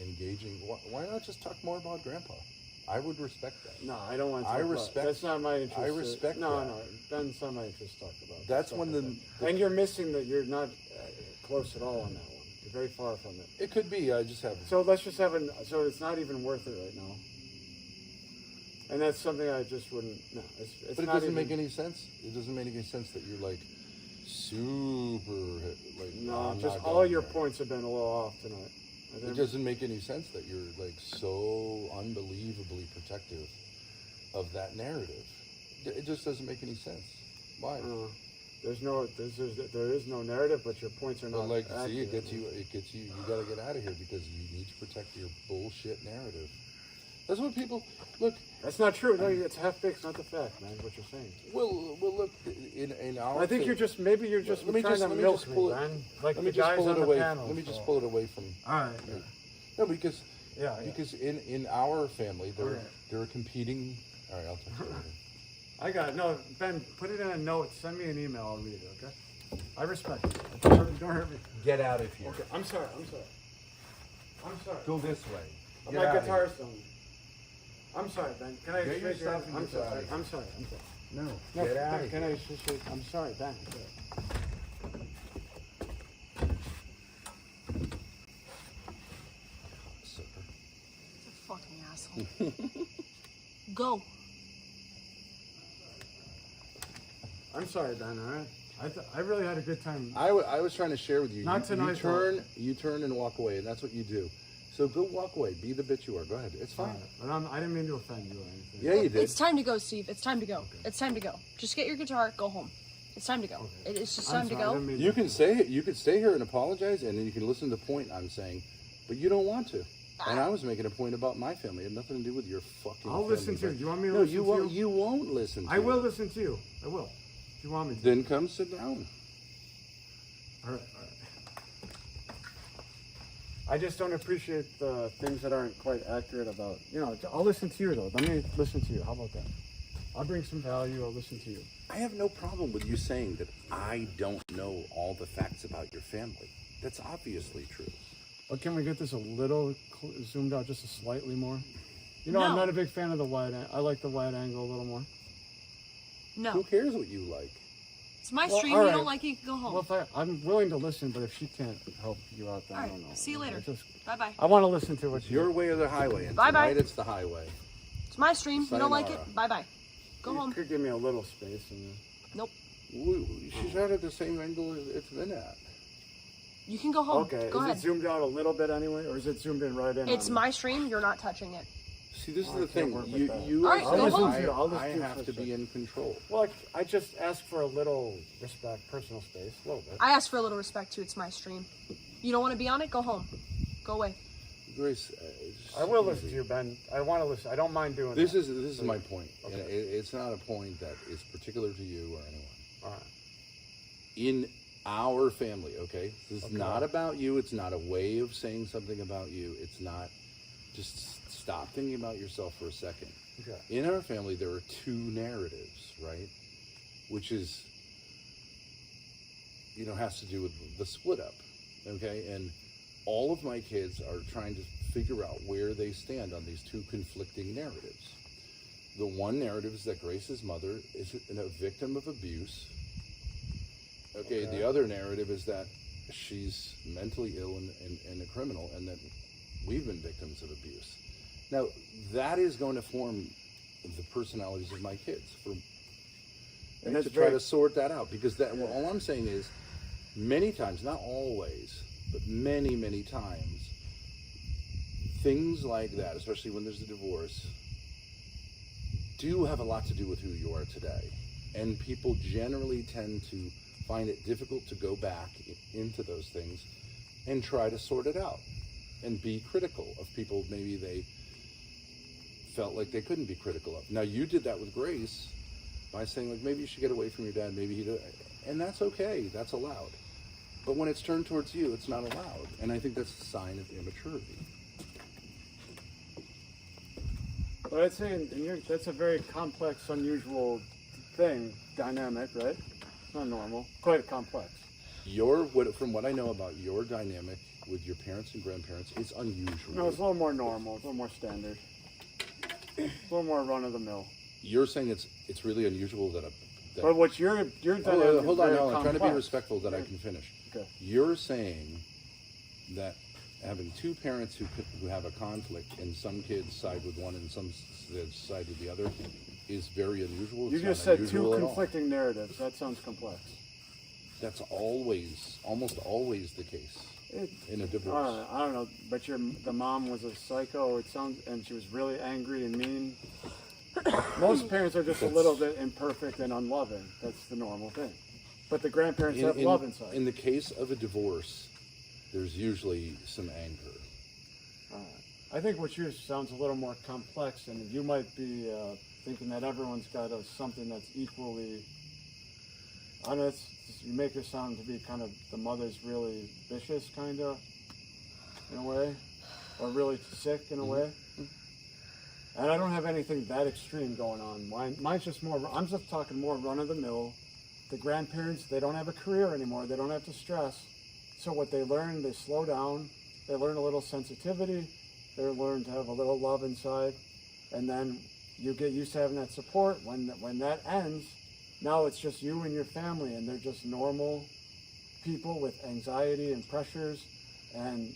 Speaker 3: engaging. Why not just talk more about Grandpa? I would respect that.
Speaker 4: this? No, I don't want to.
Speaker 3: I
Speaker 4: talk
Speaker 3: respect-
Speaker 4: About, that's not my interest.
Speaker 3: I respect
Speaker 4: No,
Speaker 3: that.
Speaker 4: no, that's not my interest to talk about.
Speaker 3: That's
Speaker 4: stuff
Speaker 3: when
Speaker 4: like
Speaker 3: the-
Speaker 4: that. And you're missing that you're not close at all on that one. You're very far from it.
Speaker 3: It could be. I just have.
Speaker 4: So let's just have so it's not even worth it right now. And that's something I just wouldn't. No, it's
Speaker 3: But it
Speaker 4: not
Speaker 3: doesn't
Speaker 4: even,
Speaker 3: make any sense. It doesn't make any sense that you're like super like.
Speaker 4: No,
Speaker 3: I'm
Speaker 4: just
Speaker 3: not
Speaker 4: all
Speaker 3: going
Speaker 4: your
Speaker 3: there.
Speaker 4: points have been a little off tonight.
Speaker 3: It doesn't make any sense that you're like so unbelievably protective of that narrative. It just doesn't make any sense. Why?
Speaker 4: there is no narrative, but your points are
Speaker 3: But
Speaker 4: not.
Speaker 3: like, see,
Speaker 4: accurate.
Speaker 3: it gets you. You gotta get out of here because you need to protect your bullshit narrative. That's what people look.
Speaker 4: That's not true. No, it's half baked, not the fact, man. What you're saying.
Speaker 3: Well, look. In our.
Speaker 4: I think
Speaker 3: fa-
Speaker 4: you're just trying to milk me, man. Like
Speaker 3: Let
Speaker 4: the
Speaker 3: me just
Speaker 4: guys
Speaker 3: pull
Speaker 4: on
Speaker 3: it
Speaker 4: the
Speaker 3: away.
Speaker 4: panel.
Speaker 3: Let me just
Speaker 4: so.
Speaker 3: pull it away from.
Speaker 4: All right. Yeah.
Speaker 3: No, because
Speaker 4: Yeah.
Speaker 3: because in our family there
Speaker 4: Okay.
Speaker 3: there are competing. All right, I'll talk to you later.
Speaker 4: I got it. No, Ben, put it in a note. Send me an email. I'll read it. Okay. I respect it. Don't hurt me.
Speaker 3: Get out of here.
Speaker 4: Okay. I'm sorry.
Speaker 3: Go this way. Get
Speaker 4: My
Speaker 3: out of
Speaker 4: guitar's done. I'm sorry, Ben. Can I
Speaker 3: Get your
Speaker 4: shake your hand?
Speaker 3: stuff and
Speaker 4: I'm
Speaker 3: get out
Speaker 4: sorry.
Speaker 3: of here.
Speaker 4: I'm sorry.
Speaker 3: here. No,
Speaker 4: No,
Speaker 3: get out
Speaker 4: Ben,
Speaker 3: of
Speaker 4: can
Speaker 3: here.
Speaker 4: I just shake? I'm sorry, Ben.
Speaker 1: Fucking asshole. Go.
Speaker 4: I'm sorry, Ben. All right. I really had a good time.
Speaker 3: I was trying to share with you.
Speaker 4: Not tonight,
Speaker 3: You turn and walk away, and that's what you do. So go walk away. Be the bitch you are. Go ahead. It's fine.
Speaker 4: But I didn't mean to offend you or anything.
Speaker 3: Yeah, you did.
Speaker 1: It's time to go, Steve. It's time to go. It's time to go. Just get your guitar, go home. It's time to go. It's just time to
Speaker 4: I'm sorry, I
Speaker 1: go.
Speaker 4: didn't mean
Speaker 3: You can stay here and apologize, and then you can listen to the point I'm saying, but you don't want to. And I was making a point about my family. It had nothing to do with your fucking.
Speaker 4: I'll listen to you.
Speaker 3: family,
Speaker 4: Do you want me to
Speaker 3: No,
Speaker 4: listen
Speaker 3: you
Speaker 4: to
Speaker 3: won't.
Speaker 4: you?
Speaker 3: You won't listen. to
Speaker 4: I will
Speaker 3: it.
Speaker 4: listen to you. I will. If you want me to.
Speaker 3: Then come sit down.
Speaker 4: All right. I just don't appreciate the things that aren't quite accurate about. I'll listen to you though. Let me listen to you. How about that? I'll bring some value. I'll listen to you.
Speaker 3: I have no problem with you saying that I don't know all the facts about your family. That's obviously true.
Speaker 4: But can we get this a little zoomed out, just a slightly more? I'm
Speaker 1: No.
Speaker 4: not a big fan of the wide. I like the wide angle a little more.
Speaker 3: Who
Speaker 1: No.
Speaker 3: cares what you like?
Speaker 6: It's my
Speaker 4: Well,
Speaker 6: stream.
Speaker 4: all
Speaker 6: You
Speaker 4: right.
Speaker 6: don't like it, you can go home.
Speaker 4: Well, if I'm willing to listen, but if she can't help you out, then
Speaker 6: All
Speaker 4: I
Speaker 6: right.
Speaker 4: don't know.
Speaker 6: See you later. Bye bye.
Speaker 4: I want to listen to what
Speaker 7: It's your way or the highway, and
Speaker 6: Bye-bye.
Speaker 7: tonight it's the highway.
Speaker 6: It's my stream. You don't like it?
Speaker 7: Sayonara.
Speaker 6: Bye bye. Go
Speaker 4: you
Speaker 6: home.
Speaker 4: could give me a little space. And
Speaker 6: Nope.
Speaker 7: She's at the same angle it's been at.
Speaker 6: You can go home.
Speaker 4: okay,
Speaker 6: Go
Speaker 4: is
Speaker 6: ahead.
Speaker 4: it zoomed out a little bit anyway, or is it zoomed in right in?
Speaker 6: It's
Speaker 4: on
Speaker 6: my stream. You're not touching it.
Speaker 7: See, this
Speaker 4: Oh,
Speaker 7: is the
Speaker 4: I can't
Speaker 7: thing.
Speaker 4: work with
Speaker 7: You,
Speaker 4: that.
Speaker 7: you
Speaker 6: All right,
Speaker 7: are
Speaker 6: go
Speaker 7: saying
Speaker 6: home.
Speaker 7: I have to be in control.
Speaker 4: Well, I just asked for a little respect, personal space, a little bit.
Speaker 6: I asked for a little respect too. It's my stream. You don't want to be on it? Go home. Go away.
Speaker 7: Grace,
Speaker 4: I will listen to you, Ben. I want to listen. I don't mind doing
Speaker 7: This
Speaker 4: that.
Speaker 7: is my point.
Speaker 4: Okay.
Speaker 7: And it's not a point that is particular to you or anyone.
Speaker 4: All right.
Speaker 7: In our family, okay? This is
Speaker 4: Okay.
Speaker 7: not about you. It's not a way of saying something about you. It's not. Just stop thinking about yourself for a second.
Speaker 4: Okay.
Speaker 7: In our family, there are two narratives, right? Which is, has to do with the split up, okay? And all of my kids are trying to figure out where they stand on these two conflicting narratives. The one narrative is that Grace's mother is a victim of abuse. Okay, the other narrative is that she's mentally ill and a criminal, and that we've been victims of abuse. Now, that is going to form the personalities of my kids
Speaker 4: And that's
Speaker 7: to try
Speaker 4: very-
Speaker 7: to sort that out. Because all I'm saying is, many times, not always, but many, many times, things like that, especially when there's a divorce, do have a lot to do with who you are today. And people generally tend to find it difficult to go back into those things and try to sort it out and be critical of people maybe they felt like they couldn't be critical of. Now, you did that with Grace by saying, like, maybe you should get away from your dad, maybe and that's okay, that's allowed. But when it's turned towards you, it's not allowed. And I think that's a sign of immaturity.
Speaker 4: But I'd say that's a very complex, unusual thing, dynamic, right? It's not normal. Quite complex.
Speaker 7: From what I know about your dynamic with your parents and grandparents, it's unusual.
Speaker 4: No, it's a little more normal. It's a little more standard. It's a little more run of the mill.
Speaker 7: You're saying it's really unusual that
Speaker 4: But what your dynamic is
Speaker 7: hold on,
Speaker 4: very
Speaker 7: no, I'm trying to be
Speaker 4: complex.
Speaker 7: respectful that I can finish.
Speaker 4: Okay.
Speaker 7: You're saying that having two parents who have a conflict and some kids side with one and some kids side with the other is very unusual.
Speaker 4: You
Speaker 7: It's
Speaker 4: just
Speaker 7: not
Speaker 4: said
Speaker 7: unusual
Speaker 4: two
Speaker 7: at all.
Speaker 4: conflicting narratives. That sounds complex.
Speaker 7: That's almost always the case in a divorce.
Speaker 4: I don't know, but the mom was a psycho. It sounds, and she was really angry and mean. Most parents are just a little bit imperfect and unloving. That's the normal thing. But the grandparents have love inside.
Speaker 7: In the case of a divorce, there's usually some anger.
Speaker 4: I think what yours sounds a little more complex, and you might be thinking that everyone's got something that's equally. I don't know. You make it sound to be kind of the mother's really vicious, kind of, in a way, or really sick in a way. And I don't have anything that extreme going on. Mine's just more. I'm just talking more run of the mill. The grandparents, they don't have a career anymore. They don't have to stress. So what they learn, they slow down. They learn a little sensitivity. They learn to have a little love inside, and then you get used to having that support. When that ends, now it's just you and your family, and they're just normal people with anxiety and pressures, and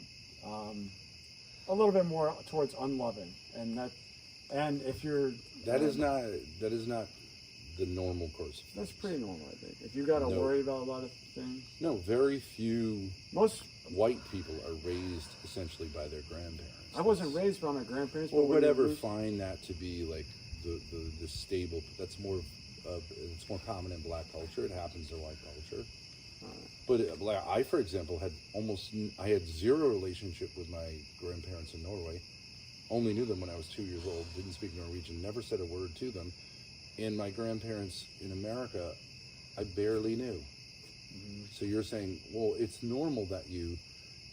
Speaker 4: a little bit more towards unloving. And if you're
Speaker 7: That is not the normal course.
Speaker 4: that's pretty normal, I think. If you got to
Speaker 7: No.
Speaker 4: worry about a lot of things,
Speaker 7: No, very few
Speaker 4: most.
Speaker 7: white people are raised essentially by their grandparents.
Speaker 4: I wasn't raised by my grandparents,
Speaker 7: Or
Speaker 4: but when they
Speaker 7: whatever,
Speaker 4: moved-
Speaker 7: find that to be like the stable. That's more it's more common in black culture. It happens in white culture. But like I, for example, I had zero relationship with my grandparents in Norway. Only knew them when I was 2 years old. Didn't speak Norwegian. Never said a word to them. And my grandparents in America, I barely knew. So you're saying, well, it's normal that your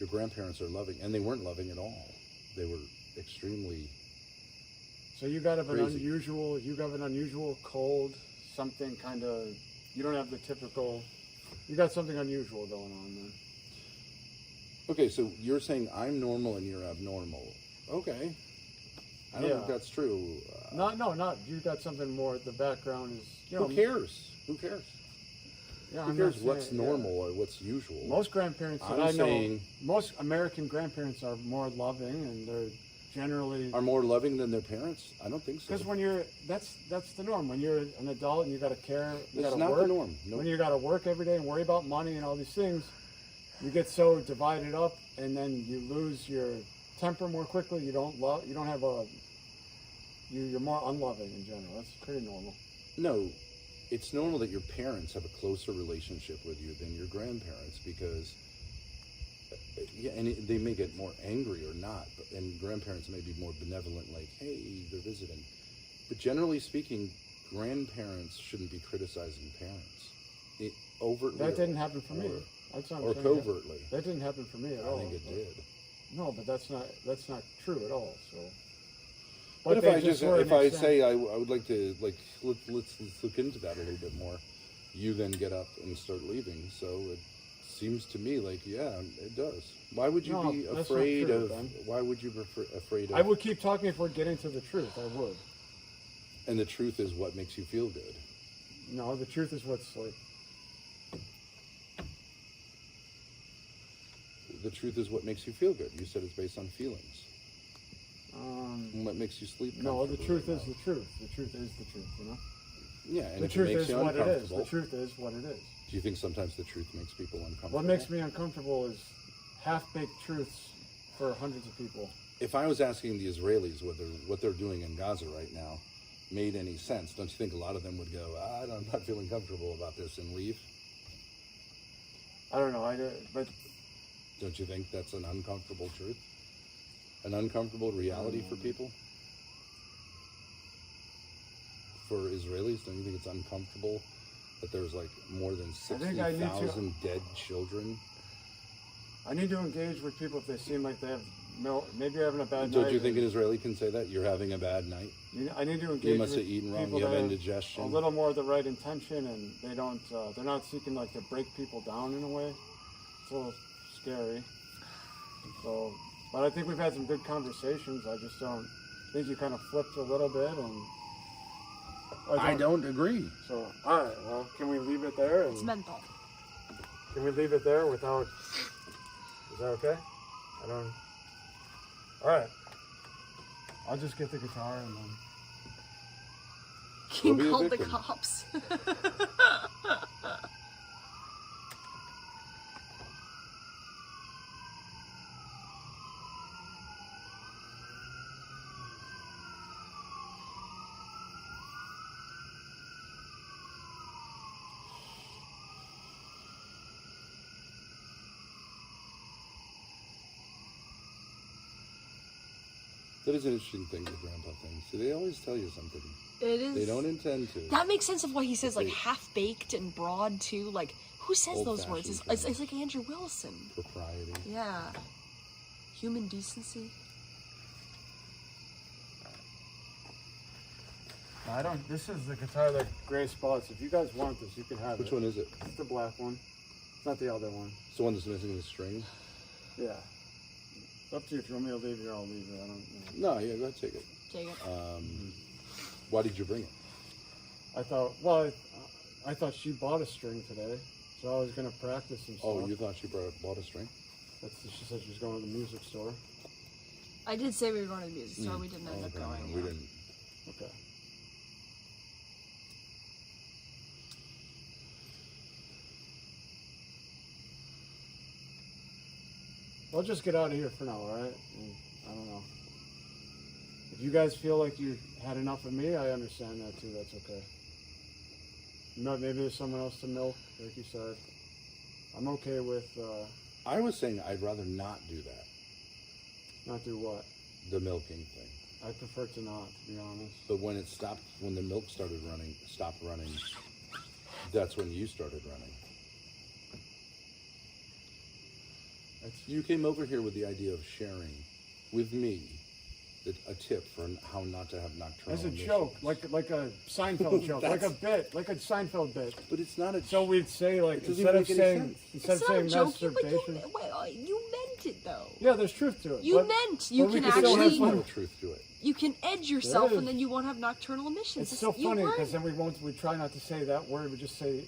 Speaker 7: grandparents are loving, and they weren't loving at all. They were extremely.
Speaker 4: So you got an
Speaker 7: Crazy.
Speaker 4: unusual cold, something kind of. You don't have the typical. You got something unusual going on then.
Speaker 7: Okay, so you're saying I'm normal and you're abnormal. Okay. I don't
Speaker 4: Yeah.
Speaker 7: think that's true.
Speaker 4: Not. You got something more. The background is.
Speaker 7: Who cares? Who cares?
Speaker 4: Yeah,
Speaker 7: Who
Speaker 4: I'm
Speaker 7: cares
Speaker 4: not
Speaker 7: what's
Speaker 4: saying- yeah.
Speaker 7: normal or what's usual?
Speaker 4: Most grandparents that
Speaker 7: I'm
Speaker 4: I know,
Speaker 7: saying-
Speaker 4: most American grandparents are more loving, and they're generally
Speaker 7: Are more loving than their parents? I don't think so.
Speaker 4: because when you're that's the norm. When you're an adult and you got to care, you got
Speaker 7: That's
Speaker 4: to
Speaker 7: not
Speaker 4: work.
Speaker 7: the norm. Nope.
Speaker 4: When you got to work every day and worry about money and all these things, you get so divided up, and then you lose your temper more quickly. You don't love. You don't have a. You're more unloving in general. That's pretty normal.
Speaker 7: No, it's normal that your parents have a closer relationship with you than your grandparents because, yeah, and they may get more angry or not, and grandparents may be more benevolent, like, hey, they're visiting. But generally speaking, grandparents shouldn't be criticizing parents overtly.
Speaker 4: That didn't happen for me.
Speaker 7: or-
Speaker 4: That's not
Speaker 7: Or covertly.
Speaker 4: That didn't happen for me at all.
Speaker 7: I think it did.
Speaker 4: No, but that's not true at all. So.
Speaker 7: But
Speaker 4: they
Speaker 7: if
Speaker 4: were
Speaker 7: I
Speaker 4: an
Speaker 7: say I would like to let's look into that a little bit more, you then get up and start leaving. So it seems to me like it does. Why would you
Speaker 4: No,
Speaker 7: be
Speaker 4: that's not
Speaker 7: afraid
Speaker 4: true,
Speaker 7: of?
Speaker 4: Ben.
Speaker 7: Why would you be afraid of?
Speaker 4: I would keep talking if we're getting to the truth. I would.
Speaker 7: And the truth is what makes you feel good.
Speaker 4: No, the truth is what's like.
Speaker 7: The truth is what makes you feel good. You said it's based on feelings. And what makes you sleep?
Speaker 4: No, the
Speaker 7: comfortably
Speaker 4: truth
Speaker 7: at
Speaker 4: is
Speaker 7: night.
Speaker 4: the truth. The truth is the truth. You know.
Speaker 7: Yeah, and
Speaker 4: The
Speaker 7: if it
Speaker 4: truth
Speaker 7: makes
Speaker 4: is
Speaker 7: you
Speaker 4: what it is.
Speaker 7: uncomfortable,
Speaker 4: The truth is what it is.
Speaker 7: do you think sometimes the truth makes people uncomfortable?
Speaker 4: What makes me uncomfortable is half-baked truths for hundreds of people.
Speaker 7: If I was asking the Israelis whether what they're doing in Gaza right now made any sense, don't you think a lot of them would go, I'm not feeling comfortable about this and leave?
Speaker 4: I don't know. But
Speaker 7: Don't you think that's an uncomfortable truth? An uncomfortable reality for people? For Israelis, don't you think it's uncomfortable that there's like more than
Speaker 4: think I need to-
Speaker 7: 60,000 dead children?
Speaker 4: I need to engage with people if they seem like they have maybe you're having a bad night.
Speaker 7: Don't you think an Israeli can say that? You're having a bad night?
Speaker 4: I need to engage
Speaker 7: You must
Speaker 4: with
Speaker 7: have eaten wrong,
Speaker 4: people
Speaker 7: you have
Speaker 4: that
Speaker 7: indigestion.
Speaker 4: a little more of the right intention, and they don't. They're not seeking like to break people down in a way. It's a little scary. So, but I think we've had some good conversations. I just don't think you kind of flipped a little bit, and
Speaker 7: I don't agree.
Speaker 4: So, all right. Well, can we leave it there?
Speaker 6: It's mental.
Speaker 4: Can we leave it there without? Is that okay? I don't. All right. I'll just get the guitar and then.
Speaker 6: King
Speaker 7: be a
Speaker 6: called the
Speaker 7: victim.
Speaker 6: cops.
Speaker 7: That is an interesting thing, the grandpa thing. So they always tell you something.
Speaker 6: It is.
Speaker 7: They don't intend to.
Speaker 6: That makes sense of why he says like
Speaker 7: They-
Speaker 6: half baked and broad too. Like who says those words?
Speaker 7: Old-fashioned
Speaker 6: It's like Andrew Wilson.
Speaker 7: Propriety.
Speaker 6: Yeah. Human decency.
Speaker 4: I don't. This is the guitar that Grace bought. So if you guys want this, you can have
Speaker 7: Which
Speaker 4: it.
Speaker 7: one is it?
Speaker 4: It's the black one. It's not the other one.
Speaker 7: It's the one that's missing the string?
Speaker 4: Yeah. It's up to you. If you want me to leave it, I'll leave it. I don't know.
Speaker 7: No, yeah, go ahead, take it.
Speaker 6: Take it.
Speaker 7: Why did you bring it?
Speaker 4: I thought. Well, I thought she bought a string today, so I was gonna practice some stuff.
Speaker 7: Oh, you thought she bought a string?
Speaker 4: She said she was going to the music store.
Speaker 6: I did say we were going to the music store. We didn't end up
Speaker 7: Okay,
Speaker 6: going.
Speaker 7: We
Speaker 6: yeah.
Speaker 7: didn't.
Speaker 4: Okay. I'll just get out of here for now, all right? I don't know. If you guys feel like you had enough of me, I understand that too. That's okay. Maybe there's someone else to milk, like you said. I'm okay with
Speaker 7: I was saying I'd rather not do that,
Speaker 4: not do what.
Speaker 7: the milking thing.
Speaker 4: I prefer to not, to be honest.
Speaker 7: But when it stopped, when the milk stopped running, that's when you started running. You came over here with the idea of sharing with me a tip for how not to have nocturnal
Speaker 4: As a
Speaker 7: emissions.
Speaker 4: joke, like a Seinfeld joke, like a bit, like a Seinfeld bit.
Speaker 7: But it's not a
Speaker 4: So we'd say like
Speaker 7: It doesn't
Speaker 4: instead
Speaker 7: even
Speaker 4: of
Speaker 7: make any
Speaker 4: saying
Speaker 7: sense.
Speaker 4: instead of
Speaker 6: It's not
Speaker 4: saying
Speaker 6: a joke, but
Speaker 4: masturbation.
Speaker 6: you meant it though.
Speaker 4: Yeah, there's truth to it.
Speaker 6: You
Speaker 4: but-
Speaker 6: meant you
Speaker 4: but we
Speaker 6: can
Speaker 4: can still have
Speaker 6: actually,
Speaker 4: fun.
Speaker 7: No truth to it.
Speaker 6: you can edge yourself
Speaker 4: is.
Speaker 6: and then you won't have nocturnal emissions.
Speaker 4: It's so
Speaker 6: You
Speaker 4: funny
Speaker 6: weren't-
Speaker 4: because then we try not to say that word. We just say,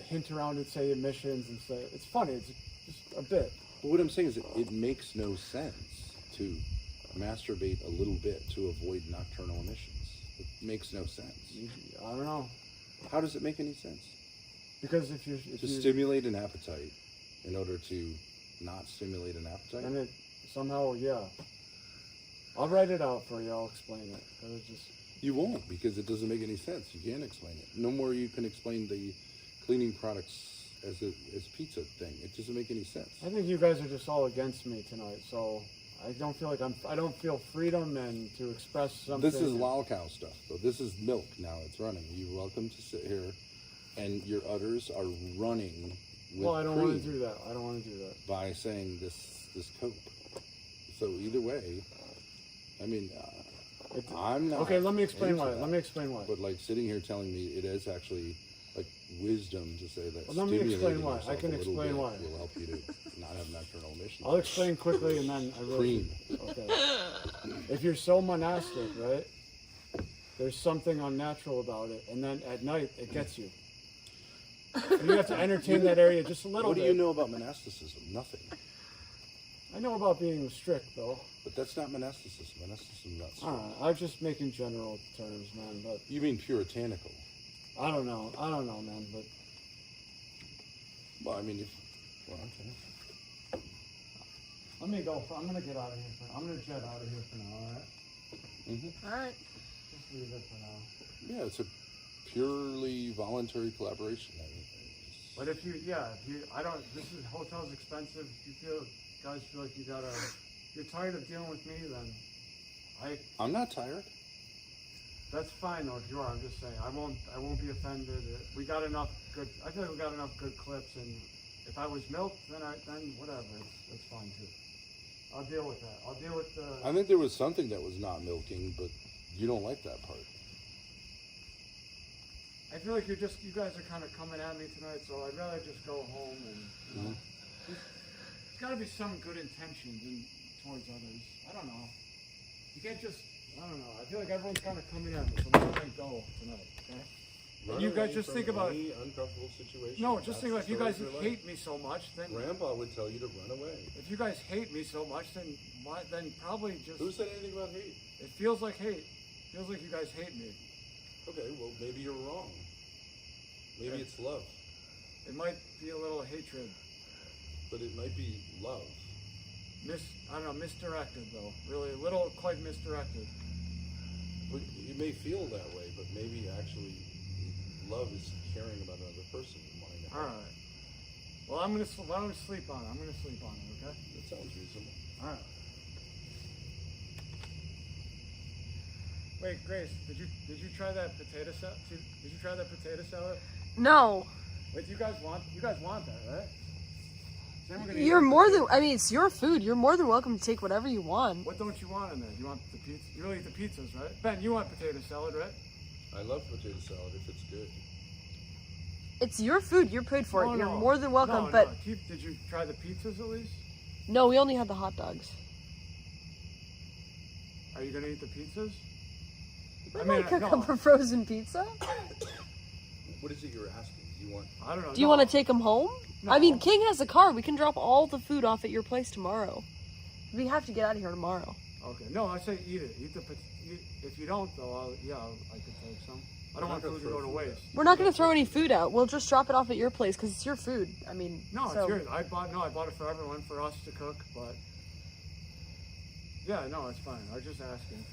Speaker 4: hint around and say emissions and say, it's funny. It's just a bit.
Speaker 7: But what I'm saying is it makes no sense to masturbate a little bit to avoid nocturnal emissions. It makes no sense.
Speaker 4: I don't know.
Speaker 7: How does it make any sense?
Speaker 4: Because if
Speaker 7: To
Speaker 4: you
Speaker 7: stimulate an appetite in order to not stimulate an appetite?
Speaker 4: and it somehow, yeah. I'll write it out for you. I'll explain it. 'Cause it just,
Speaker 7: You won't, because it doesn't make any sense. You can't explain it. No more you can explain the cleaning products as pizza thing. It doesn't make any sense.
Speaker 4: I think you guys are just all against me tonight. So I don't feel like I don't feel freedom and to express something.
Speaker 7: This is lol cow stuff, though. This is milk now. It's running. You're welcome to sit here, and your udders are running with
Speaker 4: Well, I don't
Speaker 7: cream
Speaker 4: want to do that. I don't want to do that.
Speaker 7: by saying this cope. So either way, I mean, I'm not.
Speaker 4: Okay, let me explain
Speaker 7: into
Speaker 4: why.
Speaker 7: that.
Speaker 4: Let me explain why.
Speaker 7: But like sitting here telling me it is actually like wisdom to say that.
Speaker 4: Well, let me explain
Speaker 7: stimulating
Speaker 4: why. I
Speaker 7: yourself
Speaker 4: can
Speaker 7: a little
Speaker 4: explain
Speaker 7: bit
Speaker 4: why.
Speaker 7: will help you to not have nocturnal emissions.
Speaker 4: I'll explain quickly and then I really.
Speaker 7: Cream.
Speaker 4: Okay. If you're so monastic, right? There's something unnatural about it, and then at night it gets you. And you have to entertain that area just a little
Speaker 7: What
Speaker 4: bit.
Speaker 7: do you know about monasticism? Nothing.
Speaker 4: I know about being strict, though.
Speaker 7: But that's not monasticism. Monasticism is not strict.
Speaker 4: All right, I'm just making general terms, man. But
Speaker 7: You mean puritanical?
Speaker 4: I don't know, man. But
Speaker 7: Well, I mean, okay.
Speaker 4: let me go. I'm gonna get out of here. I'm gonna jet out of here for now. All right.
Speaker 6: All right.
Speaker 4: Just leave it for now.
Speaker 7: Yeah, it's a purely voluntary collaboration. I mean,
Speaker 4: But if you, I don't. This is hotel's expensive. If you guys feel like you're tired of dealing with me, then
Speaker 7: I'm not tired.
Speaker 4: that's fine though. If you are, I'm just saying, I won't be offended. We got enough good. I feel like we got enough good clips, and if I was milked, then whatever. It's fine too. I'll deal with that. I'll deal with the.
Speaker 7: I think there was something that was not milking, but you don't like that part.
Speaker 4: I feel like you guys are kind of coming at me tonight, so I'd rather just go home and. There's got to be some good intentions towards others. I don't know. You can't just. I don't know. I feel like everyone's kind of coming at me, so I'm gonna go tonight. Okay. And you guys just think about.
Speaker 3: any uncomfortable situation.
Speaker 4: No, just think about if you guys
Speaker 3: That's the story of your
Speaker 4: hate
Speaker 3: life.
Speaker 4: me so much, then
Speaker 3: Grandpa would tell you to run away.
Speaker 4: if you guys hate me so much, then probably just.
Speaker 3: Who said anything about hate?
Speaker 4: It feels like hate. Feels like you guys hate me.
Speaker 3: Okay, well maybe you're wrong. Maybe it's love,
Speaker 4: It might be a little hatred.
Speaker 3: but it might be love.
Speaker 4: I don't know, misdirected though. Really, a little quite misdirected.
Speaker 3: But you may feel that way, but maybe actually love is caring about another person and wanting to help.
Speaker 4: All right. Well, why don't we sleep on it? I'm gonna sleep on it. Okay.
Speaker 3: That sounds reasonable.
Speaker 4: All right. Wait, Grace, did you try that potato salad? Did you try that potato salad?
Speaker 6: No.
Speaker 4: Wait, you guys want that, right? Is anyone gonna
Speaker 6: You're
Speaker 4: eat
Speaker 6: more
Speaker 4: the
Speaker 6: than, I mean, it's your food. You're more than welcome to take whatever you want.
Speaker 4: What don't you want in there? You want the pizza? You really eat the pizzas, right? Ben, you want potato salad, right?
Speaker 3: I love potato salad if it's good.
Speaker 6: It's your food. You're paid for it.
Speaker 4: No,
Speaker 6: You're
Speaker 4: no.
Speaker 6: more than welcome,
Speaker 4: No,
Speaker 6: but
Speaker 4: no. Did you try the pizzas at least?
Speaker 6: no, we only had the hot dogs.
Speaker 4: Are you gonna eat the pizzas?
Speaker 6: I might cook up a frozen pizza.
Speaker 3: What is it you're asking? Do you want?
Speaker 4: I don't know.
Speaker 6: Do you want to take them home?
Speaker 4: No.
Speaker 6: I mean, King has a car. We can drop all the food off at your place tomorrow. We have to get out of here tomorrow.
Speaker 4: Okay. No, I say eat it. If you don't, though, I could take some. I don't want food to go to waste.
Speaker 6: We're not going to throw any food out. We'll just drop it off at your place because it's your food. I mean,
Speaker 4: No,
Speaker 6: so.
Speaker 4: it's yours. I bought it for everyone, for us to cook, but yeah, no, it's fine. I was just asking.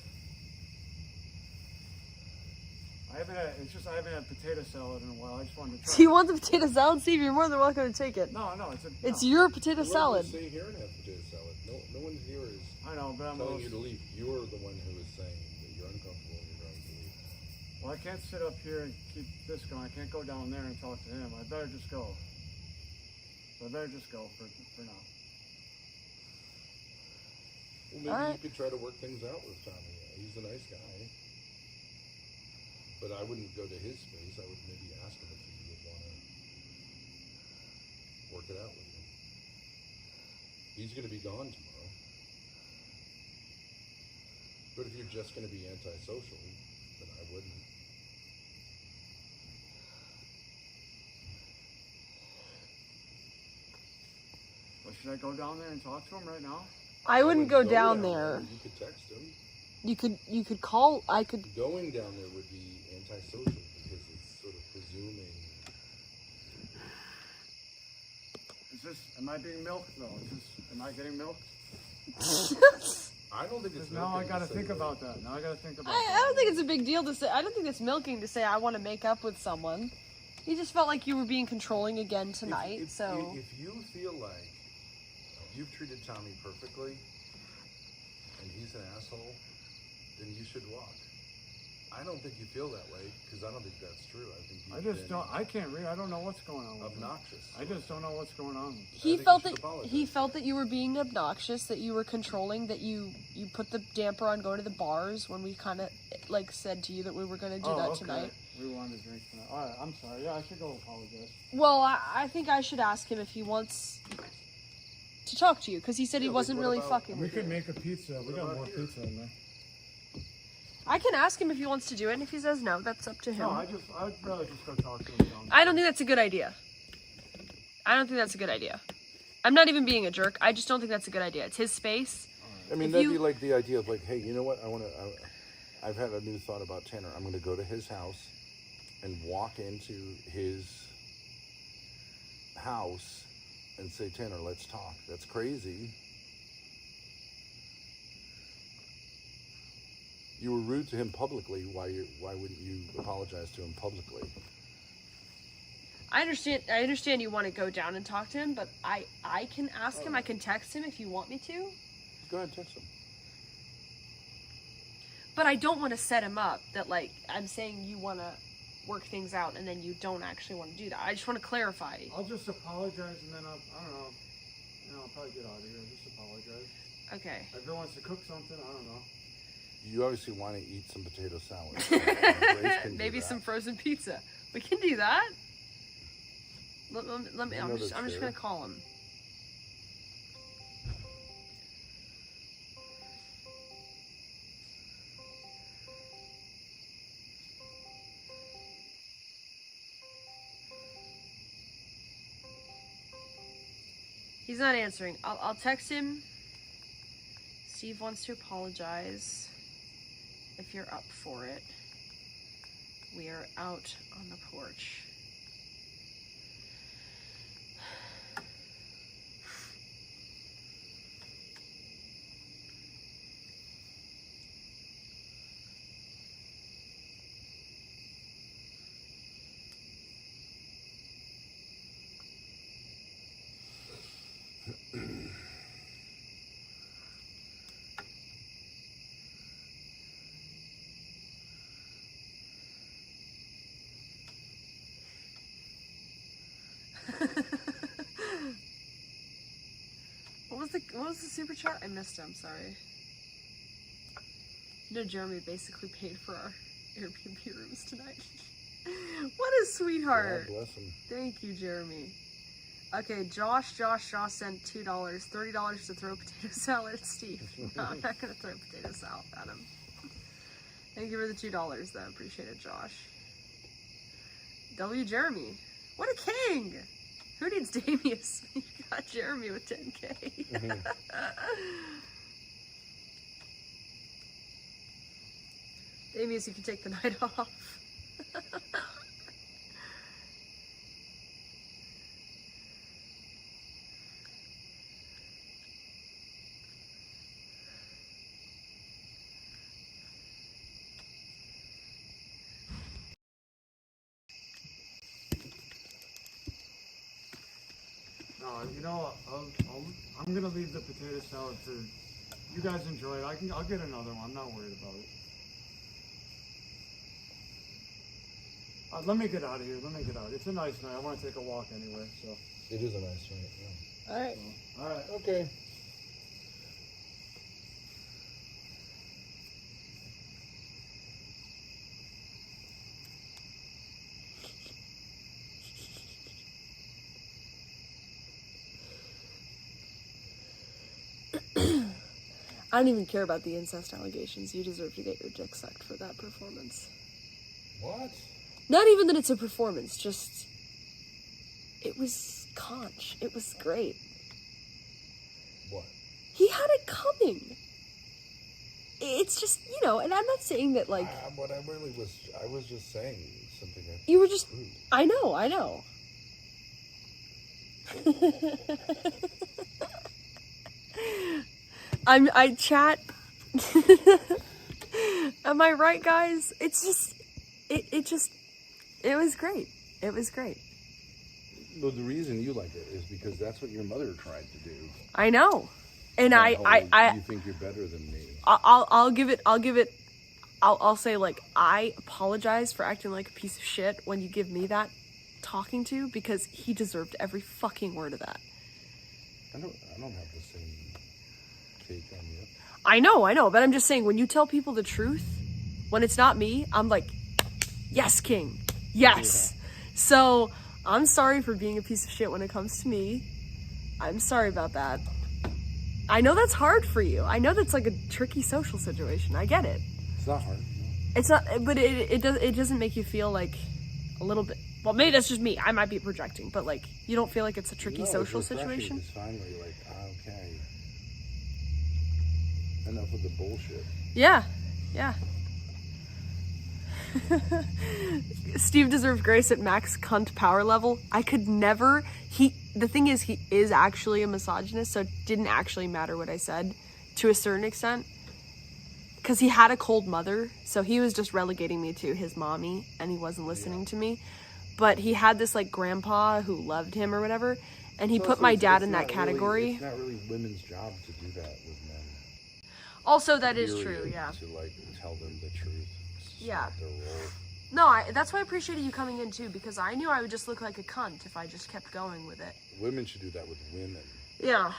Speaker 4: I haven't had potato salad in a while. I just wanted to try.
Speaker 6: Do you want the potato salad, Steve? You're more than welcome to take it.
Speaker 4: No,
Speaker 6: It's your potato
Speaker 3: We're
Speaker 6: salad.
Speaker 3: Stay here and have potato salad. No one here is
Speaker 4: I know, but I'm
Speaker 3: telling
Speaker 4: a
Speaker 3: you to
Speaker 4: little.
Speaker 3: leave. You're the one who is saying that you're uncomfortable and you're going to leave.
Speaker 4: Well, I can't sit up here and keep this going. I can't go down there and talk to him. I better just go. So I better just go for now.
Speaker 3: Well, maybe
Speaker 6: Alright.
Speaker 3: you could try to work things out with Tommy. He's a nice guy. But I wouldn't go to his space. I would maybe ask him if he would want to work it out with you.
Speaker 7: He's going to be gone tomorrow. But if you're just going to be antisocial, then I wouldn't.
Speaker 4: Well, should I go down there and talk to him right now?
Speaker 6: I wouldn't go down
Speaker 7: there.
Speaker 6: there.
Speaker 7: You could text him.
Speaker 6: You could call. I could.
Speaker 7: Going down there would be antisocial because it's sort of presuming.
Speaker 4: Am I being milked though? Am I getting milked?
Speaker 7: I don't think it's.
Speaker 4: Now I gotta think about that. Now I gotta think about
Speaker 6: I don't think it's a big deal to say. I don't think it's milking to say I want to make up with someone. You just felt like you were being controlling again tonight. So
Speaker 7: if you feel like you've treated Tommy perfectly and he's an asshole, then you should walk. I don't think you feel that way because I don't think that's true. I think
Speaker 4: I just don't. I can't read. I don't know what's going on. With
Speaker 7: obnoxious.
Speaker 4: him. I just don't know what's going on.
Speaker 6: he felt that you were being obnoxious, that you were controlling, that you put the damper on going to the bars when we kind of like said to you that we were going to do that tonight.
Speaker 4: We wanted to drink tonight. All right, I'm sorry. Yeah, I should go apologize.
Speaker 6: Well, I think I should ask him if he wants to talk to you because he said he wasn't really fucking.
Speaker 4: We
Speaker 6: with
Speaker 4: could
Speaker 6: you.
Speaker 4: make a pizza. We got more pizza in there.
Speaker 6: I can ask him if he wants to do it, and if he says no, that's up to him.
Speaker 4: No, I'd rather just go talk to him.
Speaker 6: I don't think that's a good idea. I'm not even being a jerk. I just don't think that's a good idea. It's his space.
Speaker 7: I mean, that'd be like the idea of like, hey, you know what? I've had a new thought about Tanner. I'm going to go to his house and walk into his house and say, Tanner, let's talk. That's crazy. You were rude to him publicly. Why wouldn't you apologize to him publicly?
Speaker 6: I understand you want to go down and talk to him, but I can ask him. I can text him if you want me to.
Speaker 7: Go ahead, text him.
Speaker 6: But I don't want to set him up that, like, I'm saying you want to work things out and then you don't actually want to do that. I just want to clarify.
Speaker 4: I'll just apologize and then I don't know. I'll probably get out of here. Just apologize.
Speaker 6: Okay.
Speaker 4: If he wants to cook something, I don't know.
Speaker 7: You obviously want to eat some potato salad.
Speaker 6: Maybe some frozen pizza. We can do that. Let me. I'm just gonna call him. He's not answering. I'll text him. Steve wants to apologize. If you're up for it, we are out on the porch. What was the super chat? I missed it, I'm sorry. You know, Jeremy basically paid for our Airbnb rooms tonight. What a sweetheart.
Speaker 7: God bless him.
Speaker 6: Thank you, Jeremy. Okay, Josh sent $2, $30 to throw potato salad at Steve. No, I'm not gonna throw potato salad at him. Thank you for the $2 though, appreciate it, Josh. W. Jeremy. What a king! Who needs Damius? You got Jeremy with 10K.
Speaker 7: Mm-hmm.
Speaker 6: Damius, you can take the night off.
Speaker 4: No, you know, I'm gonna leave the potato salad for you guys. Enjoy it. I'll get another one. I'm not worried about it. Let me get out of here. It's a nice night. I want to take a walk anyway. So.
Speaker 7: It is a nice night. Yeah.
Speaker 6: All right.
Speaker 4: All right.
Speaker 7: Okay.
Speaker 6: I don't even care about the incest allegations. You deserve to get your dick sucked for that performance.
Speaker 3: What?
Speaker 6: Not even that it's a performance, just... It was conch. It was great.
Speaker 3: What?
Speaker 6: He had it coming. It's just, you know, and I'm not saying that, like...
Speaker 3: What I really was... I was just saying something that...
Speaker 6: You were just...
Speaker 3: True.
Speaker 6: I know. I chat. Am I right, guys? It's just, it was great. It was great.
Speaker 7: Well, the reason you like it is because that's what your mother tried to do.
Speaker 6: I know, and
Speaker 7: That
Speaker 6: I
Speaker 7: you think you're better than me.
Speaker 6: I'll say, like, I apologize for acting like a piece of shit when you give me that talking to, because he deserved every fucking word of that.
Speaker 7: I don't have the same take on you.
Speaker 6: I know, but I'm just saying, when you tell people the truth, when it's not me, I'm like, yes, king, yes. Yeah. So I'm sorry for being a piece of shit when it comes to me. I'm sorry about that. I know that's hard for you. I know that's like a tricky social situation. I get it.
Speaker 7: It's not hard. No.
Speaker 6: It's not, but it doesn't make you feel like a little bit. Well, maybe that's just me. I might be projecting, but like, you don't feel like it's a tricky social situation.
Speaker 7: It's finally like, okay, enough of the bullshit.
Speaker 6: Yeah. Steve deserved grace at max cunt power level. I could never. The thing is, he is actually a misogynist, so it didn't actually matter what I said to a certain extent. Because he had a cold mother, so he was just relegating me to his mommy, and he wasn't listening to me. But he had this, like, grandpa who loved him or whatever, and he put my dad in that category.
Speaker 7: It's not really women's job to do that with men.
Speaker 6: Also, that is true, yeah.
Speaker 7: To, like, tell them the truth. It's not their role.
Speaker 6: No, that's why I appreciated you coming in, too, because I knew I would just look like a cunt if I just kept going with it.
Speaker 7: Women should do that with women.
Speaker 6: Yeah.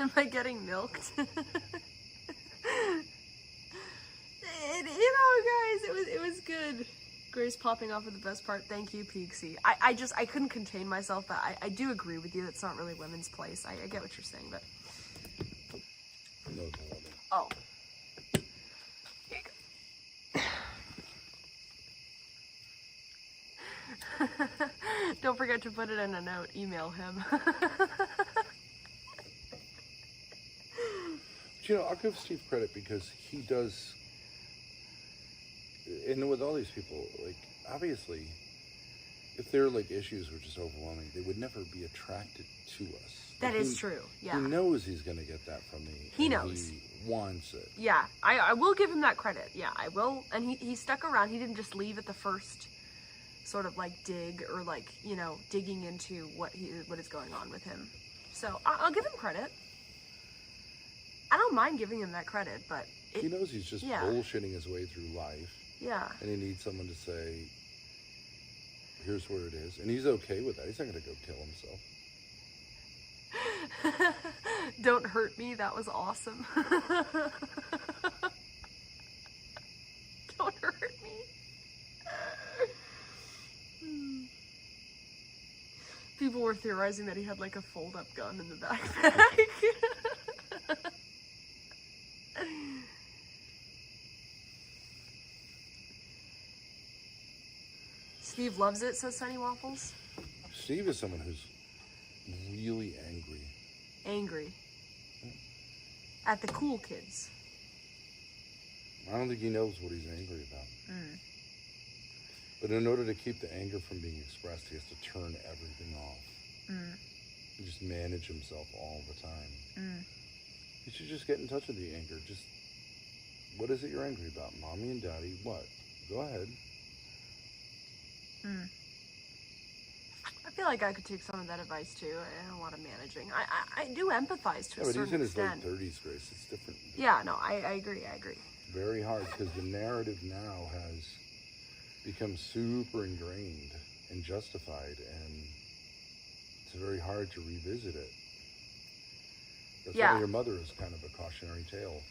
Speaker 6: Am I getting milked? You know, guys, it was good. Grace popping off at the best part. Thank you, Peaksy. I couldn't contain myself, but I do agree with you. That's not really women's place. I get what you're saying, but...
Speaker 7: No, it's not women.
Speaker 6: Oh. Here you go. Don't forget to put it in a note. Email him.
Speaker 7: You know, I'll give Steve credit because he does, and with all these people, like, obviously, if their, like, issues were just overwhelming, they would never be attracted to us.
Speaker 6: That is true, yeah.
Speaker 7: He knows he's going to get that from me.
Speaker 6: He knows.
Speaker 7: He wants it.
Speaker 6: Yeah, I will give him that credit. Yeah, I will. And he stuck around. He didn't just leave at the first sort of, like, dig or, like, you know, digging into what is going on with him. So I'll give him credit. I don't mind giving him that credit, but...
Speaker 7: He knows he's just bullshitting his way through life.
Speaker 6: Yeah.
Speaker 7: And he needs someone to say, here's where it is. And he's okay with that. He's not going to go kill himself.
Speaker 6: Don't hurt me. That was awesome. Don't hurt me. People were theorizing that he had, like, a fold-up gun in the backpack. Steve loves it, says Sunny Waffles.
Speaker 7: Steve is someone who's really angry.
Speaker 6: Angry. At the cool kids.
Speaker 7: I don't think he knows what he's angry about. But in order to keep the anger from being expressed, he has to turn everything off. And just manage himself all the time. You should just get in touch with the anger. Just, what is it you're angry about? Mommy and Daddy, what? Go ahead.
Speaker 6: I feel like I could take some of that advice too. I don't want to managing. I do empathize to a certain extent.
Speaker 7: But he's in his late 30s, Grace. It's different.
Speaker 6: Yeah, no, I agree.
Speaker 7: Very hard because the narrative now has become super ingrained and justified, and it's very hard to revisit it. That's why your mother is kind of a cautionary tale.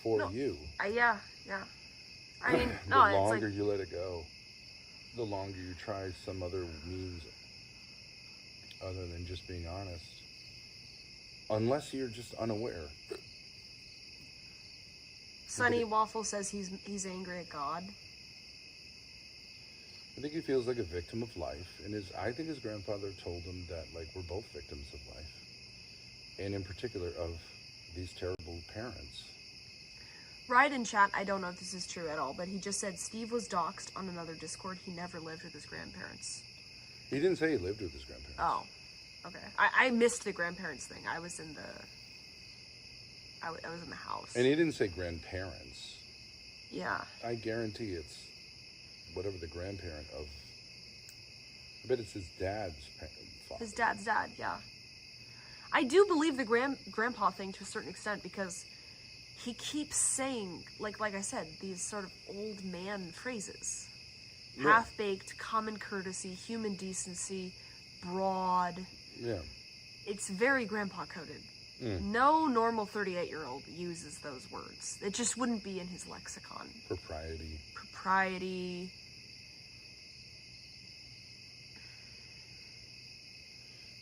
Speaker 7: for
Speaker 6: No.
Speaker 7: you.
Speaker 6: Yeah. I mean,
Speaker 7: The
Speaker 6: no, it's
Speaker 7: longer
Speaker 6: like,
Speaker 7: you let it go, the longer you try some other means other than just being honest. Unless you're just unaware.
Speaker 6: Sonny Waffle says he's angry at God.
Speaker 7: I think he feels like a victim of life, and I think his grandfather told him that, like, we're both victims of life, and in particular of these terrible parents.
Speaker 6: Right in chat, I don't know if this is true at all, but he just said Steve was doxxed on another Discord. He never lived with his grandparents.
Speaker 7: He didn't say he lived with his grandparents.
Speaker 6: Oh, okay. I missed the grandparents thing. I was in the house.
Speaker 7: And he didn't say grandparents.
Speaker 6: Yeah.
Speaker 7: I guarantee it's whatever the grandparent of. I bet it's his dad's father.
Speaker 6: His dad's dad, yeah. I do believe the grandpa thing to a certain extent because he keeps saying, like I said, these sort of old man phrases.
Speaker 7: Yeah.
Speaker 6: Half-baked, common courtesy, human decency, broad.
Speaker 7: Yeah.
Speaker 6: It's very grandpa coded.
Speaker 7: Mm.
Speaker 6: No normal 38-year-old uses those words. It just wouldn't be in his lexicon. Propriety.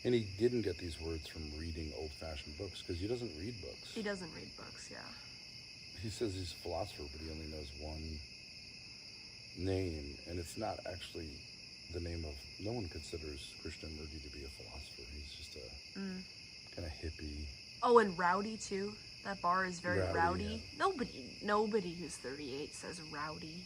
Speaker 7: And he didn't get these words from reading old-fashioned books, because he doesn't read books.
Speaker 6: He doesn't read books, yeah.
Speaker 7: He says he's a philosopher, but he only knows one name, and it's not actually the name of. No one considers Krishnamurti to be a philosopher. He's just a kind of hippie.
Speaker 6: Oh, and rowdy too. That bar is very rowdy.
Speaker 7: Yeah.
Speaker 6: Nobody who's 38 says rowdy.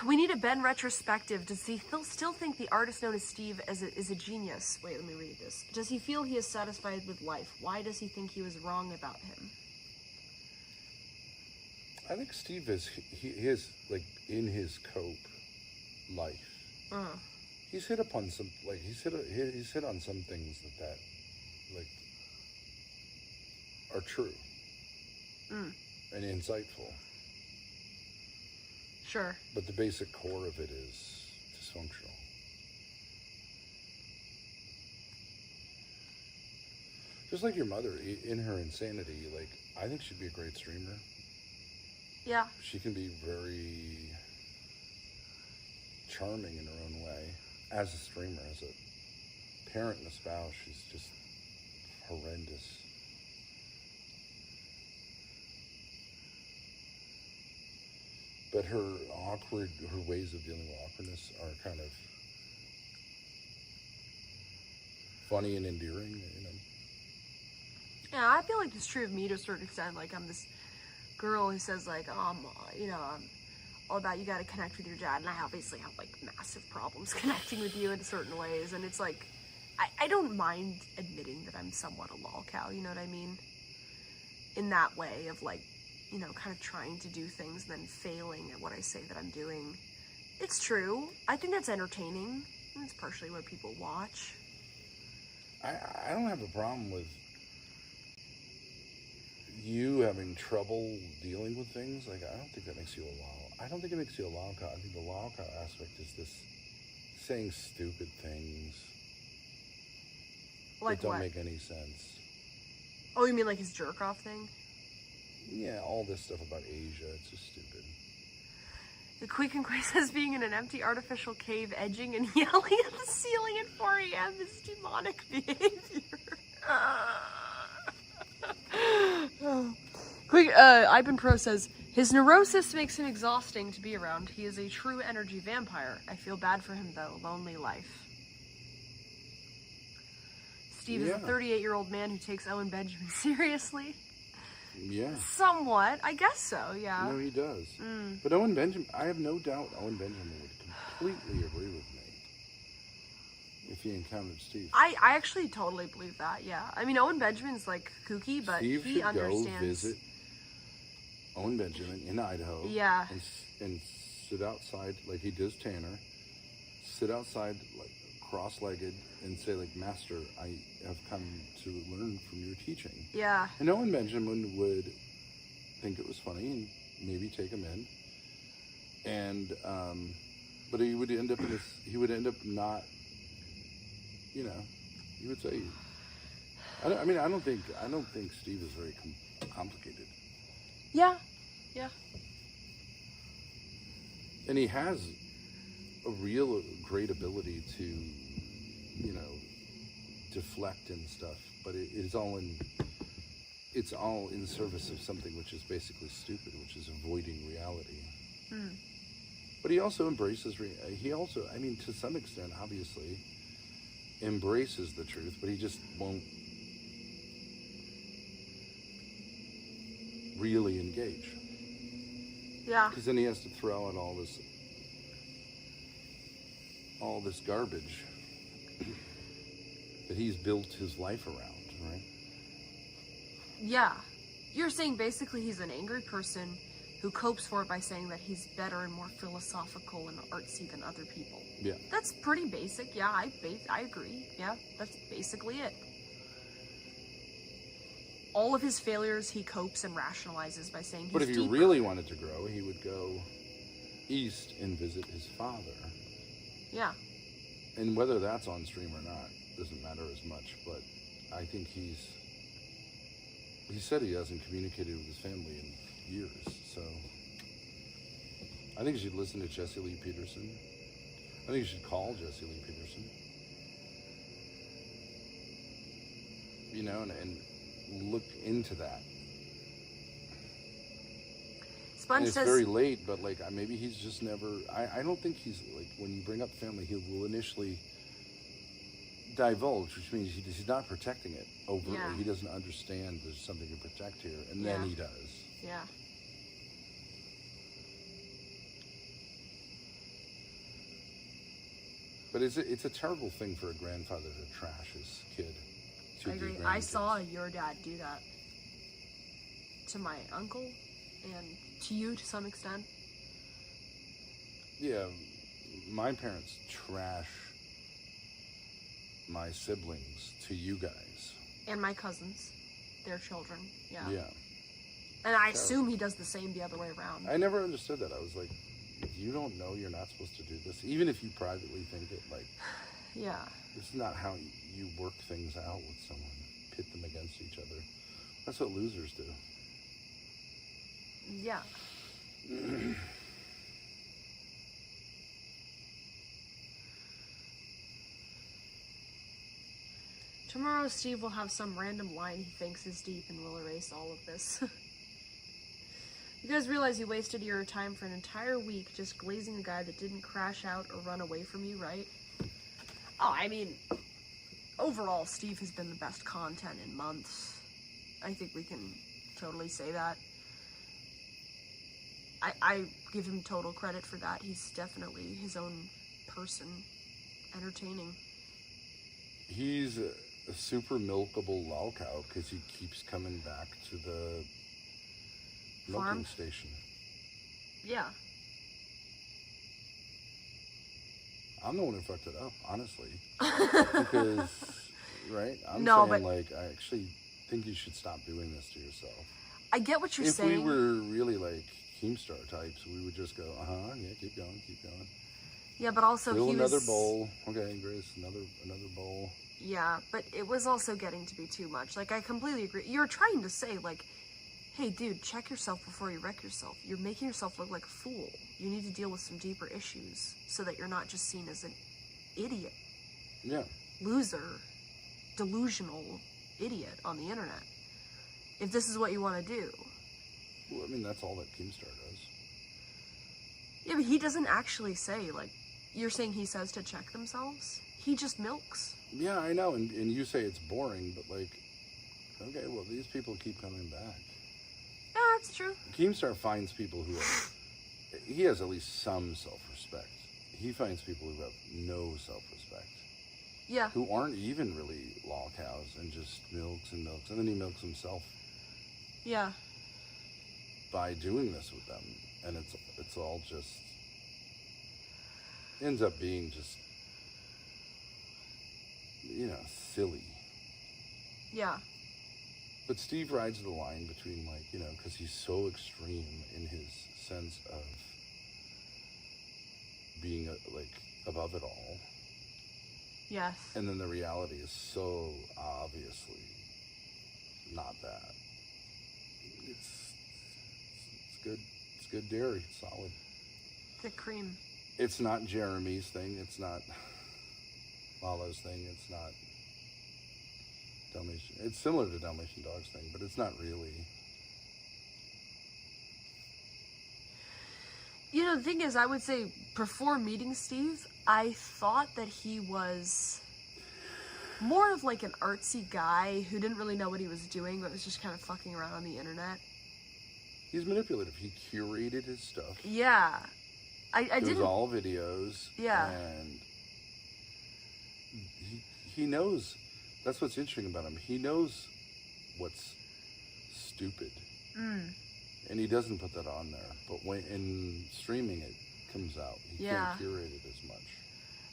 Speaker 6: We need a Ben retrospective. Does he still think the artist known as Steve is a genius? Wait, let me read this. Does he feel he is satisfied with life? Why does he think he was wrong about him?
Speaker 7: I think Steve he is, like, in his cope life. He's hit upon some, like, he's hit on some things that like are true and insightful.
Speaker 6: Sure.
Speaker 7: But the basic core of it is dysfunctional. Just like your mother, in her insanity, like, I think she'd be a great streamer.
Speaker 6: Yeah.
Speaker 7: She can be very charming in her own way. As a streamer, as a parent and a spouse, she's just horrendous. But her ways of dealing with awkwardness are kind of funny and endearing, you know.
Speaker 6: Yeah, I feel like it's true of me to a certain extent. Like, I'm this girl who says, like, you know, I'm all about you got to connect with your dad, and I obviously have, like, massive problems connecting with you in certain ways, and it's like, I don't mind admitting that I'm somewhat a lolcow, you know what I mean? In that way of, like, you know, kind of trying to do things and then failing at what I say that I'm doing. It's true. I think that's entertaining. That's partially what people watch.
Speaker 7: I don't have a problem with you having trouble dealing with things. Like, I don't think that makes you a lol. I don't think it makes you a lolcow. I think the lolcow aspect is this saying stupid things
Speaker 6: Like
Speaker 7: that don't
Speaker 6: what?
Speaker 7: make any sense.
Speaker 6: Oh, you mean like his jerk-off thing?
Speaker 7: Yeah, all this stuff about Asia, it's just stupid.
Speaker 6: The Queek and Quay says being in an empty artificial cave edging and yelling at the ceiling at 4 a.m. is demonic behavior. Quick, Ivan Pro says, his neurosis makes him exhausting to be around. He is a true energy vampire. I feel bad for him, though. Lonely life. Steve is a 38-year-old man who takes Owen Benjamin seriously.
Speaker 7: Yeah.
Speaker 6: Somewhat. I guess so, yeah.
Speaker 7: No, he does. But Owen Benjamin, I have no doubt Owen Benjamin would completely agree with me if he encountered Steve.
Speaker 6: I actually totally believe that, yeah. I mean, Owen Benjamin's, like, kooky, but
Speaker 7: Steve
Speaker 6: he
Speaker 7: should
Speaker 6: understands.
Speaker 7: go visit Owen Benjamin in Idaho.
Speaker 6: Yeah.
Speaker 7: And sit outside, like he does Tanner. Sit outside, like, cross-legged, and say, like, Master, I have come to learn from your teaching.
Speaker 6: Yeah.
Speaker 7: And Owen Benjamin would think it was funny and maybe take him in. And but he would end up not, you know, he would say, I don't think Steve is very complicated,
Speaker 6: Yeah. Yeah.
Speaker 7: and he has a real great ability to, deflect and stuff. But it's all in service of something which is basically stupid, which is avoiding reality. But he also embraces. He also, to some extent, obviously, embraces the truth, but he just won't really engage.
Speaker 6: Yeah.
Speaker 7: Because then he has to throw out all this garbage that he's built his life around, right?
Speaker 6: Yeah. You're saying basically he's an angry person who copes for it by saying that he's better and more philosophical and artsy than other people.
Speaker 7: Yeah.
Speaker 6: That's pretty basic. Yeah, I agree. Yeah, that's basically it. All of his failures he copes and rationalizes by saying he's
Speaker 7: But if he
Speaker 6: deeper.
Speaker 7: really wanted to grow, he would go east and visit his father.
Speaker 6: Yeah.
Speaker 7: And whether that's on stream or not doesn't matter as much, but I think he said he hasn't communicated with his family in years, so I think you should listen to Jesse Lee Peterson. I think you should call Jesse Lee Peterson. And look into that.
Speaker 6: Sponge
Speaker 7: And it's
Speaker 6: says
Speaker 7: very late, but maybe he's just never. I don't think he's when you bring up family, he will initially divulge, which means he's not protecting it overtly.
Speaker 6: Yeah.
Speaker 7: He doesn't understand there's something to protect here, and then
Speaker 6: Yeah.
Speaker 7: he does.
Speaker 6: yeah.
Speaker 7: But it's a terrible thing for a grandfather to trash his kid. To
Speaker 6: I
Speaker 7: the
Speaker 6: agree. I
Speaker 7: grandkids.
Speaker 6: saw your dad do that to my uncle and to you to some extent.
Speaker 7: Yeah, my parents trash my siblings to you guys.
Speaker 6: And my cousins, their children. Yeah.
Speaker 7: Yeah.
Speaker 6: And I assume he does the same the other way around.
Speaker 7: I never understood that. I was like, you don't know you're not supposed to do this, even if you privately think it.
Speaker 6: Yeah.
Speaker 7: This is not how you work things out with someone. Pit them against each other. That's what losers do.
Speaker 6: Yeah. Tomorrow Steve will have some random line he thinks is deep and will erase all of this. You guys realize you wasted your time for an entire week just glazing a guy that didn't crash out or run away from you, right? Oh, overall, Steve has been the best content in months. I think we can totally say that. I give him total credit for that. He's definitely his own person, entertaining.
Speaker 7: He's a super milkable lolcow because he keeps coming back to the milking
Speaker 6: Farm?
Speaker 7: station.
Speaker 6: Yeah.
Speaker 7: I'm the one who fucked it up, honestly. Because, right? I'm
Speaker 6: No,
Speaker 7: saying,
Speaker 6: but-
Speaker 7: I actually think you should stop doing this to yourself.
Speaker 6: I get what you're
Speaker 7: If
Speaker 6: saying.
Speaker 7: we were really Keemstar types, we would just go, yeah, keep going.
Speaker 6: Yeah, but also
Speaker 7: Fill
Speaker 6: he
Speaker 7: another
Speaker 6: was...
Speaker 7: bowl. Okay, Grace, another bowl.
Speaker 6: Yeah, but it was also getting to be too much. I completely agree. You're trying to say, hey, dude, check yourself before you wreck yourself. You're making yourself look like a fool. You need to deal with some deeper issues so that you're not just seen as an idiot,
Speaker 7: Yeah.
Speaker 6: loser, delusional idiot on the internet. If this is what you want to do.
Speaker 7: Well, that's all that Keemstar does.
Speaker 6: Yeah, but he doesn't actually say, you're saying he says to check themselves? He just milks.
Speaker 7: Yeah, I know, and you say it's boring, but okay, well, these people keep coming back.
Speaker 6: Yeah, that's true.
Speaker 7: Keemstar finds people who he has at least some self-respect. He finds people who have no self-respect,
Speaker 6: Yeah.
Speaker 7: who aren't even really law cows and just milks, and then he milks himself
Speaker 6: Yeah.
Speaker 7: by doing this with them, and it's all just ends up being just silly.
Speaker 6: Yeah.
Speaker 7: But Steve rides the line between because he's so extreme in his sense of being above it all,
Speaker 6: Yes.
Speaker 7: and then the reality is so obviously not that. It's good. It's good dairy. It's solid.
Speaker 6: Thick cream.
Speaker 7: It's not Jeremy's thing. It's not Lalo's thing. It's not Dalmatian. It's similar to Dalmatian Dog's thing, but it's not really.
Speaker 6: You know, the thing is, I would say before meeting Steve, I thought that he was more of like an artsy guy who didn't really know what he was doing, but was just kind of fucking around on the internet.
Speaker 7: He's manipulative. He curated his stuff.
Speaker 6: Yeah. I
Speaker 7: It was
Speaker 6: didn't.
Speaker 7: all videos.
Speaker 6: Yeah.
Speaker 7: And he knows. That's what's interesting about him. He knows what's stupid. And he doesn't put that on there. But when in streaming it comes out, he can't curate it as much.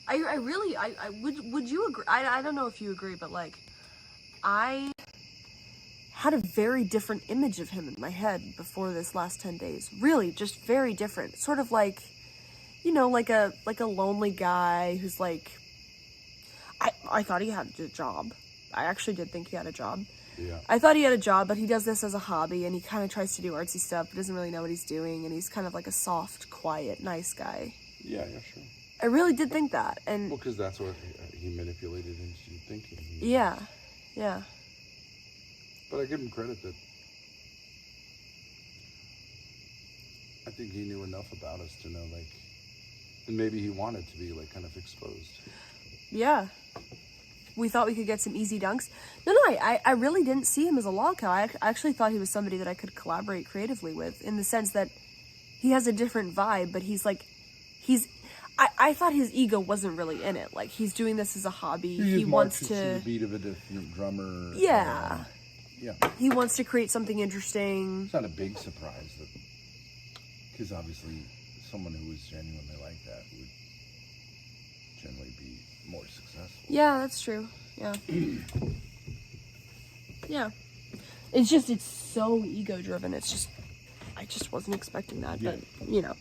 Speaker 6: I really would you agree? I don't know if you agree, but like I had a very different image of him in my head before this last 10 days. Really, just very different. Sort of like, you know, like a lonely guy who's like, I thought he had a job. I actually did think he had a job.
Speaker 7: Yeah.
Speaker 6: I thought he had a job, but he does this as a hobby, and he kind of tries to do artsy stuff, but doesn't really know what he's doing, and he's kind of like a soft, quiet, nice guy.
Speaker 7: Yeah, sure.
Speaker 6: I really did think that, and
Speaker 7: Well, because that's what he manipulated into thinking.
Speaker 6: yeah.
Speaker 7: But I give him credit that I think he knew enough about us to know, like, and maybe he wanted to be, like, kind of exposed.
Speaker 6: Yeah. We thought we could get some easy dunks. No, I really didn't see him as a log cow. I actually thought he was somebody that I could collaborate creatively with, in the sense that he has a different vibe, but I thought his ego wasn't really in it. Like, he's doing this as a hobby. He wants to
Speaker 7: the beat of a different drummer.
Speaker 6: Yeah.
Speaker 7: Yeah.
Speaker 6: He wants to create something interesting.
Speaker 7: It's not a big surprise that, because obviously someone who was genuinely like that would generally be more successful.
Speaker 6: Yeah, that's true. Yeah. Yeah. It's so ego driven. I just wasn't expecting that, but you know.